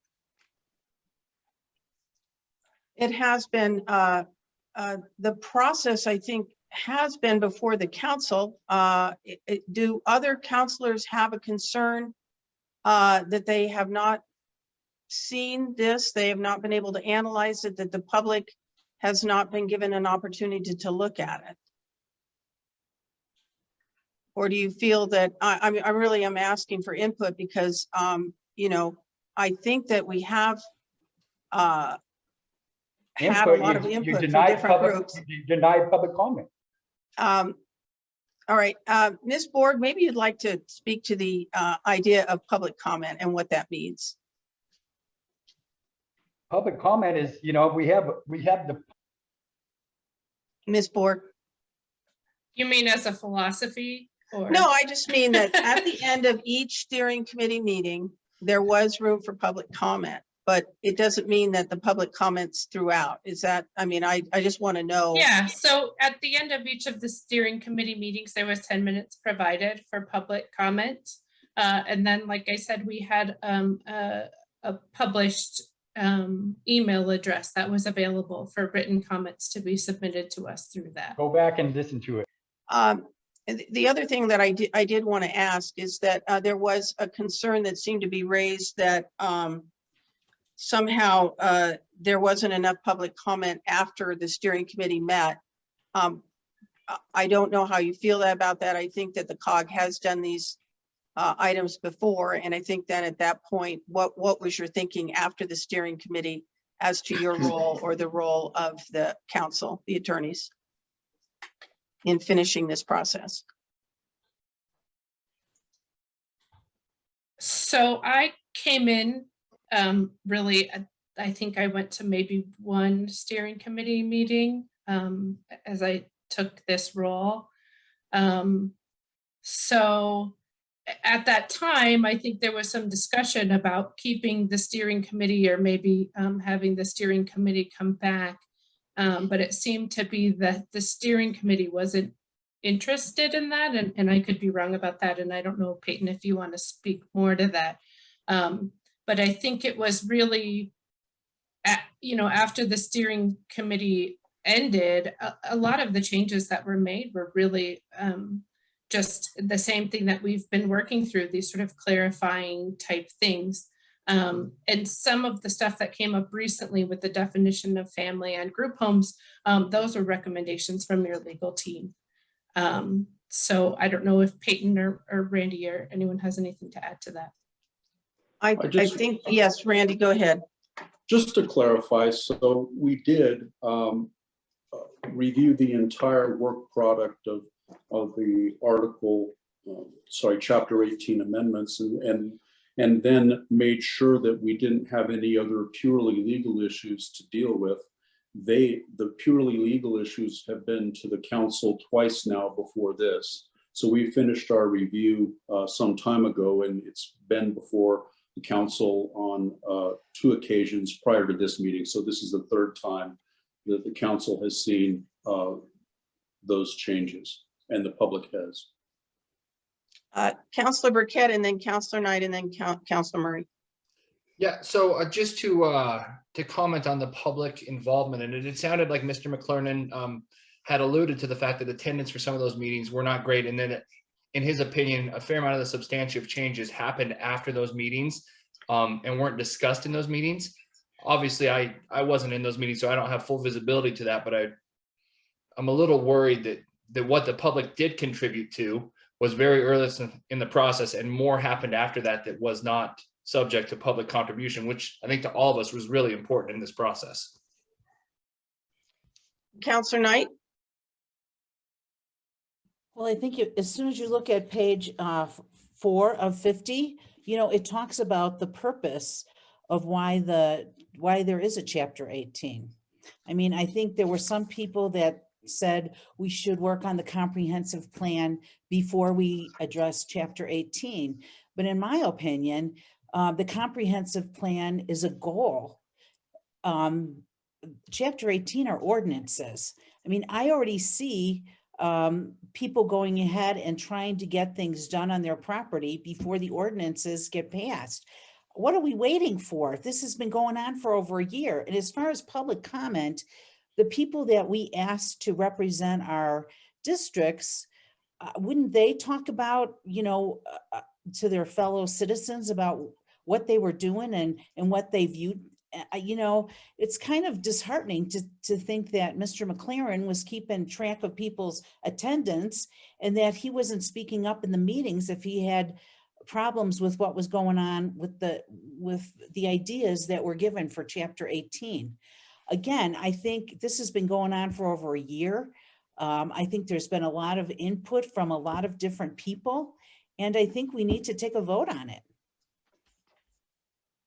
It has been, the process, I think, has been before the council. Do other councilors have a concern that they have not seen this, they have not been able to analyze it, that the public has not been given an opportunity to look at it? Or do you feel that, I mean, I really am asking for input, because, you know, I think that we have had a lot of input from different groups. You deny public comment. All right, Ms. Borg, maybe you'd like to speak to the idea of public comment and what that means. Public comment is, you know, we have the. Ms. Borg? You mean as a philosophy? Or? No, I just mean that at the end of each steering committee meeting, there was room for public comment, but it doesn't mean that the public comments throughout. Is that, I mean, I just want to know. Yeah, so at the end of each of the steering committee meetings, there was 10 minutes provided for public comment. And then, like I said, we had a published email address that was available for written comments to be submitted to us through that. Go back and listen to it. The other thing that I did want to ask is that there was a concern that seemed to be raised that somehow there wasn't enough public comment after the steering committee met. I don't know how you feel about that. I think that the COG has done these items before, and I think that at that point, what was your thinking after the steering committee as to your role or the role of the council, the attorneys, in finishing this process? So I came in really, I think I went to maybe one steering committee meeting as I took this role. So at that time, I think there was some discussion about keeping the steering committee, or maybe having the steering committee come back. But it seemed to be that the steering committee wasn't interested in that, and I could be wrong about that. And I don't know, Peyton, if you want to speak more to that. But I think it was really, after the steering committee ended, a lot of the changes that were made were really just the same thing that we've been working through, these sort of clarifying type things. And some of the stuff that came up recently with the definition of family and group homes, those were recommendations from your legal team. So I don't know if Peyton or Randy or anyone has anything to add to that. I think, yes, Randy, go ahead. Just to clarify, so we did review the entire work product of the article, chapter 18 amendments, and then made sure that we didn't have any other purely legal issues to deal with. the purely legal issues have been to the council twice now before this. So we finished our review some time ago, and it's been before the council on 2 occasions prior to this meeting. So this is the 3rd time that the council has seen those changes, and the public has. Counselor Burkett, and then Counselor Knight, and then Counselor Murray. Yeah, so just to comment on the public involvement, and it sounded like Mr. McClernand had alluded to the fact that attendance for some of those meetings were not great, and then in his opinion, a fair amount of the substantive changes happened after those meetings and weren't discussed in those meetings. Obviously, I wasn't in those meetings, so I don't have full visibility to that, but I'm a little worried that what the public did contribute to was very early in the process, and more happened after that that was not subject to public contribution, which I think to all of us was really important in this process. Counselor Knight? Well, I think as soon as you look at page 4 of 50, it talks about the purpose of why there is a chapter 18. I mean, I think there were some people that said we should work on the comprehensive plan before we address chapter 18. But in my opinion, the comprehensive plan is a goal. Chapter 18 are ordinances. I mean, I already see people going ahead and trying to get things done on their property before the ordinances get passed. What are we waiting for? This has been going on for over a year. And as far as public comment, the people that we asked to represent our districts, wouldn't they talk about, to their fellow citizens about what they were doing and what they viewed? It's kind of disheartening to think that Mr. McLaren was keeping track of people's attendance and that he wasn't speaking up in the meetings if he had problems with what was going on with the ideas that were given for chapter 18. Again, I think this has been going on for over a year. I think there's been a lot of input from a lot of different people, and I think we need to take a vote on it.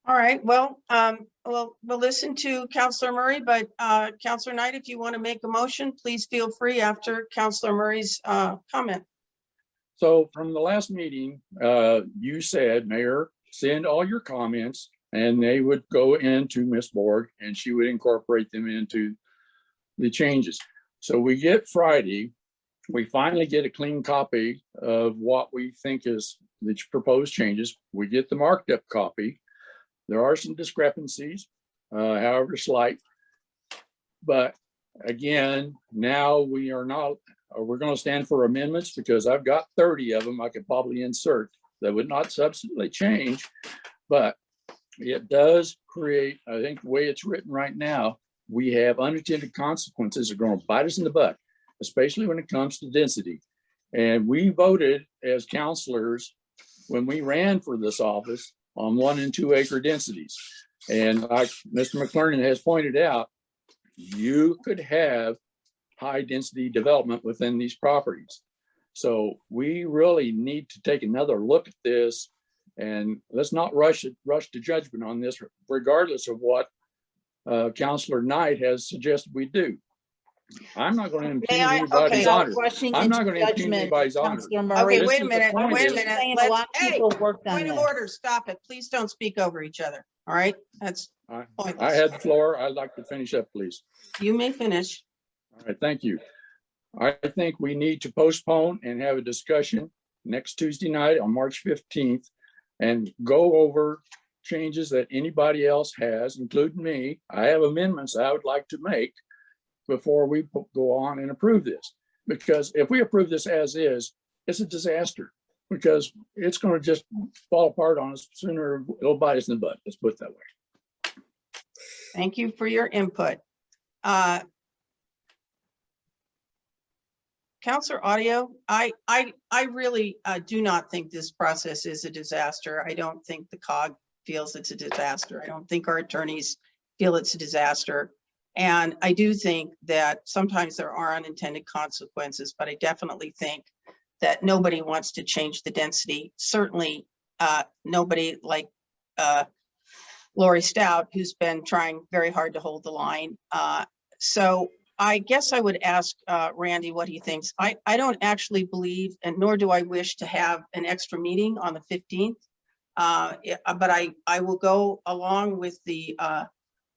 All right, well, we'll listen to Counselor Murray, but Counselor Knight, if you want to make a motion, please feel free after Counselor Murray's comment. So from the last meeting, you said, Mayor, send all your comments and they would go into Ms. Borg and she would incorporate them into the changes. So we get Friday, we finally get a clean copy of what we think is the proposed changes. We get the marked up copy. There are some discrepancies, however slight. But again, now we're going to stand for amendments because I've got 30 of them I could probably insert that would not substantially change, but it does create, I think the way it's written right now, we have unintended consequences that are going to bite us in the butt, especially when it comes to density. And we voted as counselors when we ran for this office on 1 and 2 acre densities. And like Mr. McClernand has pointed out, you could have high density development within these properties. So we really need to take another look at this, and let's not rush to judgment on this, regardless of what Counselor Knight has suggested we do. I'm not going to impugn anybody's honor. I'm not going to impugn anybody's honor. Okay, wait a minute. A lot of people worked on Point of this. order, stop it. Please don't speak over each other. All right, that's pointless. I had the floor. I'd like to finish up, please. You may finish. All right, thank you. I think we need to postpone and have a discussion next Tuesday night on March 15th and go over changes that anybody else has, including me. I have amendments I would like to make before we go on and approve this. Because if we approve this as is, it's a disaster because it's going to just fall apart on us sooner. It'll bite us in the butt. Let's put it that way. Thank you for your input. Counselor Audio, I really do not think this process is a disaster. I don't think the COG feels it's a disaster. I don't think our attorneys feel it's a disaster. And I do think that sometimes there are unintended consequences, but I definitely think that nobody wants to change the density. Certainly nobody like Lori Stout, who's been trying very hard to hold the line. So I guess I would ask Randy what he thinks. I don't actually believe, and nor do I wish to have an extra meeting on the 15th. But I will go along with the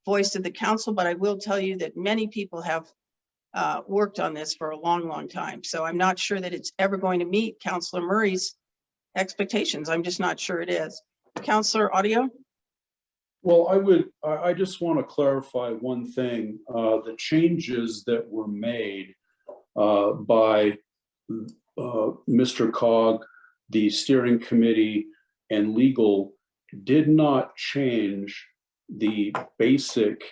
voice of the council, but I will tell you that many people have worked on this for a long, long time. So I'm not sure that it's ever going to meet Councilor Murray's expectations. I'm just not sure it is. Councilor Audio? Well, I just want to clarify one thing. The changes that were made by Mr. Cog, the steering committee, and legal did not change the basic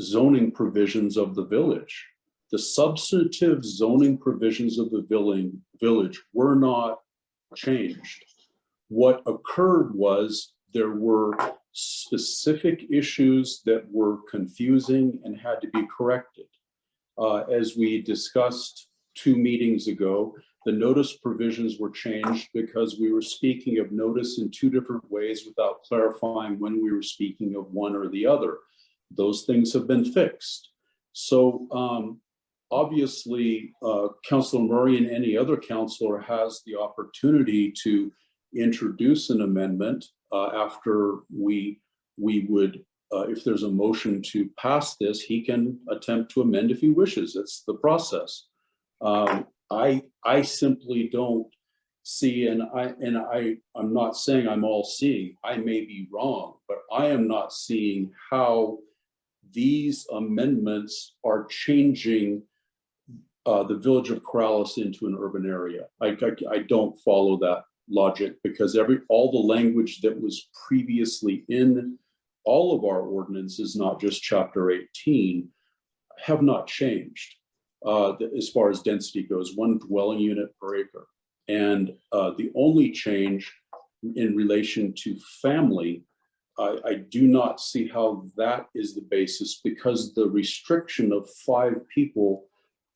zoning provisions of the village. The substantive zoning provisions of the village were not changed. What occurred was there were specific issues that were confusing and had to be corrected. As we discussed 2 meetings ago, the notice provisions were changed because we were speaking of notice in 2 different ways without clarifying when we were speaking of one or the other. Those things have been fixed. So obviously, Councilor Murray and any other councilor has the opportunity to introduce an amendment after we would, if there's a motion to pass this, he can attempt to amend if he wishes. It's the process. I simply don't see, and I'm not saying I'm all seeing, I may be wrong, but I am not seeing how these amendments are changing the village of Corrales into an urban area. I don't follow that logic because all the language that was previously in all of our ordinances, not just chapter 18, have not changed as far as density goes, 1 dwelling unit per acre. And the only change in relation to family, I do not see how that is the basis, because the restriction of 5 people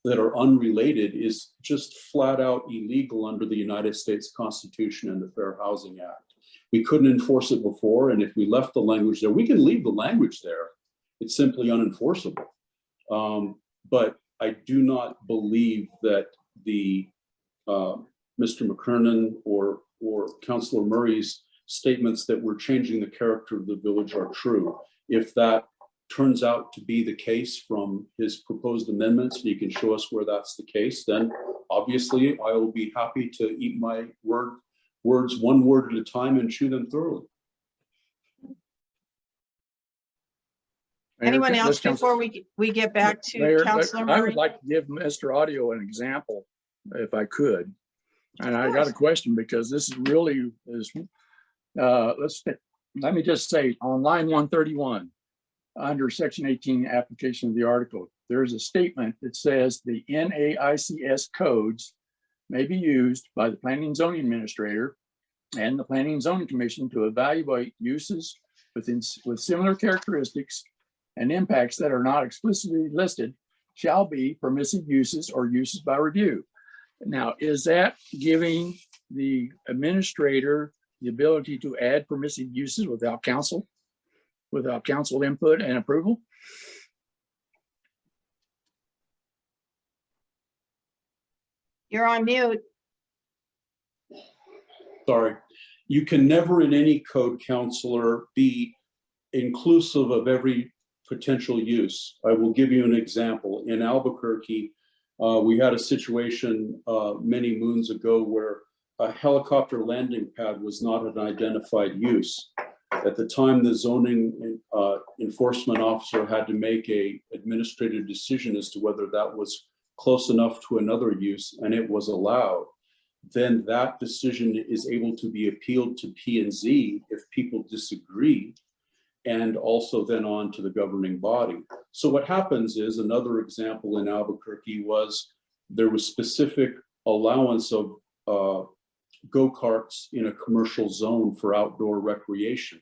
that are unrelated is just flat out illegal under the United States Constitution and the Fair Housing Act. We couldn't enforce it before, and if we left the language there, we can leave the language there. It's simply unenforceable. But I do not believe that the Mr. McKernan or Councilor Murray's statements that we're changing the character of the village are true. If that turns out to be the case from his proposed amendments, and you can show us where that's the case, then obviously I will be happy to eat my words 1 word at a time and chew them thoroughly. Anyone else before we get back to Mayor, Councilor I Murray? would like to give Mr. Audio an example, if I could. And I got a question because this is really let me just say on line 131, under section 18 application of the article, there's a statement that says the NAICS codes may be used by the Planning and Zoning Administrator and the Planning and Zoning Commission to evaluate uses with similar characteristics and impacts that are not explicitly listed shall be permissive uses or uses by review. Now, is that giving the administrator the ability to add permissive uses without council input and approval? You're on mute. Sorry. You can never in any code, councilor, be inclusive of every potential use. I will give you an example. In Albuquerque, we had a situation many moons ago where a helicopter landing pad was not an identified use. At the time, the zoning enforcement officer had to make an administrative decision as to whether that was close enough to another use, and it was allowed. Then that decision is able to be appealed to P&Z if people disagree, and also then on to the governing body. So what happens is, another example in Albuquerque was there was specific allowance of go-karts in a commercial zone for outdoor recreation.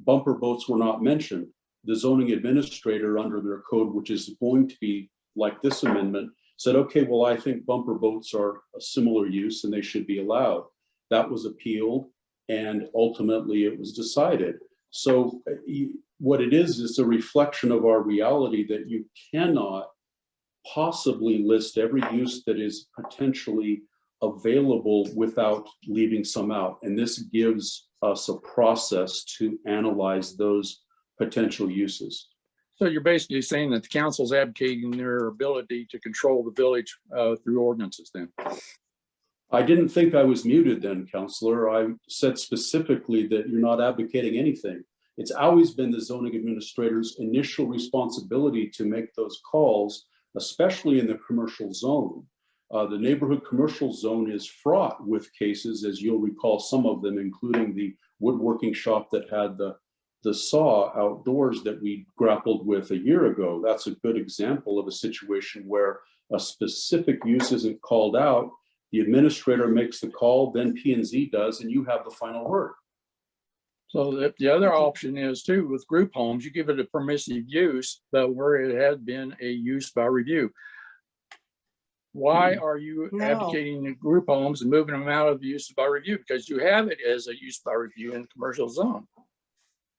Bumper boats were not mentioned. The zoning administrator under their code, which is going to be like this amendment, said, okay, well, I think bumper boats are a similar use and they should be allowed. That was appealed and ultimately it was decided. So what it is a reflection of our reality that you cannot possibly list every use that is potentially available without leaving some out. And this gives us a process to analyze those potential uses. So you're basically saying that the council's advocating their ability to control the village through ordinances then? I didn't think I was muted then, Councillor. I said specifically that you're not advocating anything. It's always been the zoning administrator's initial responsibility to make those calls, especially in the commercial zone. The neighborhood commercial zone is fraught with cases, as you'll recall, some of them, including the woodworking shop that had the saw outdoors that we grappled with a year ago. That's a good example of a situation where a specific use isn't called out. The administrator makes the call, then P&Z does, and you have the final word. So the other option is too, with group homes, you give it a permissive use, but where it had been a use by review. Why are you advocating the group homes and moving them out of use by review? Because you have it as a use by review in the commercial zone.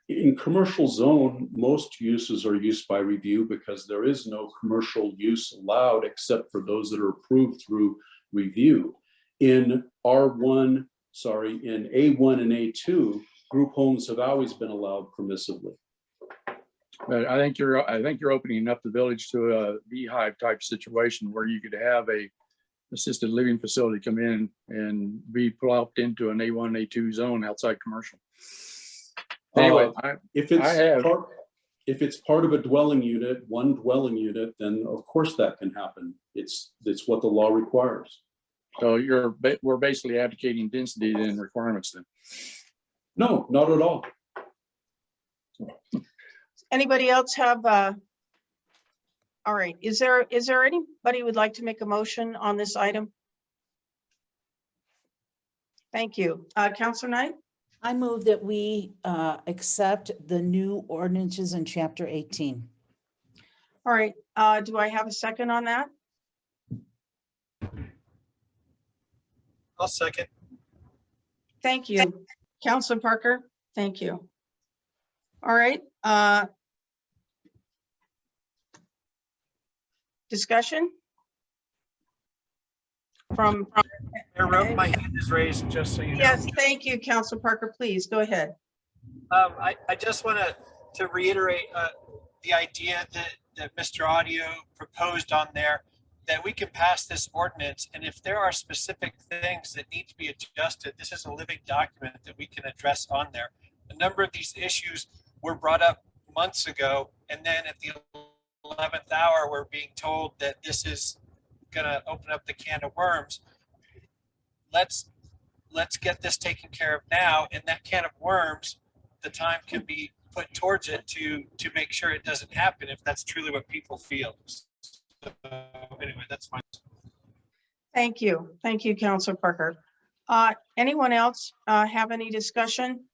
In commercial zone, most uses are used by review because there is no commercial use allowed except for those that are approved through review. In A1 and A2, group homes have always been allowed permissively. But I think you're opening up the village to a beehive type situation where you could have a assisted living facility come in and be plopped into an A1, A2 zone outside commercial. Anyway, if it's part of a dwelling unit, one dwelling unit, then of course that can happen. It's what the law requires. So we're basically advocating density and requirements then. No, not at all. Anybody else have, all right, is there anybody who would like to make a motion on this item? Thank you. Councilor Knight? I move that we accept the new ordinances in chapter 18. All right, do I have a second on that? I'll second. Thank you. Councilor Parker, thank you. All right. Discussion? From Mayor Roque, my hand is raised, just so you know. Yes, thank you, Councilor Parker. Please go ahead. I just want to reiterate the idea that Mr. Audio proposed on there, that we can pass this ordinance, and if there are specific things that need to be adjusted, this is a living document that we can address on there. A number of these issues were brought up months ago, and then at the 11th hour, we're being told that this is going to open up the can of worms. Let's get this taken care of now, and that can of worms, the time can be put towards it to make sure it doesn't happen if that's truly what people feel. So, anyway, that's fine. Thank you. Thank you, Councilor Parker. Anyone else have any discussion?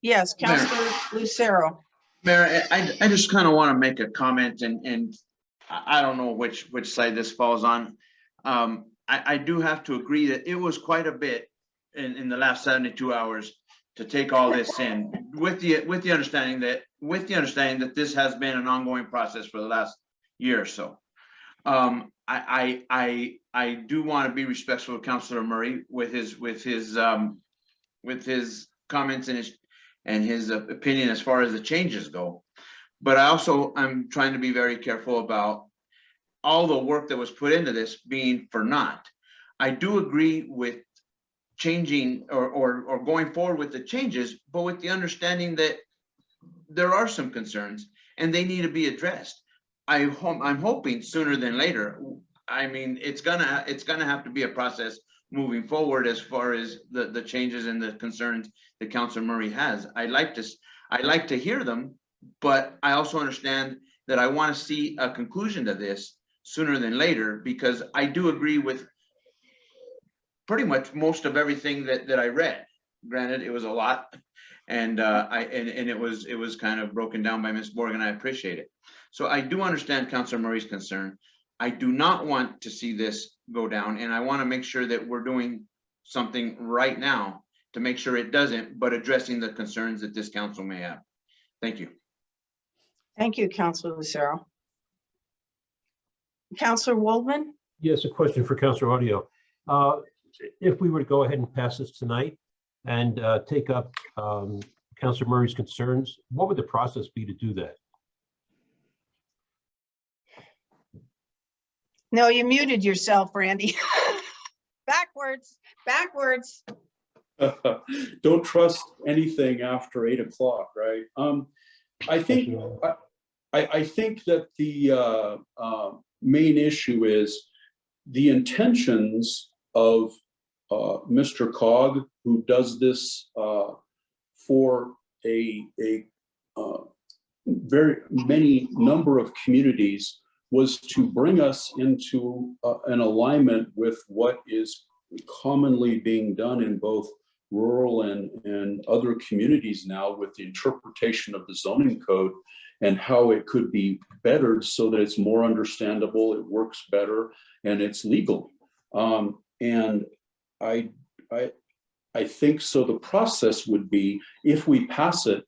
Yes, Councilor Lucero. Mayor, I just kind of want to make a comment, and I don't know which side this falls on. I do have to agree that it was quite a bit in the last 72 hours to take all this in, with the understanding that this has been an ongoing process for the last year or so. I do want to be respectful of Councilor Murray with his comments and his opinion as far as the changes go. But I'm trying to be very careful about all the work that was put into this being for naught. I do agree with changing or going forward with the changes, but with the understanding that there are some concerns and they need to be addressed. I'm hoping sooner than later. I mean, it's gonna have to be a process moving forward as far as the changes and the concerns that Councilor Murray has. I like to hear them, but I also understand that I want to see a conclusion to this sooner than later, because I do agree with pretty much most of everything that I read. Granted, it was a lot, and it was kind of broken down by Ms. Morgan. I appreciate it. So I do understand Councilor Murray's concern. I do not want to see this go down, and I want to make sure that we're doing something right now to make sure it doesn't, but addressing the concerns that this council may have. Thank you. Thank you, Councilor Lucero. Councilor Waldman? Yes, a question for Councilor Audio. If we were to go ahead and pass this tonight and take up Councilor Murray's concerns, what would the process be to do that? No, you muted yourself, Randy. Backwards. Don't trust anything after 8 o'clock, right? I think that the main issue is the intentions of Mr. Cog, who does this for a very many number of communities, was to bring us into an alignment with what is commonly being done in both rural and other communities now, with the interpretation of the zoning code and how it could be bettered so that it's more understandable, it works better, and it's legal. And I think so. The process would be, if we pass it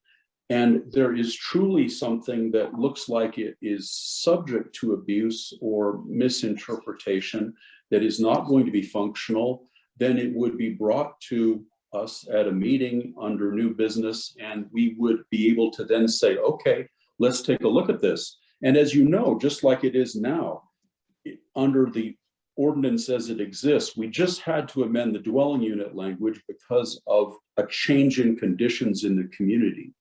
and there is truly something that looks like it is subject to abuse or misinterpretation that is not going to be functional, then it would be brought to us at a meeting under new business, and we would be able to then say, okay, let's take a look at this. And as you know, just like it is now, under the ordinance as it exists, we just had to amend the dwelling unit language because of a change in conditions in the community.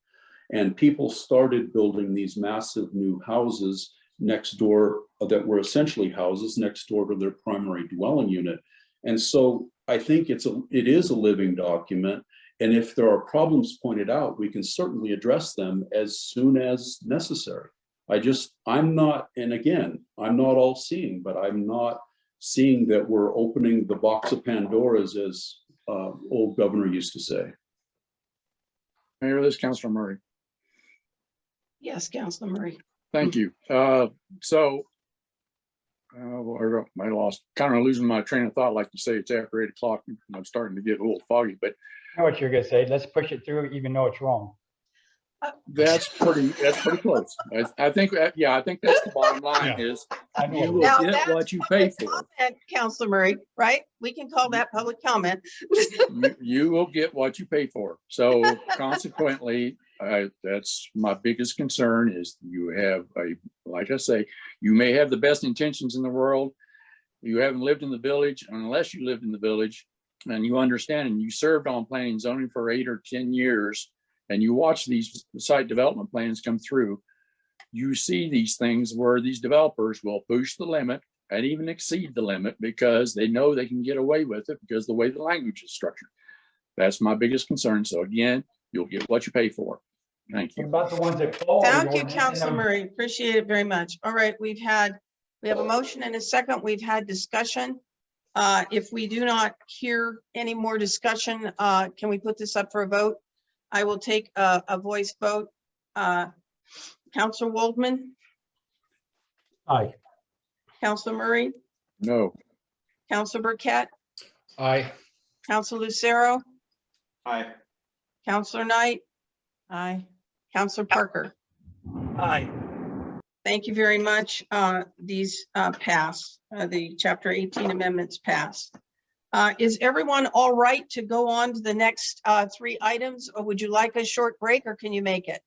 And people started building these massive new houses next door that were essentially houses next door to their primary dwelling unit. And so I think it is a living document. And if there are problems pointed out, we can certainly address them as soon as necessary. I'm not, and again, I'm not all seeing, but I'm not seeing that we're opening the box of Pandora's, as old governor used to say. Mayor, this is Councilor Murray. Yes, Councilor Murray. Thank you. I lost, kind of losing my train of thought. Like you say, it's after 8 o'clock. I'm starting to get a little foggy, but I know what you're gonna say. Let's push it through even though it's wrong. that's pretty close. I think that's the bottom line is you will get what you pay for. Councilor Murray, right? We can call that public comment. You will get what you pay for. So consequently, that's my biggest concern is you have like I say, you may have the best intentions in the world. You haven't lived in the village, unless you lived in the village and you understand, and you served on planning and zoning for 8 or 10 years, and you watch these site development plans come through, you see these things where these developers will push the limit and even exceed the limit because they know they can get away with it because of the way the language is structured. That's my biggest concern. So again, you'll get what you pay for. Thank you. What about the ones that fall? Thank you, Councilor Murray. Appreciate it very much. All right, we have a motion and a second. We've had discussion. If we do not hear any more discussion, can we put this up for a vote? I will take a voice vote. Councilor Waldman? Aye. Councilor Murray? No. Councilor Burkett? Aye. Councilor Lucero? Aye. Councilor Knight? Aye. Councilor Parker? Aye. Thank you very much. These pass, the Chapter 18 amendments pass. Is everyone all right to go on to the next 3 items, or would you like a short break, or can you make it?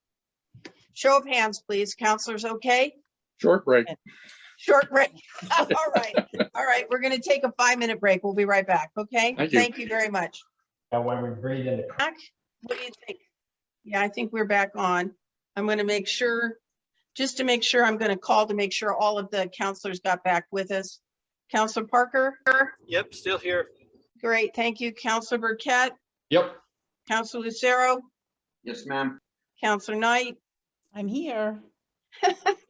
Show of hands, please. Counselors, okay? Short break. Short break. All right. All right. We're going to take a 5-minute break. We'll be right back. Okay. Thank you. Very much. And when we breathe in. Back? What do you think? Yeah, I think we're back on. I'm going to make sure, just to make sure, I'm going to call to make sure all of the counselors got back with us. Councilor Parker? Yep, still here. Great. Thank you. Councilor Burkett? Yep. Councilor Lucero? Yes, ma'am. Councilor Knight? I'm here.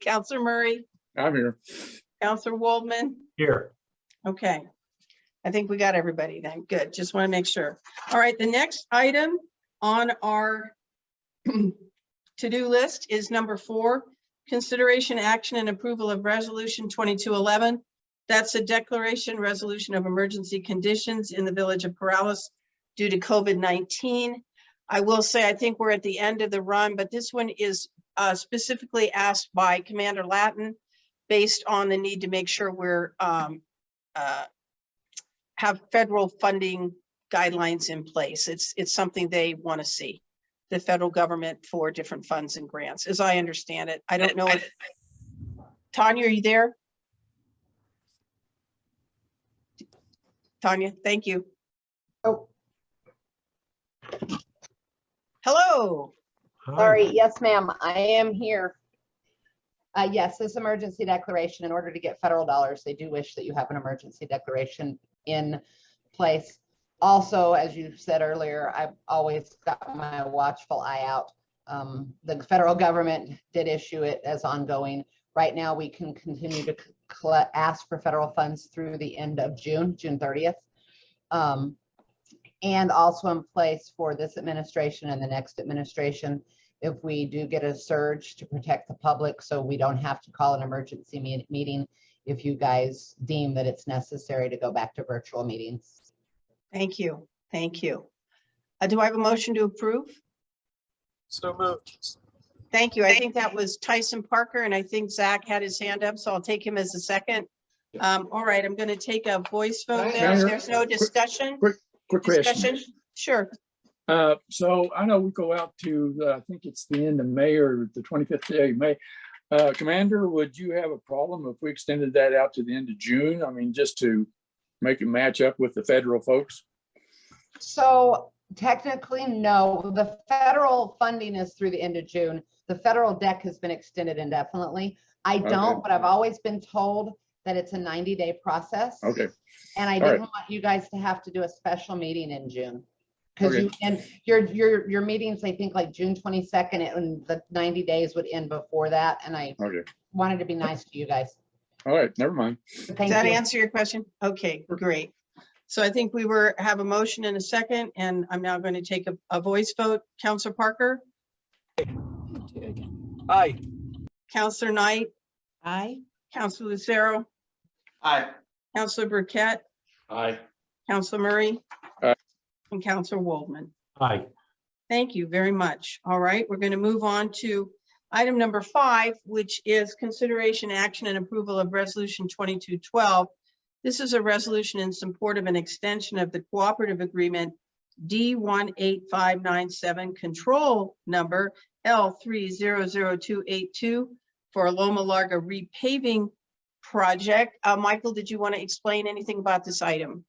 Councilor Murray? I'm here. Councilor Waldman? Here. Okay. I think we got everybody then. Good. Just want to make sure. All right. The next item on our to-do list is number 4, consideration, action, and approval of resolution 2211. That's a declaration resolution of emergency conditions in the village of Corrales due to COVID-19. I will say, I think we're at the end of the run, but this one is specifically asked by Commander Latin based on the need to make sure we're have federal funding guidelines in place. It's something they want to see, the federal government for different funds and grants, as I understand it. I don't know if, Tanya, are you there? Tanya, thank you. Oh, hello. Sorry, yes, ma'am, I am here. Yes, this emergency declaration, in order to get federal dollars, they do wish that you have an emergency declaration in place. Also, as you said earlier, I've always got my watchful eye out. The federal government did issue it as ongoing. Right now, we can continue to ask for federal funds through the end of June 30th. And also in place for this administration and the next administration, if we do get a surge, to protect the public so we don't have to call an emergency meeting if you guys deem that it's necessary to go back to virtual meetings. Thank you. Thank you. Do I have a motion to approve? So moved. Thank you. I think that was Tyson Parker, and I think Zach had his hand up, so I'll take him as a second. All right, I'm going to take a voice vote there. There's no discussion. Quick question. Sure. So I know we go out to, I think it's the end of May or the 25th day of May. Commander, would you have a problem if we extended that out to the end of June? I mean, just to make it match up with the federal folks? So technically, no. The federal funding is through the end of June. The federal deck has been extended indefinitely. I don't, but I've always been told that it's a 90-day process. Okay. And I didn't want you guys to have to do a special meeting in June. Because your meetings, I think like June 22nd, and the 90 days would end before that. And I wanted to be nice to you guys. All right, never mind. Does that answer your question? Okay, great. So I think we have a motion and a second, and I'm now going to take a voice vote. Councilor Parker? Aye. Councilor Knight? Aye. Councilor Lucero? Aye. Councilor Burkett? Aye. Councilor Murray? Aye. And Councilor Waldman? Aye. Thank you very much. All right, we're going to move on to item number 5, which is consideration, action, and approval of Resolution 2212. This is a resolution in support of an extension of the cooperative agreement D18597, control number L300282 for Loma Larga repaving project. Michael, did you want to explain anything about this item?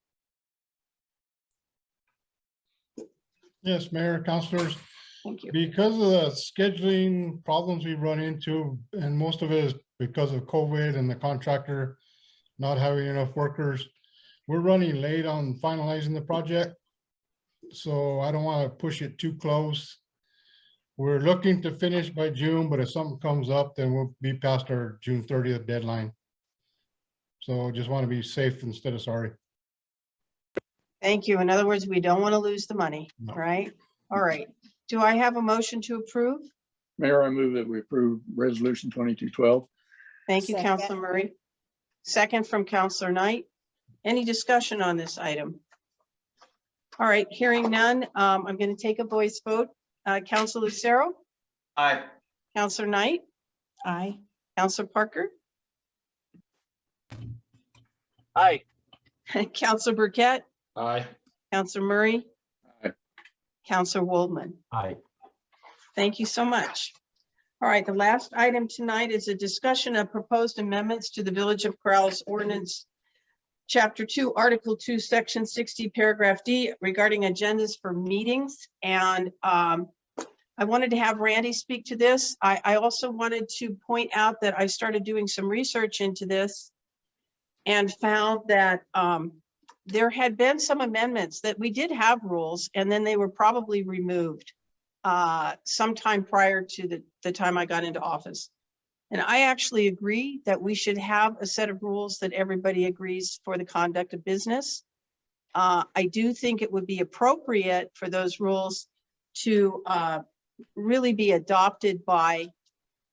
Yes, Mayor, councilors. Thank you. Because of the scheduling problems we run into, and most of it is because of COVID and the contractor not having enough workers, we're running late on finalizing the project. So I don't want to push it too close. We're looking to finish by June, but if something comes up, then we'll be past our June 30th deadline. So just want to be safe instead of sorry. Thank you. In other words, we don't want to lose the money, right? All right. Do I have a motion to approve? Mayor, I move that we approve Resolution 2212. Thank you, Councilor Murray. Second from Councilor Knight. Any discussion on this item? All right, hearing none, I'm going to take a voice vote. Councilor Lucero? Aye. Councilor Knight? Aye. Councilor Parker? Aye. Councilor Burkett? Aye. Councilor Murray? Aye. Councilor Waldman? Aye. Thank you so much. All right, the last item tonight is a discussion of proposed amendments to the Village of Corrales Ordinance, Chapter 2, Article 2, Section 60, Paragraph D, regarding agendas for meetings. And I wanted to have Randy speak to this. I also wanted to point out that I started doing some research into this and found that there had been some amendments that we did have rules, and then they were probably removed sometime prior to the time I got into office. And I actually agree that we should have a set of rules that everybody agrees for the conduct of business. I do think it would be appropriate for those rules to really be adopted by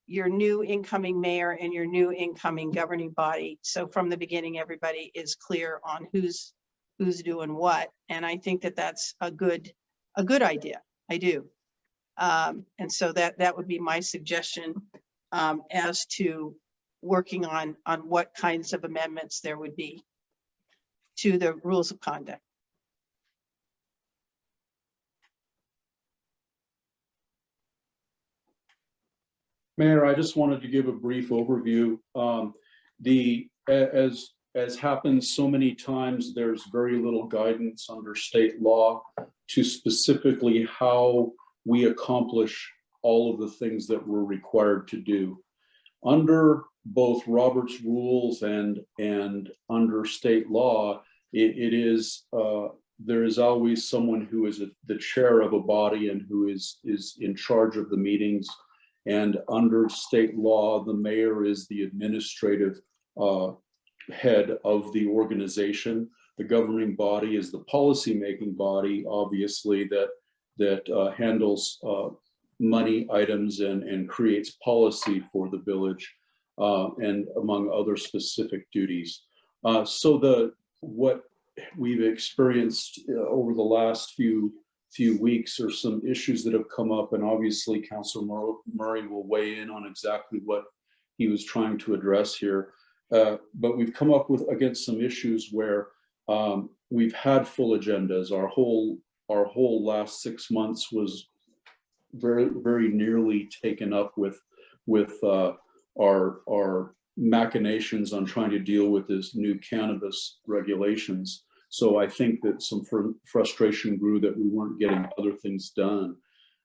your new incoming mayor and your new incoming governing body. So from the beginning, everybody is clear on who's who's doing what. And I think that that's a good idea. I do. And so that would be my suggestion as to working on what kinds of amendments there would be to the rules of conduct. Mayor, I just wanted to give a brief overview. As happens so many times, there's very little guidance under state law to specifically how we accomplish all of the things that we're required to do. Under both Robert's rules and under state law, there is always someone who is the chair of a body and who is in charge of the meetings. And under state law, the mayor is the administrative head of the organization. The governing body is the policy-making body, obviously, that handles money items and creates policy for the village, and among other specific duties. So what we've experienced over the last few weeks are some issues that have come up, and obviously Councilor Murray will weigh in on exactly what he was trying to address here. But we've come up against some issues where we've had full agendas. Our whole last 6 months was very, very nearly taken up with our machinations on trying to deal with this new cannabis regulations. So I think that some frustration grew that we weren't getting other things done.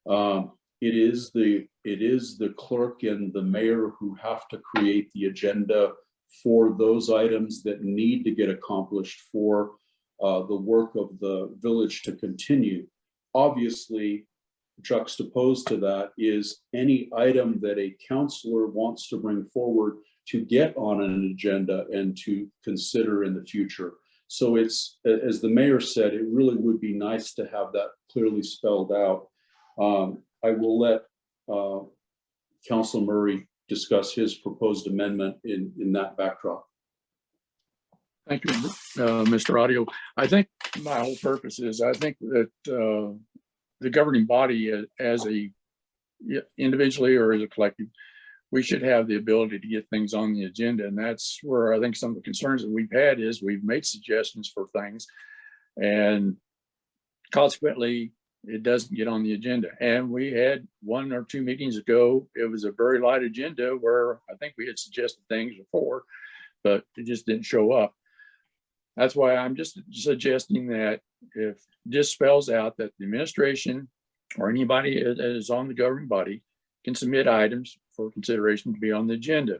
It is the clerk and the mayor who have to create the agenda for those items that need to get accomplished for the work of the village to continue. Obviously, juxtaposed to that is any item that a councillor wants to bring forward to get on an agenda and to consider in the future. So it's, as the mayor said, it really would be nice to have that clearly spelled out. I will let Councilor Murray discuss his proposed amendment in that backdrop. Thank you, Mr. Audio. I think my whole purpose is, I think that the governing body as a individually or as a collective, we should have the ability to get things on the agenda. And that's where I think some of the concerns that we've had is we've made suggestions for things and consequently it doesn't get on the agenda. And we had 1 or 2 meetings ago, it was a very light agenda where I think we had suggested things before, but it just didn't show up. That's why I'm just suggesting that if this spells out that the administration or anybody that is on the governing body can submit items for consideration to be on the agenda.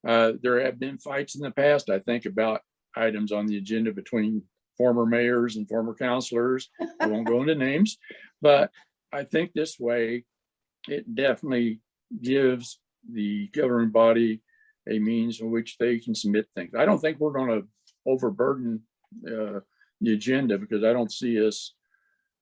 There have been fights in the past, I think, about items on the agenda between former mayors and former councilors. I won't go into names, but I think this way it definitely gives the governing body a means in which they can submit things. I don't think we're going to overburden the agenda because I don't see us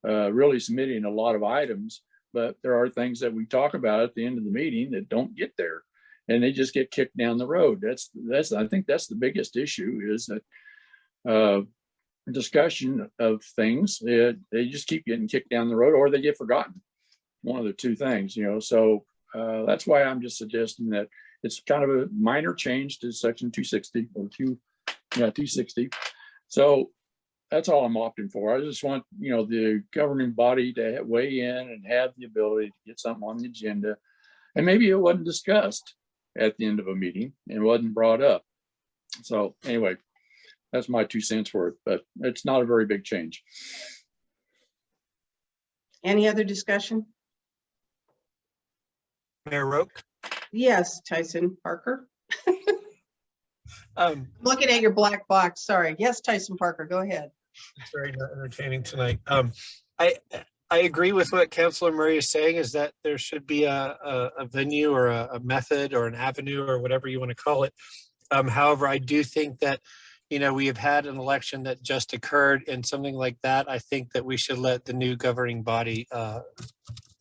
really submitting a lot of items, but there are things that we talk about at the end of the meeting that don't get there and they just get kicked down the road. I think that's the biggest issue is that discussion of things, they just keep getting kicked down the road or they get forgotten. One of the two things, so that's why I'm just suggesting that it's kind of a minor change to section 260 or 260. So that's all I'm opting for. I just want, the governing body to weigh in and have the ability to get something on the agenda. And maybe it wasn't discussed at the end of a meeting and wasn't brought up. So anyway, that's my 2 cents worth, but it's not a very big change. Any other discussion? Mayor Roque? Yes, Tyson Parker. Um, Looking at your black box, sorry. Yes, Tyson Parker, go ahead. It's very entertaining tonight. I agree with what Councilor Murray is saying is that there should be a venue or a method or an avenue or whatever you want to call it. However, I do think that, we have had an election that just occurred and something like that. I think that we should let the new governing body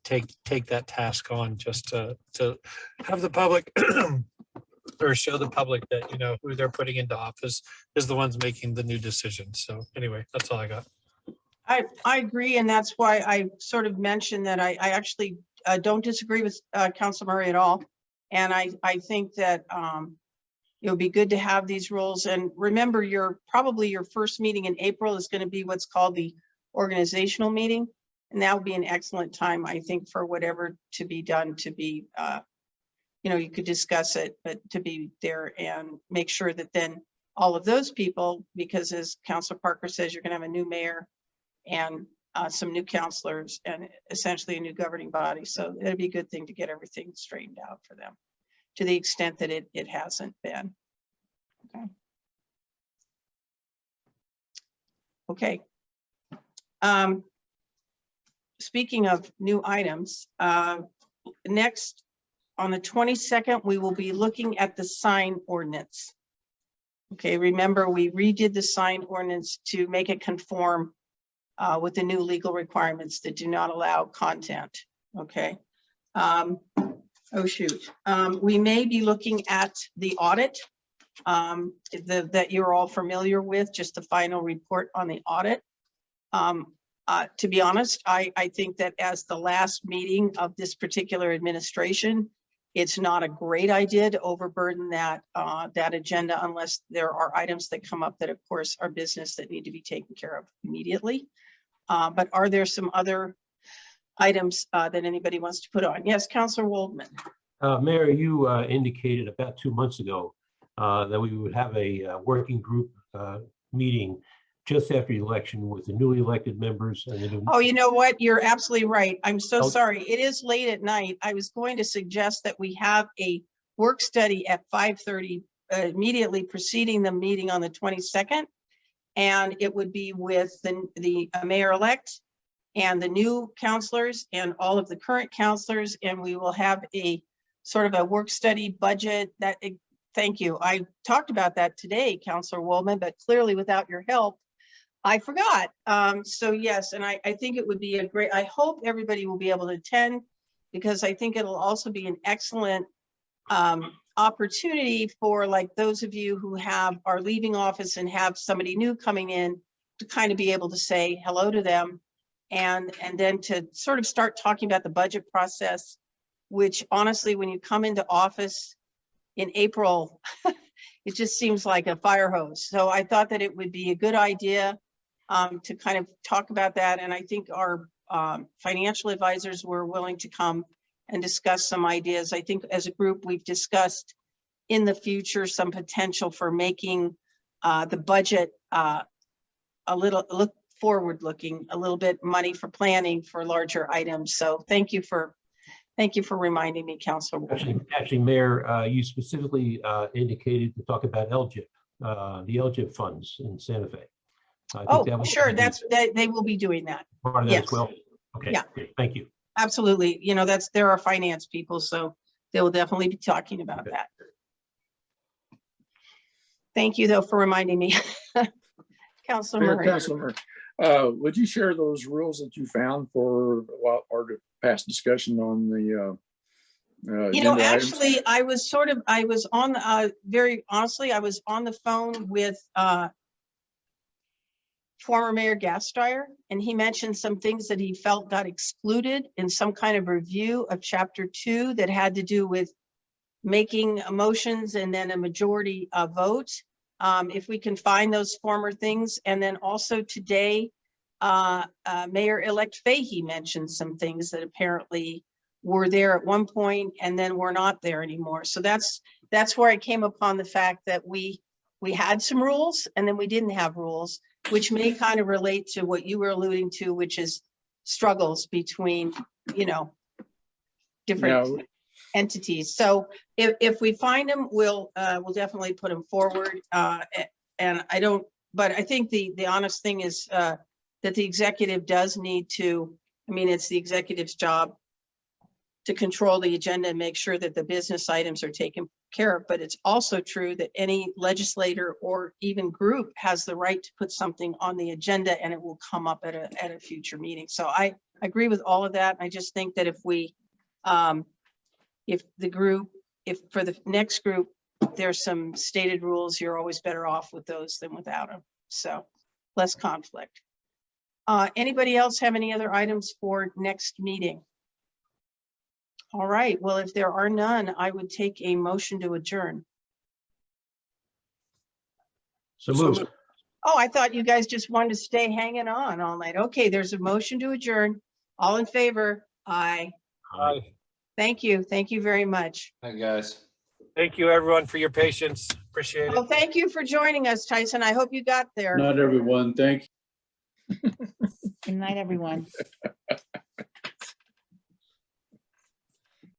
take that task on just to have the public or show the public that, you know, who they're putting into office is the ones making the new decisions. So anyway, that's all I got. I agree, and that's why I sort of mentioned that I actually don't disagree with Council Murray at all. And I think that it would be good to have these rules. And remember, probably your first meeting in April is going to be what's called the organizational meeting. And that would be an excellent time, I think, for whatever to be done to be, you know, you could discuss it, but to be there and make sure that then all of those people, because as Councilor Parker says, you're going to have a new mayor and some new counselors and essentially a new governing body. So it'd be a good thing to get everything straightened out for them to the extent that it hasn't been. Okay. Speaking of new items, next on the 22nd, we will be looking at the sign ordinance. Okay, remember we redid the sign ordinance to make it conform with the new legal requirements that do not allow content. Okay. Oh shoot. We may be looking at the audit that you're all familiar with, just the final report on the audit. To be honest, I think that as the last meeting of this particular administration, it's not a great idea to overburden that agenda unless there are items that come up that of course are business that need to be taken care of immediately. But are there some other items that anybody wants to put on? Yes, Councilor Waldman. Mayor, you indicated about 2 months ago that we would have a working group meeting just after the election with the newly elected members and the new. Oh, you know what? You're absolutely right. I'm so sorry. It is late at night. I was going to suggest that we have a work study at 5:30 immediately preceding the meeting on the 22nd. And it would be with the mayor-elect and the new counselors and all of the current counselors. And we will have a sort of a work study budget that, thank you. I talked about that today, Councilor Waldman, but clearly without your help, I forgot. So yes, and I think it would be a great, I hope everybody will be able to attend because I think it'll also be an excellent opportunity for like those of you who are leaving office and have somebody new coming in to kind of be able to say hello to them and then to sort of start talking about the budget process, which honestly, when you come into office in April, it just seems like a fire hose. So I thought that it would be a good idea to kind of talk about that. And I think our financial advisors were willing to come and discuss some ideas. I think as a group, we've discussed in the future some potential for making the budget a little forward looking, a little bit money for planning for larger items. So thank you for reminding me, Councilor. Actually, Mayor, you specifically indicated to talk about LGIP, the LGIP funds in Santa Fe. Oh, sure. They will be doing that. Part of that as well. Okay. Yeah. Great. Thank you. Absolutely. You know, there are finance people, so they will definitely be talking about that. Thank you, though, for reminding me. Councilor Murray. Councilor, would you share those rules that you found for our past discussion on the you know, actually, I was on very honestly, I was on the phone with former Mayor Gasteyer, and he mentioned some things that he felt got excluded in some kind of review of Chapter 2 that had to do with making motions and then a majority vote. If we can find those former things. And then also today, Mayor-elect Fahey mentioned some things that apparently were there at one point and then were not there anymore. So that's where I came upon the fact that we had some rules and then we didn't have rules, which may kind of relate to what you were alluding to, which is struggles between, you know, different entities. So if we find them, we'll definitely put them forward. And but I think the honest thing is that the executive does need to, I mean, it's the executive's job to control the agenda and make sure that the business items are taken care of. But it's also true that any legislator or even group has the right to put something on the agenda and it will come up at a future meeting. So I agree with all of that. I just think that if for the next group there's some stated rules. You're always better off with those than without them. So less conflict. Anybody else have any other items for next meeting? All right, well, if there are none, I would take a motion to adjourn. So moved. Oh, I thought you guys just wanted to stay hanging on all night. Okay, there's a motion to adjourn. All in favor? Aye. Aye. Thank you. Thank you very much. Hi, guys. Thank you, everyone, for your patience. Appreciate it. Well, thank you for joining us, Tyson. I hope you got there. Not everyone, thank you. Good night, everyone.